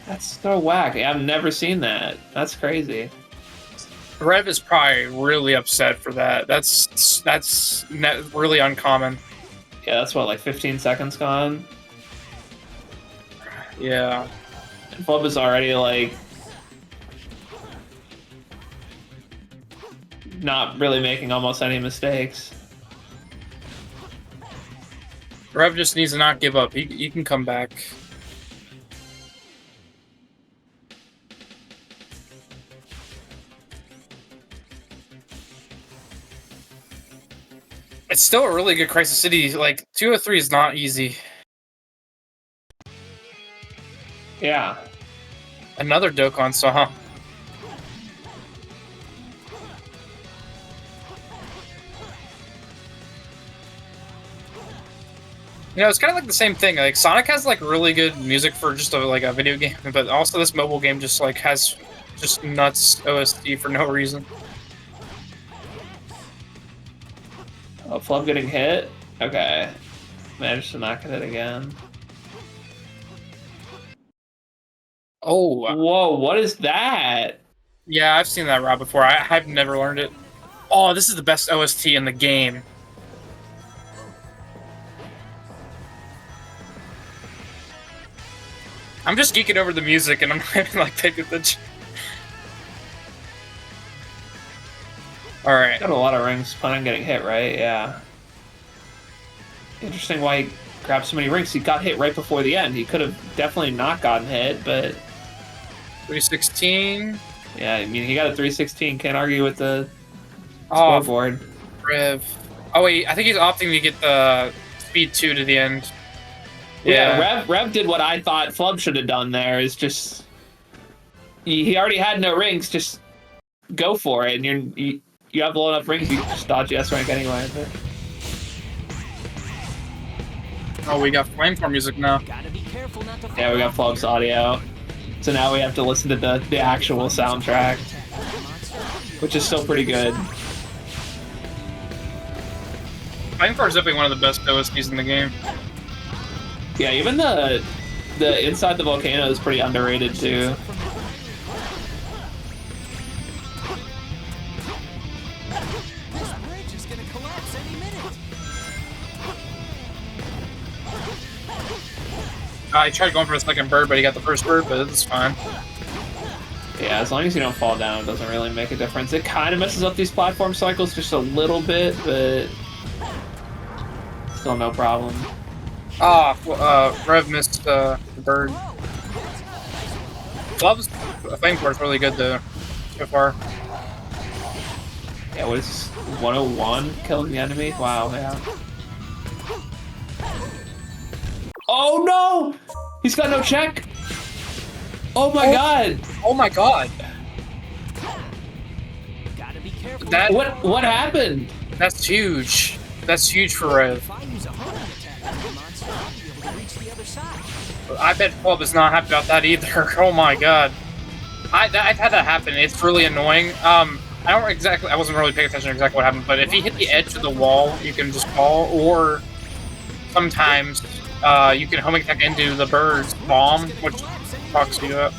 Speaker 6: That's so whack. I've never seen that. That's crazy.
Speaker 5: Rev is probably really upset for that. That's really uncommon.
Speaker 6: Yeah, that's what, like 15 seconds gone?
Speaker 5: Yeah.
Speaker 6: And Flub is already like not really making almost any mistakes.
Speaker 5: Rev just needs to not give up. He can come back. It's still a really good Crisis City. Like 203 is not easy.
Speaker 6: Yeah.
Speaker 5: Another Dokkan song. You know, it's kind of like the same thing. Like Sonic has like really good music for just like a video game, but also this mobile game just like has just nuts OST for no reason.
Speaker 6: Oh, Flub getting hit? Okay. Managed to not get hit again.
Speaker 5: Oh.
Speaker 6: Whoa, what is that?
Speaker 5: Yeah, I've seen that route before. I've never learned it. Oh, this is the best OST in the game. I'm just geeking over the music and I'm not even like paying attention. Alright.
Speaker 6: Got a lot of rings. Plan on getting hit, right? Yeah. Interesting why he grabbed so many rings. He got hit right before the end. He could have definitely not gotten hit, but
Speaker 5: 316.
Speaker 6: Yeah, I mean, he got a 316. Can't argue with the scoreboard.
Speaker 5: Rev. Oh, wait. I think he's opting to get the speed 2 to the end.
Speaker 6: Yeah, Rev did what I thought Flub should have done there, is just... He already had no rings, just go for it, and you have low enough rings, you just dodge the S rank anyway. But...
Speaker 5: Oh, we got Flameform music now.
Speaker 6: Yeah, we got Flub's audio. So now we have to listen to the actual soundtrack, which is still pretty good.
Speaker 5: Flameform is definitely one of the best OSTs in the game.
Speaker 6: Yeah, even the Inside the Volcano is pretty underrated too.
Speaker 3: This bridge is gonna collapse any minute.
Speaker 5: I tried going for a second bird, but he got the first bird, but it's fine.
Speaker 6: Yeah, as long as you don't fall down, it doesn't really make a difference. It kind of messes up these platform cycles just a little bit, but still no problem.
Speaker 5: Rev missed the bird. Flub's Flameform is really good though, so far.
Speaker 6: Yeah, what is this? 101 killing the enemy? Wow, yeah. Oh no! He's got no check. Oh my god.
Speaker 5: Oh my god.
Speaker 3: Gotta be careful.
Speaker 5: That
Speaker 6: What happened?
Speaker 5: That's huge. That's huge for Rev.
Speaker 3: If I use a homing attack on the monster, I'll be able to reach the other side.
Speaker 5: I bet Club is not happy about that either. Oh my god. I've had that happen. It's really annoying. I wasn't really paying attention to exactly what happened, but if you hit the edge of the wall, you can just fall, or sometimes you can homing attack into the bird's bomb, which fucks you up.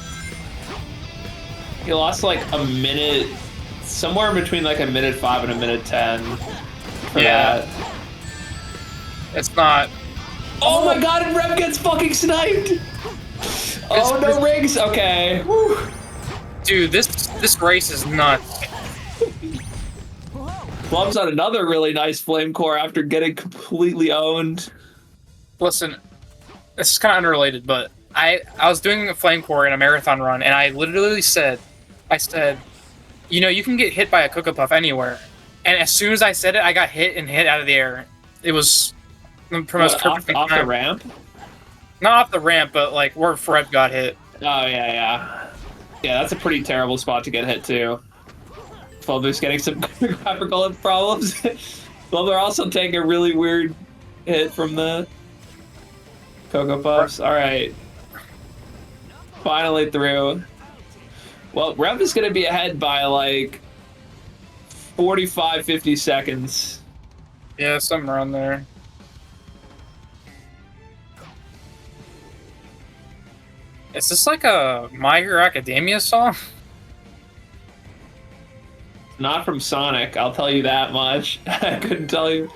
Speaker 6: He lost like a minute, somewhere between like a minute 5 and a minute 10 for that.
Speaker 5: It's not.
Speaker 6: Oh my god, and Rev gets fucking sniped! Oh, no rigs? Okay. Whew.
Speaker 5: Dude, this race is nuts.
Speaker 6: Flub's on another really nice flame core after getting completely owned.
Speaker 5: Listen, this is kind of unrelated, but I was doing a flame core in a marathon run, and I literally said, you know, you can get hit by a Cocoa Puff anywhere. And as soon as I said it, I got hit out of the air. It was the most perfect
Speaker 6: off the ramp?
Speaker 5: Not off the ramp, but like where Fred got hit.
Speaker 6: Oh, yeah. Yeah, that's a pretty terrible spot to get hit to. Flubber's getting some graphical problems. Flubber also taking a really weird hit from the Cocoa Puffs. Alright. Finally through. Well, Rev is going to be ahead by like 45, 50 seconds.
Speaker 5: Yeah, something around there. Is this like a My Hero Academia song?
Speaker 6: Not from Sonic, I'll tell you that much. I couldn't tell you.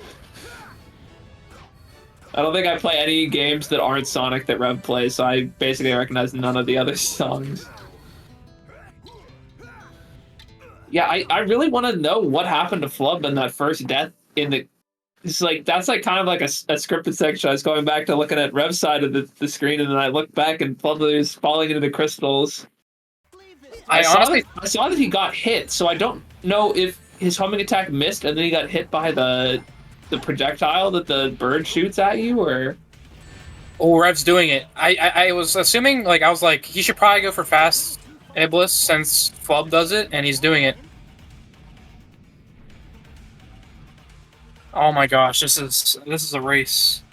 Speaker 6: I don't think I play any games that aren't Sonic that Rev plays, so I basically recognize none of the other songs. Yeah, I really want to know what happened to Flub in that first death in the... It's like, that's like kind of like a scripted section. I was going back to looking at Rev's side of the screen, and then I looked back and Flub is falling into the crystals. I saw that he got hit, so I don't know if his homing attack missed and then he got hit by the projectile that the bird shoots at you, or...
Speaker 5: Oh, Rev's doing it. I was assuming, like, I was like, he should probably go for fast Iblis since Flub does it, and he's doing it. Oh my gosh, this is a race.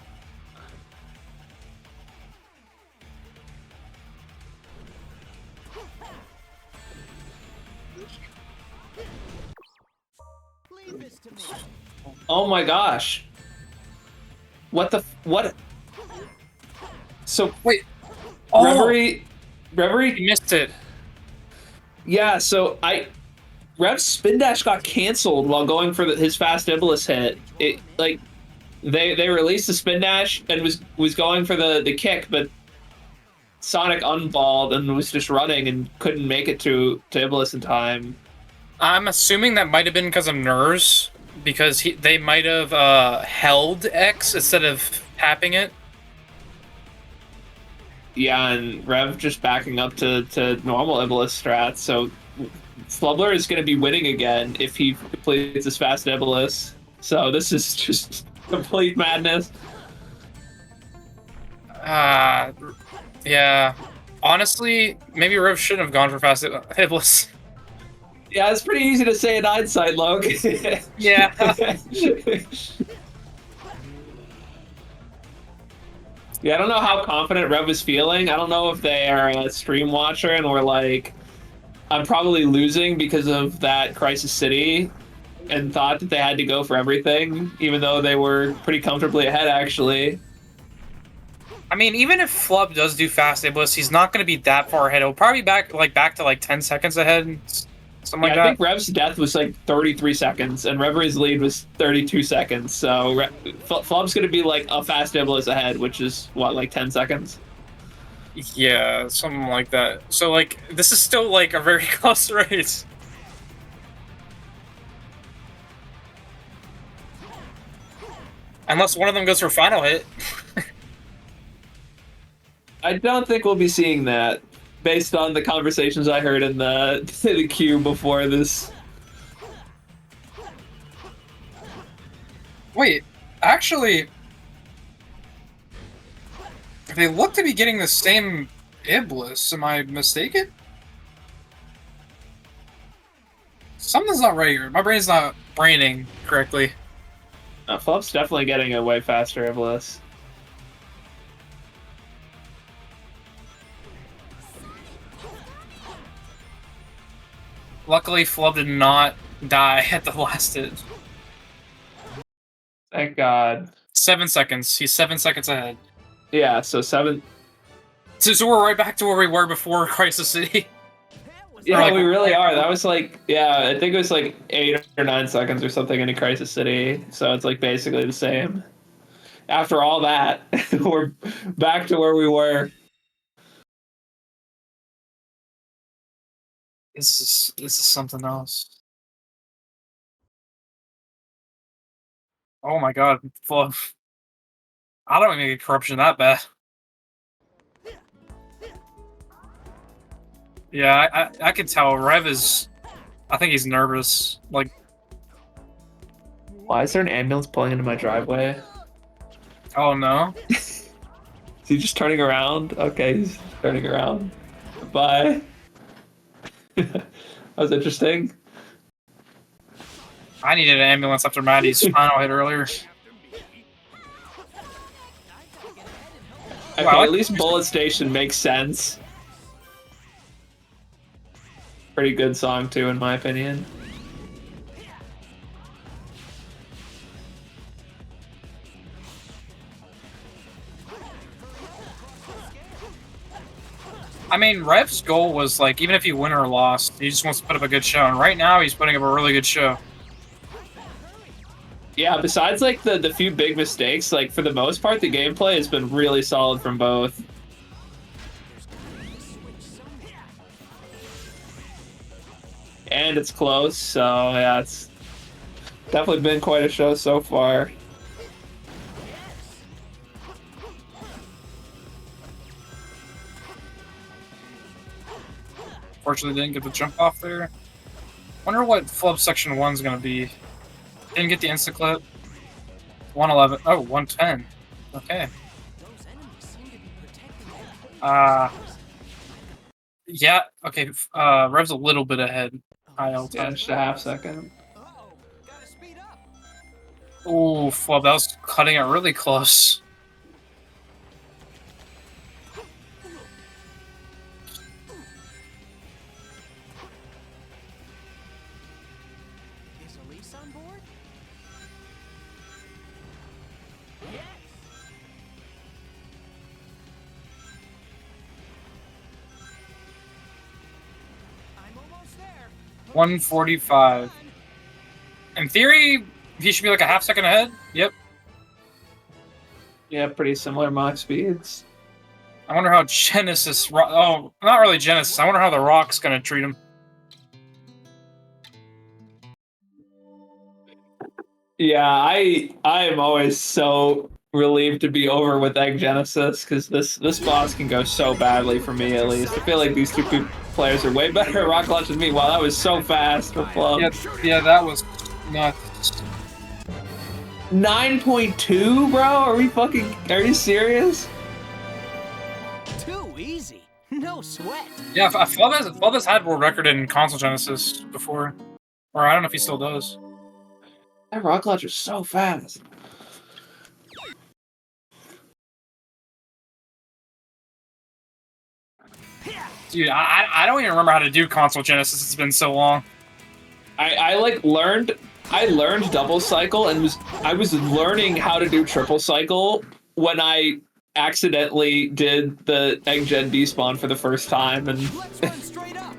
Speaker 6: Oh my gosh. What? So
Speaker 5: wait.
Speaker 6: Reverie
Speaker 5: He missed it.
Speaker 6: Yeah, so Rev's spin dash got canceled while going for his fast Iblis hit. It like they released the spin dash and was going for the kick, but Sonic unballed and was just running and couldn't make it to Iblis in time.
Speaker 5: I'm assuming that might have been because of nerves, because they might have held X instead of tapping it.
Speaker 6: Yeah, and Rev just backing up to normal Iblis strats, so Flubber is going to be winning again if he completes his fast Iblis. So this is just complete madness.
Speaker 5: Yeah. Honestly, maybe Rev shouldn't have gone for fast Iblis.
Speaker 6: Yeah, it's pretty easy to say in hindsight, Logan.
Speaker 5: Yeah.
Speaker 6: Yeah, I don't know how confident Rev is feeling. I don't know if they are a stream watcher and were like, I'm probably losing because of that Crisis City, and thought that they had to go for everything, even though they were pretty comfortably ahead, actually.
Speaker 5: I mean, even if Flub does do fast Iblis, he's not going to be that far ahead. He'll probably be back to like 10 seconds ahead, something like that.
Speaker 6: I think Rev's death was like 33 seconds, and Reverie's lead was 32 seconds. So Flub's going to be like a fast Iblis ahead, which is, what, like 10 seconds?
Speaker 5: Yeah, something like that. So, like, this is still, like, a very close race. Unless one of them goes for final hit.
Speaker 6: I don't think we'll be seeing that, based on the conversations I heard in the queue before this.
Speaker 5: Wait, actually... They look to be getting the same Iblis. Am I mistaken? Something's not right here. My brain's not braining correctly.
Speaker 6: Flub's definitely getting a way faster Iblis.
Speaker 5: Luckily, Flub did not die at the last hit.
Speaker 6: Thank God.
Speaker 5: 7 seconds. He's 7 seconds ahead.
Speaker 6: Yeah, so 7.
Speaker 5: So we're right back to where we were before Crisis City.
Speaker 6: Yeah,
Speaker 5: like,
Speaker 6: we really are. That was like, yeah, I think it was like 8 or 9 seconds or something into Crisis City. So it's like basically the same. After all that, we're back to where we were.
Speaker 5: This is something else. Oh my God, Flub. I don't even get corruption that bad. Yeah, I could tell Rev is. I think he's nervous. Like,
Speaker 6: Why is there an ambulance pulling into my driveway?
Speaker 5: oh no.
Speaker 6: Is he just turning around? Okay, he's turning around. Bye. That was interesting.
Speaker 5: I needed an ambulance after Maddie's final hit earlier.
Speaker 6: Okay,
Speaker 5: Wow,
Speaker 6: at least Bullet Station makes sense. Pretty good song too, in my opinion.
Speaker 5: I mean, Rev's goal was like, even if he win or lost, he just wants to put up a good show. And right now, he's putting up a really good show.
Speaker 6: Yeah, besides like the few big mistakes, like for the most part, the gameplay has been really solid from both. And it's close, so yeah, it's definitely been quite a show so far.
Speaker 5: Fortunately, didn't get the jump off there. Wonder what Flub Section 1's gonna be. Didn't get the insta clip. 111. Oh, 110. Okay. Yeah, okay. Rev's a little bit ahead.
Speaker 6: Yeah, just a half second.
Speaker 5: Ooh, Flub, that was cutting it really close.
Speaker 3: Is Elise on board? I'm almost there.
Speaker 5: 145. In theory, he should be like a half second ahead. Yep.
Speaker 6: Yeah, pretty similar Mach speeds.
Speaker 5: I wonder how Genesis... Oh, not really Genesis. I wonder how The Rock's gonna treat him.
Speaker 6: Yeah, I am always so relieved to be over with Egg Genesis because this boss can go so badly for me at least. I feel like these two players are way better at Rock Launch than me. Wow, that was so fast for Flub.
Speaker 5: Yeah, that was nuts.
Speaker 6: 9.2, bro? Are you serious?
Speaker 3: Too easy. No sweat.
Speaker 5: Yeah, Flub has had world record in console Genesis before. Or I don't know if he still does.
Speaker 6: That Rock Launch is so fast.
Speaker 5: Dude, I don't even remember how to do console Genesis. It's been so long.
Speaker 6: I learned double cycle and I was learning how to do triple cycle when I accidentally did the Egg Gen despawn for the first time, and
Speaker 3: Let's run straight up.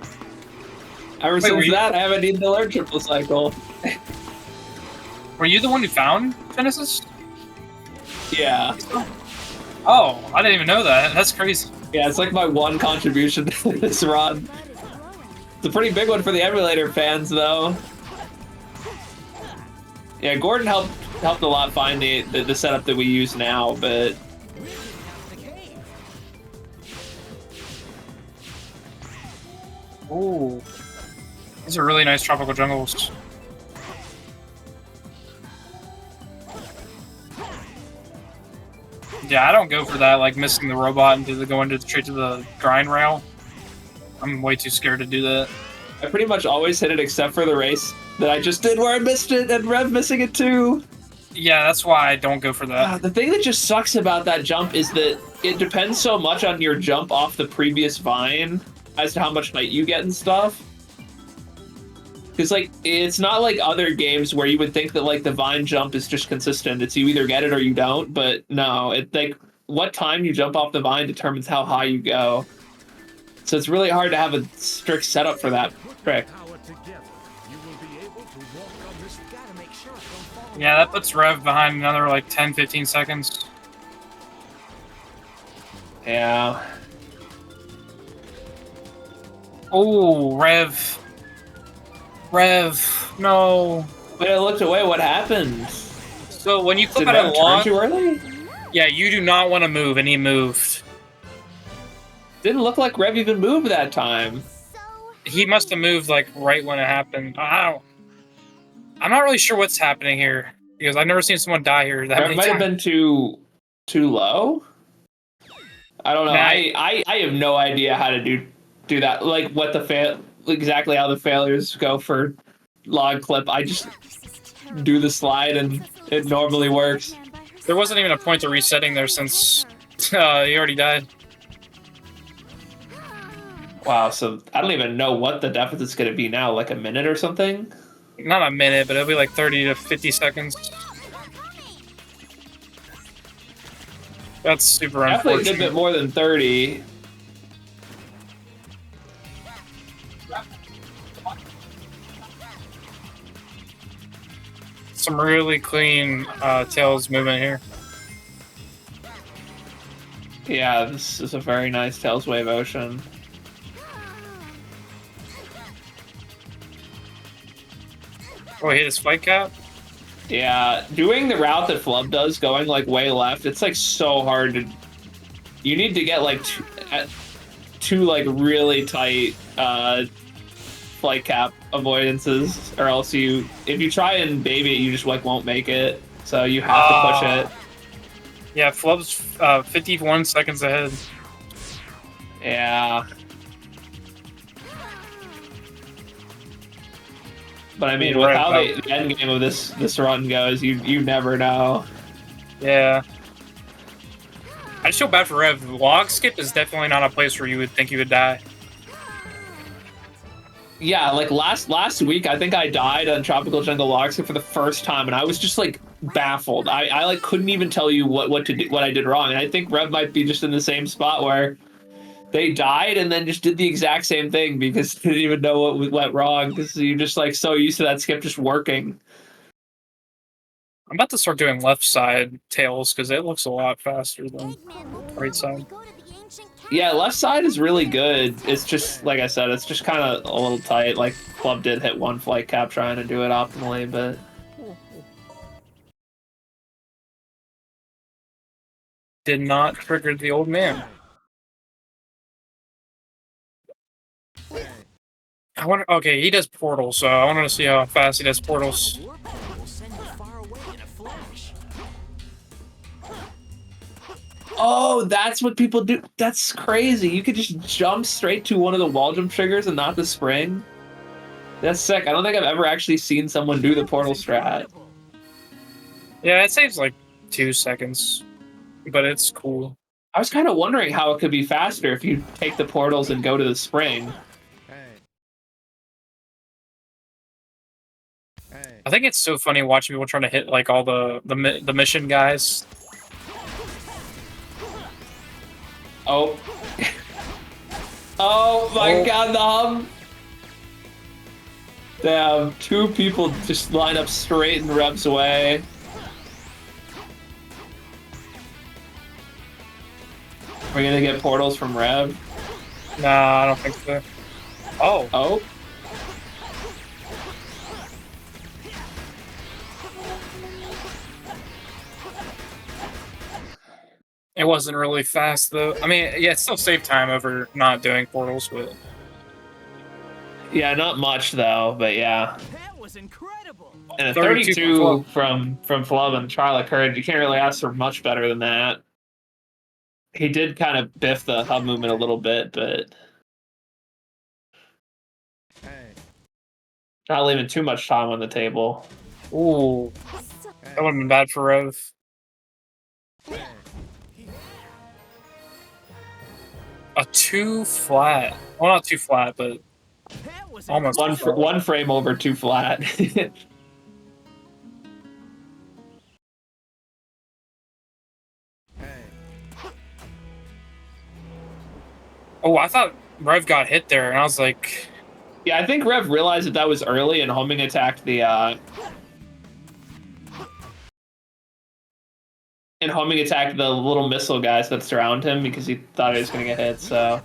Speaker 6: ever since that I haven't needed to learn triple cycle.
Speaker 5: Were you the one who found Genesis?
Speaker 6: Yeah.
Speaker 5: Oh, I didn't even know that. That's crazy.
Speaker 6: Yeah, it's like my one contribution to this run. It's a pretty big one for the emulator fans, though. Yeah, Gordon helped a lot find the setup that we use now, but
Speaker 5: Ooh, these are really nice tropical jungles. Yeah, I don't go for that, like missing the robot and going straight to the grind rail. I'm way too scared to do that.
Speaker 6: I pretty much always hit it except for the race that I just did where I missed it and Rev missing it too.
Speaker 5: Yeah, that's why I don't go for that.
Speaker 6: The thing that just sucks about that jump is that it depends so much on your jump off the previous vine as to how much height you get and stuff. Because, like, it's not like other games where you would think that, like, the vine jump is just consistent. It's you either get it or you don't, but no, it, like, what time you jump off the vine determines how high you go. So it's really hard to have a strict setup for that trick.
Speaker 5: Yeah, that puts Rev behind another, like, 10, 15 seconds.
Speaker 6: Yeah.
Speaker 5: Oh, Rev. Rev, no.
Speaker 6: But I looked away, what happened?
Speaker 5: So when you clip
Speaker 6: Did
Speaker 5: out
Speaker 6: Rev
Speaker 5: of
Speaker 6: turn
Speaker 5: log,
Speaker 6: too early?
Speaker 5: yeah, you do not want to move, and he moved.
Speaker 6: Didn't look like Rev even moved that time.
Speaker 5: He must have moved, like, right when it happened. I'm not really sure what's happening here, because I've never seen someone die here that
Speaker 6: Rev
Speaker 5: many
Speaker 6: might have
Speaker 5: times.
Speaker 6: been too low? I don't know.
Speaker 5: Nah.
Speaker 6: I have no idea how to do that. Like what the exactly how the failures go for log clip. I just do the slide and it normally works.
Speaker 5: There wasn't even a point to resetting there since he already died.
Speaker 6: Wow, so I don't even know what the deficit's going to be now, like a minute or something?
Speaker 5: Not a minute, but it'll be like 30 to 50 seconds. That's super
Speaker 6: Definitely a
Speaker 5: unfortunate.
Speaker 6: good bit more than 30.
Speaker 5: Some really clean tails movement here.
Speaker 6: Yeah, this is a very nice Tails Wave Ocean.
Speaker 5: Oh, he hit his fight cap?
Speaker 6: Yeah, doing the route that Flub does, going like way left, it's like so hard to. You need to get like two like really tight flight cap avoidances, or else if you try and baby it, you just like won't make it. So you have to push it.
Speaker 5: Yeah, Flub's 51 seconds ahead.
Speaker 6: Yeah. But I mean, with how the end game of this run goes, you never know.
Speaker 5: Yeah. I just feel bad for Rev. Log skip is definitely not a place where you would think you would die.
Speaker 6: Yeah, like last week, I think I died on Tropical Jungle Log Skip for the first time, and I was just like baffled. I like couldn't even tell you what I did wrong, and I think Rev might be just in the same spot where they died and then just did the exact same thing because they didn't even know what went wrong because you're just like so used to that skip just working.
Speaker 5: I'm about to start doing left side tails because it looks a lot faster than right side.
Speaker 6: Yeah, left side is really good. It's just, like I said, it's just kind of a little tight. Like, Club did hit one flight cap trying to do it optimally, but...
Speaker 5: Did not trigger the old man. I wonder. Okay, he does portals, so I wanted to see how fast he does portals.
Speaker 6: Oh, that's what people do. That's crazy. You could just jump straight to one of the wall jump triggers and not the spring. That's sick. I don't think I've ever actually seen someone do the portal strat.
Speaker 5: Yeah, it saves like 2 seconds, but it's cool.
Speaker 6: I was kind of wondering how it could be faster if you take the portals and go to the spring.
Speaker 5: I think it's so funny watching people trying to hit like all the mission guys.
Speaker 6: Oh. Oh my god, the hum. Damn, 2 people just line up straight in Rev's way. We're gonna get portals from Rev?
Speaker 5: Nah, I don't think so. Oh.
Speaker 6: Oh.
Speaker 5: It wasn't really fast though. I mean, yeah, it still saved time over not doing portals, but
Speaker 6: Yeah, not much though, but yeah.
Speaker 3: That was incredible.
Speaker 6: And a
Speaker 5: 32
Speaker 6: 32 from Flub and Charlotte Courage, you can't really ask for much better than that. He did kind of biff the hub movement a little bit, but not leaving too much time on the table.
Speaker 5: Ooh, that would have been bad for Rev. A 2 flat. Well, not 2 flat, but almost
Speaker 6: one frame over 2 flat.
Speaker 5: Oh, I thought Rev got hit there, and I was like...
Speaker 6: Yeah, I think Rev realized that was early and homing attacked the, little missile guys that surround him because he thought he was going to get hit, so...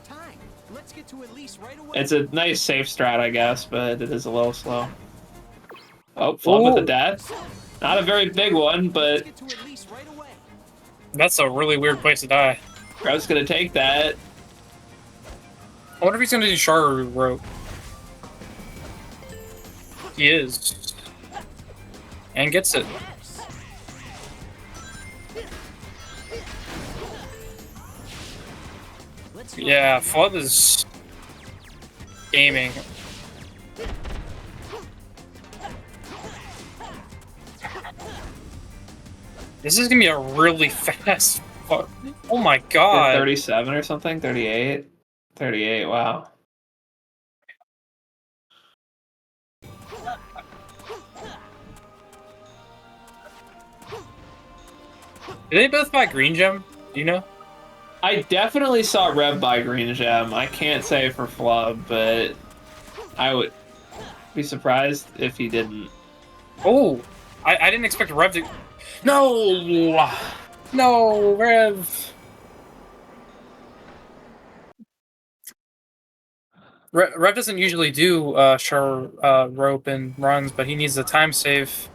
Speaker 6: It's a nice safe strat, I guess, but it is a little slow. Oh, flub with the death. Not a very big one, but...
Speaker 5: That's a really weird place to die.
Speaker 6: Rev's going to take that.
Speaker 5: I wonder if he's going to do Sharu Rope. He is. And gets it. Yeah, Flood is gaming. This is gonna be a really fast fuck. Oh my god.
Speaker 6: 37 or something? 38? 38, wow.
Speaker 5: Did they both buy Green Gem? Do you know?
Speaker 6: I definitely saw Rev buy Green Gem. I can't say for Flub, but I would be surprised if he didn't.
Speaker 5: Oh, I didn't expect Rev to... No! No, Rev! Rev doesn't usually do rope and runs, but he needs a time save.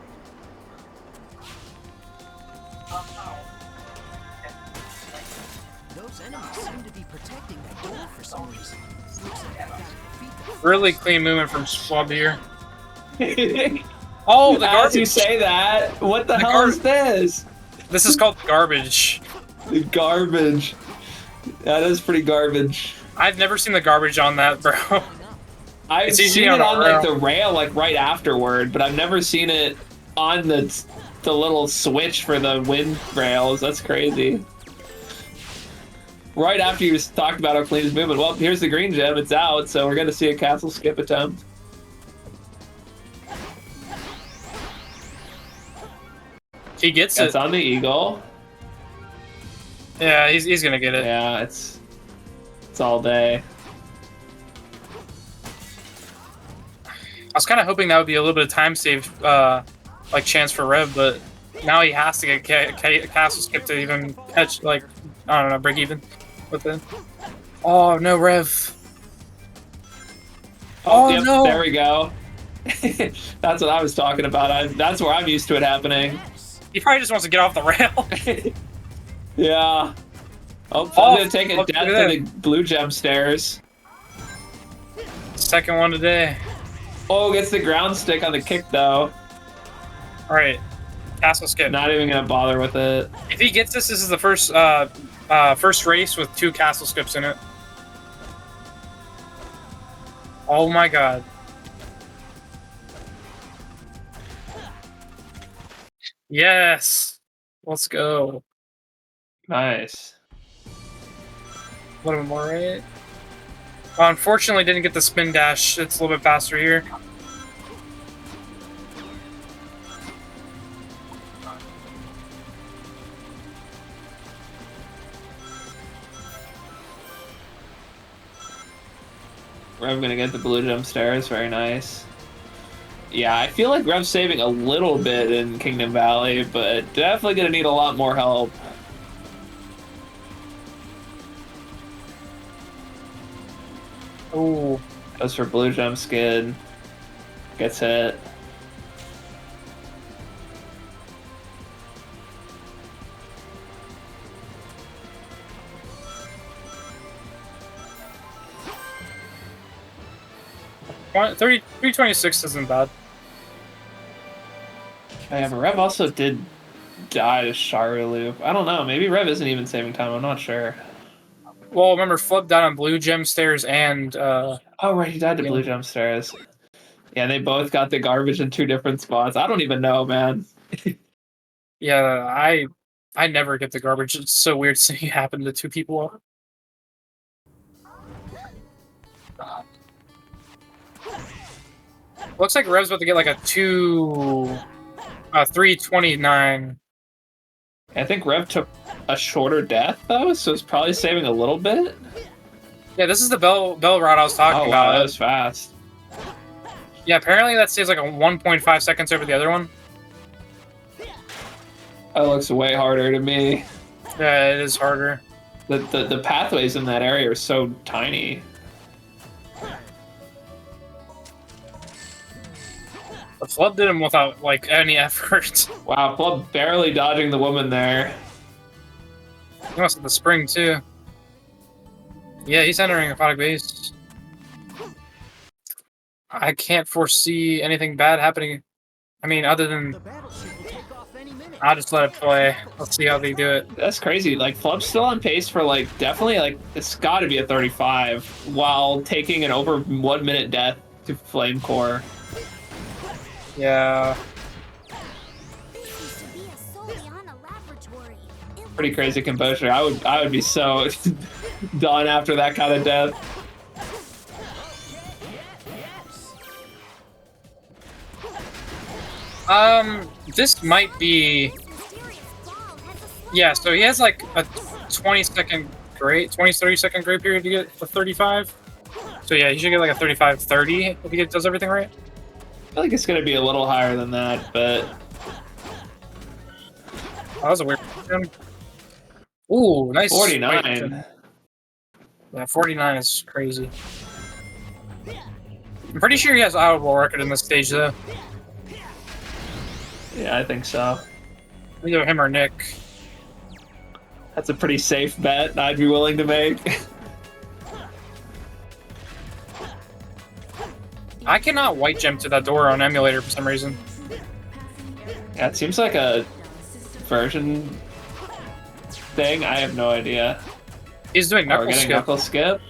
Speaker 3: Those enemies seem to be protecting that door for some reason. Looks like I gotta defeat them.
Speaker 5: Really clean movement from Flub here. Oh, the garbage!
Speaker 6: You say that? What the hell is this?
Speaker 5: This is called garbage.
Speaker 6: The garbage. That is pretty garbage.
Speaker 5: I've never seen the garbage on that, bro.
Speaker 6: I've seen it on like the rail, like right afterward, but I've never seen it on the little switch for the wind rails. That's crazy. Right after you talked about how clean his movement. Well, here's the green gem. It's out, so we're gonna see a castle skip attempt.
Speaker 5: He gets it.
Speaker 6: It's on the eagle.
Speaker 5: Yeah, he's gonna get it.
Speaker 6: Yeah, it's all day.
Speaker 5: I was kind of hoping that would be a little bit of time save, like chance for Rev, but now he has to get castle skip to even catch, like, I don't know, break even with it. Oh no, Rev! Oh
Speaker 6: yep,
Speaker 5: no!
Speaker 6: There we go. That's what I was talking about. That's where I'm used to it happening.
Speaker 5: He probably just wants to get off the rail.
Speaker 6: Yeah. Oh, I'm gonna take a death to the blue gem stairs.
Speaker 5: Second one today.
Speaker 6: Oh, gets the ground stick on the kick though.
Speaker 5: Alright. Castle skip.
Speaker 6: Not even gonna bother with it.
Speaker 5: If he gets this, this is the first first race with 2 castle skips in it. Oh my god. Yes! Let's go.
Speaker 6: Nice.
Speaker 5: A little bit more, right? Unfortunately, didn't get the spin dash. It's a little bit faster here.
Speaker 6: Rev gonna get the blue gem stairs. Very nice. Yeah, I feel like Rev's saving a little bit in Kingdom Valley, but definitely gonna need a lot more help.
Speaker 5: Ooh.
Speaker 6: Goes for blue gem skid. Gets hit.
Speaker 5: Point 326 isn't bad.
Speaker 6: Yeah, but Rev also did die to Shari Loop. I don't know. Maybe Rev isn't even saving time. I'm not sure.
Speaker 5: Well, remember, Flip died on Blue Gem Stairs and
Speaker 6: Oh right, he died to
Speaker 5: yeah.
Speaker 6: Blue Jump Stairs. Yeah, they both got the garbage in 2 different spots. I don't even know, man.
Speaker 5: Yeah, I never get the garbage. It's so weird seeing it happen to 2 people. Looks like Rev's about to get like a 329.
Speaker 6: I think Rev took a shorter death though, so it's probably saving a little bit.
Speaker 5: Yeah, this is the bell rod I was talking
Speaker 6: Oh
Speaker 5: about.
Speaker 6: wow, that was fast.
Speaker 5: Yeah, apparently that saves like a 1.5 seconds over the other one.
Speaker 6: That looks way harder to me.
Speaker 5: Yeah, it is harder.
Speaker 6: The pathways in that area are so tiny.
Speaker 5: The Flub did him without like any effort.
Speaker 6: Wow, Flub barely dodging the woman there.
Speaker 5: He must have the spring too. Yeah, he's entering aquatic base. I can't foresee anything bad happening. I mean, other than
Speaker 3: The battleship will take off any minute.
Speaker 5: I'll just let it play. Let's see how they do it.
Speaker 6: That's crazy. Like Flub's still on pace for like definitely like it's got to be a 35 while taking an over 1 minute death to Flame Core.
Speaker 5: Yeah.
Speaker 4: This used to be a Soliana laboratory. It
Speaker 6: Pretty
Speaker 4: looks
Speaker 6: crazy
Speaker 4: like
Speaker 6: composure. I would be so done after that kind of death.
Speaker 5: This might be.
Speaker 4: this mysterious ball has a slight
Speaker 5: Yeah, so he has like a 20-second grade, 30-second grade period to get a 35. So yeah, he should get like a 35-30 if he does everything right.
Speaker 6: I feel like it's gonna be a little higher than that, but
Speaker 5: That was a weird one. Ooh, nice.
Speaker 6: 49.
Speaker 5: Yeah, 49 is crazy. I'm pretty sure he has audible record in this stage though.
Speaker 6: Yeah, I think so.
Speaker 5: Either him or Nick.
Speaker 6: That's a pretty safe bet I'd be willing to make.
Speaker 5: I cannot white gem to that door on emulator for some reason.
Speaker 6: Yeah, it seems like a version thing. I have no idea.
Speaker 5: He's doing
Speaker 6: Oh, we're
Speaker 5: knuckle
Speaker 6: getting
Speaker 5: skip.
Speaker 6: knuckle skip.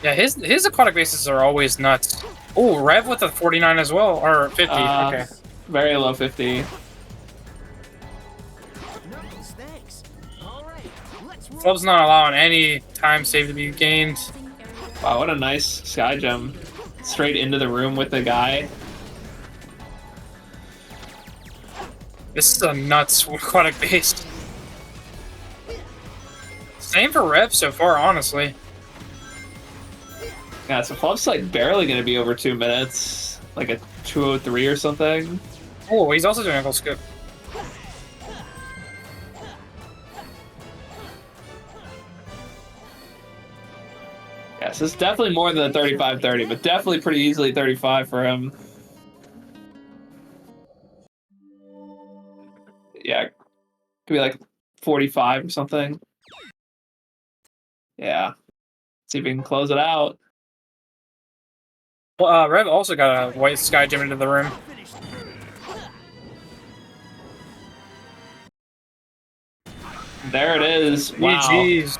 Speaker 5: Yeah, his aquatic bases are always nuts. Ooh, Rev with a 49 as well, or 50. Okay.
Speaker 6: Very low 50.
Speaker 3: Knuckles, thanks. All right, let's roll.
Speaker 5: Flub's not allowing any time save to be gained.
Speaker 6: Wow, what a nice sky jump. Straight into the room with the guy.
Speaker 5: This is a nuts aquatic base. Same for Rev so far, honestly.
Speaker 6: Yeah, so Flub's like barely gonna be over 2 minutes. Like a 2:03 or something.
Speaker 5: Oh, he's also doing knuckle skip.
Speaker 6: Yes, it's definitely more than a 35-30, but definitely pretty easily 35 for him. Yeah, could be like 45 or something. Yeah. See if we can close it out.
Speaker 5: Well, Rev also got a white sky gem into the room.
Speaker 6: There it is. Wow.
Speaker 5: GG's.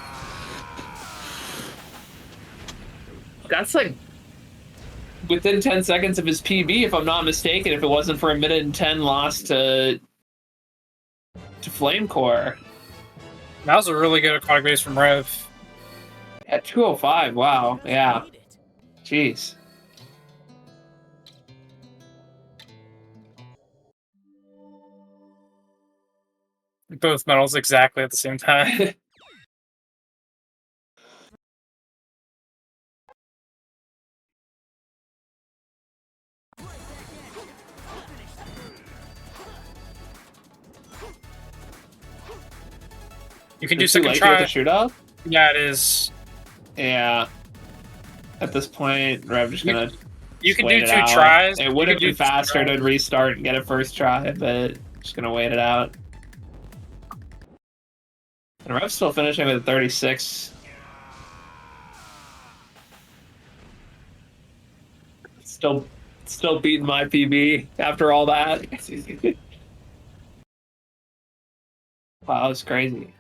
Speaker 6: That's like within 10 seconds of his PB, if I'm not mistaken, if it wasn't for a 1:10 loss to Flame Core.
Speaker 5: That was a really good aquatic base from Rev.
Speaker 6: At 2:05, wow. Yeah. Jeez.
Speaker 5: Both medals exactly at the same time. You can do
Speaker 6: It's too
Speaker 5: second
Speaker 6: late to
Speaker 5: try.
Speaker 6: get the shoot off?
Speaker 5: Yeah, it is.
Speaker 6: Yeah. At this point, I'm just gonna.
Speaker 5: You can
Speaker 6: wait
Speaker 5: do
Speaker 6: it
Speaker 5: 2
Speaker 6: out.
Speaker 5: tries.
Speaker 6: It
Speaker 5: You
Speaker 6: would
Speaker 5: can
Speaker 6: have
Speaker 5: do
Speaker 6: been
Speaker 5: 2
Speaker 6: faster
Speaker 5: tries.
Speaker 6: to restart and get it first try, but just gonna wait it out. And Rev's still finishing with a 36. Still Still beating my PB after all that. Wow, that's crazy.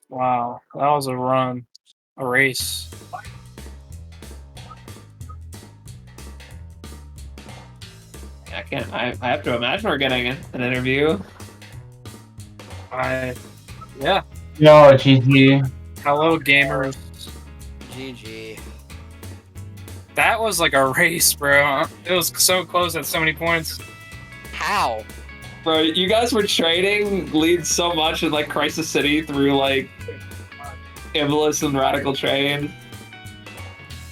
Speaker 5: Wow, that was a run, a race.
Speaker 6: I can't. I have to imagine we're getting an interview.
Speaker 5: Yeah.
Speaker 11: Yo, GG.
Speaker 5: Hello, gamers.
Speaker 3: GG.
Speaker 5: That was like a race, bro. It was so close at so many points.
Speaker 3: How?
Speaker 6: Bro, you guys were trading leads so much in like Crisis City through like Iblis and Radical Train.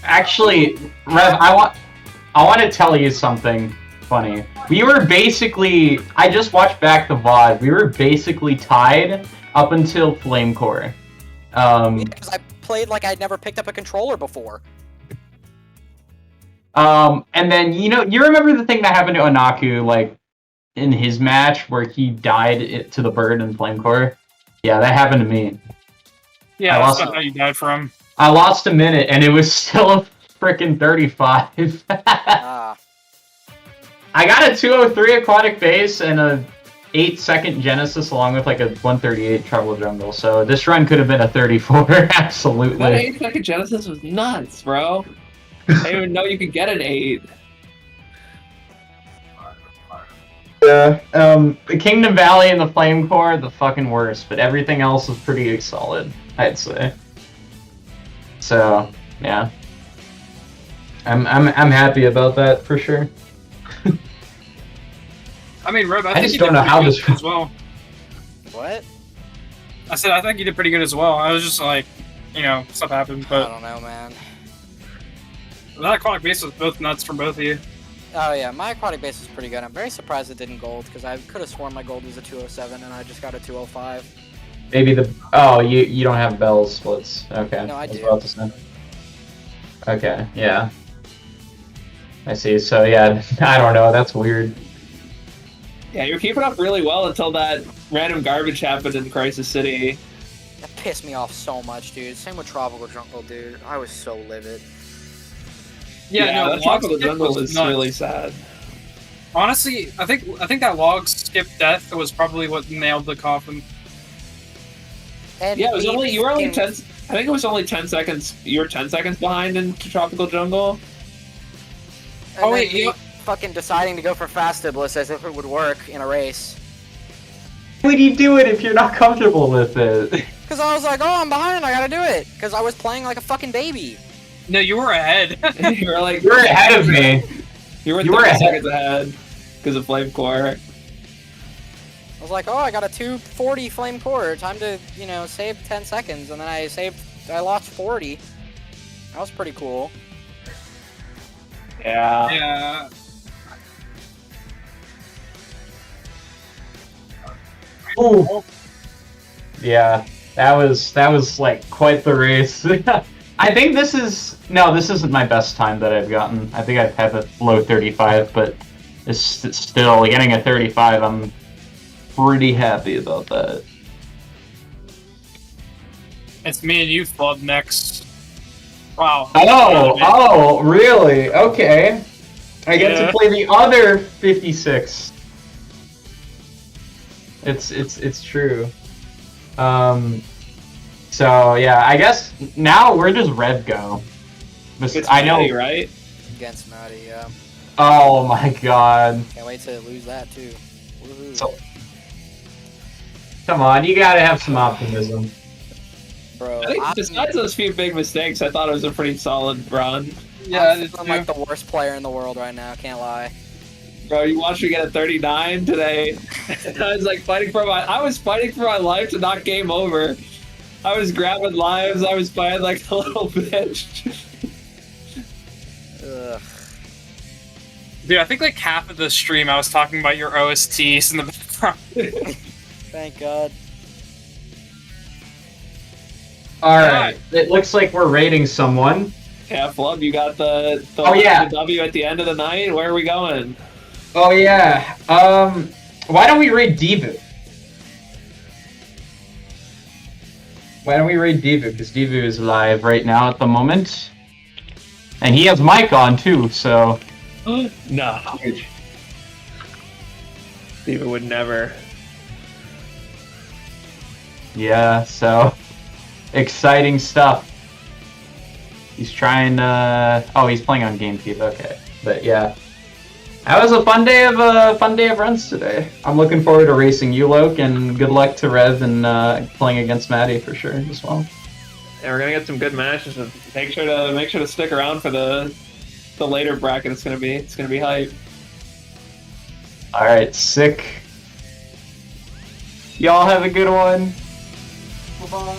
Speaker 11: Actually, Rev, I want to tell you something funny. We were basically, I just watched back the VOD. We were basically tied up until Flame Core.
Speaker 3: Because I played like I'd never picked up a controller before.
Speaker 11: And then, you remember the thing that happened to Onaku, like, in his match where he died to the bird in Flame Core? Yeah, that happened to me.
Speaker 5: Yeah, that's not how you died from.
Speaker 11: I lost a minute, and it was still a frickin' 35.
Speaker 3: Ah.
Speaker 11: I got a 203 aquatic base and a 8-second Genesis along with like a 138 treble jungle, so this run could have been a 34, absolutely.
Speaker 6: That 8-second Genesis was nuts, bro. I didn't even know you could get an 8.
Speaker 11: Yeah, the Kingdom Valley and the Flame Core, the fucking worst, but everything else was pretty solid, I'd say. So, yeah. I'm happy about that, for sure.
Speaker 5: I mean, Reb, I
Speaker 11: just
Speaker 5: think you
Speaker 11: don't
Speaker 5: did
Speaker 11: know
Speaker 5: pretty
Speaker 11: how
Speaker 5: good
Speaker 11: this-
Speaker 5: as well.
Speaker 3: What?
Speaker 5: I said I think you did pretty good as well. I was just like, stuff happened,
Speaker 3: I
Speaker 5: but
Speaker 3: don't know, man.
Speaker 5: that aquatic base was both nuts for both of you.
Speaker 3: Oh yeah, my aquatic base is pretty good. I'm very surprised it didn't gold, because I could have sworn my gold was a 207 and I just got a 205.
Speaker 11: Maybe you don't have bells splits. Okay.
Speaker 3: No, I
Speaker 11: was
Speaker 3: do.
Speaker 11: about to say. Okay, yeah. I see, so yeah, I don't know, that's weird.
Speaker 6: Yeah, you were keeping up really well until that random garbage happened in Crisis City.
Speaker 3: That pissed me off so much, dude. Same with Tropical Jungle, dude. I was so livid.
Speaker 5: Yeah, no,
Speaker 6: that
Speaker 5: the
Speaker 6: Tropical
Speaker 5: log skip
Speaker 6: Jungle
Speaker 5: was
Speaker 6: is
Speaker 5: nuts.
Speaker 6: really sad.
Speaker 5: Honestly, I think that log skip death was probably what nailed the coffin.
Speaker 3: And
Speaker 6: Yeah, it was
Speaker 3: me
Speaker 6: you were only
Speaker 3: fucking-
Speaker 6: 10. I think it was only 10 seconds. You were 10 seconds behind in Tropical Jungle.
Speaker 3: And
Speaker 5: Oh,
Speaker 3: then
Speaker 5: wait,
Speaker 3: me
Speaker 5: you-
Speaker 3: fucking deciding to go for Fast Iblis as if it would work in a race.
Speaker 11: Why would you do it if you're not comfortable with it?
Speaker 3: Because I was like, oh, I'm behind, I gotta do it. Because I was playing like a fucking baby.
Speaker 5: No, you were ahead.
Speaker 6: You were like,
Speaker 11: You're ahead of me.
Speaker 6: You were
Speaker 11: You were
Speaker 6: 30
Speaker 11: ahead.
Speaker 6: seconds ahead because of Flame Core.
Speaker 3: I was like, oh, I got a 240 Flame Core. Time to, save 10 seconds. And then I lost 40. That was pretty cool.
Speaker 6: Yeah.
Speaker 5: Yeah.
Speaker 11: Ooh. Yeah, that was like quite the race. I think this isn't my best time that I've gotten. I think I've had a low 35, but it's still getting a 35. I'm pretty happy about that.
Speaker 5: It's me and you, Flood, next. Wow.
Speaker 11: Oh, really? Okay. I get
Speaker 5: Yeah.
Speaker 11: to play the other 56. It's true. So yeah, I guess now we're just red go.
Speaker 6: It's
Speaker 11: I know.
Speaker 6: Maddie, right?
Speaker 3: Against Maddie, yeah.
Speaker 11: Oh my god.
Speaker 3: Can't wait to lose that, too. Woohoo.
Speaker 11: So, come on, you gotta have some optimism.
Speaker 3: Bro,
Speaker 6: I think besides those few big mistakes, I thought it was a pretty solid run.
Speaker 5: Yeah,
Speaker 3: I'm like the worst player in the world right now, can't lie.
Speaker 6: Bro, you watched me get a 39 today. I was like I was fighting for my life to not game over. I was grabbing lives, I was fighting like a little bitch.
Speaker 3: Ugh.
Speaker 5: Dude, I think like half of the stream I was talking about your OSTs in the background.
Speaker 3: Thank God.
Speaker 11: Alright, it looks like we're rating someone.
Speaker 6: Yeah, Flub, you got the
Speaker 11: Oh, yeah.
Speaker 6: W at the end of the night. Where are we going?
Speaker 11: Oh yeah. Why don't we rate Devu? Why don't we raid Divu? Because Divu is live right now at the moment. And he has mic on too, so...
Speaker 6: No. Diva would never.
Speaker 11: Yeah, so... Exciting stuff. He's trying to... Oh, he's playing on GameCube, okay. But yeah. That was a fun day of runs today. I'm looking forward to racing Ulok, and good luck to Rev and playing against Maddie for sure as well.
Speaker 6: And we're gonna get some good matches. And make sure to stick around for the later bracket. It's gonna be hype.
Speaker 11: All right, sick. Y'all have a good one.
Speaker 7: Bye-bye.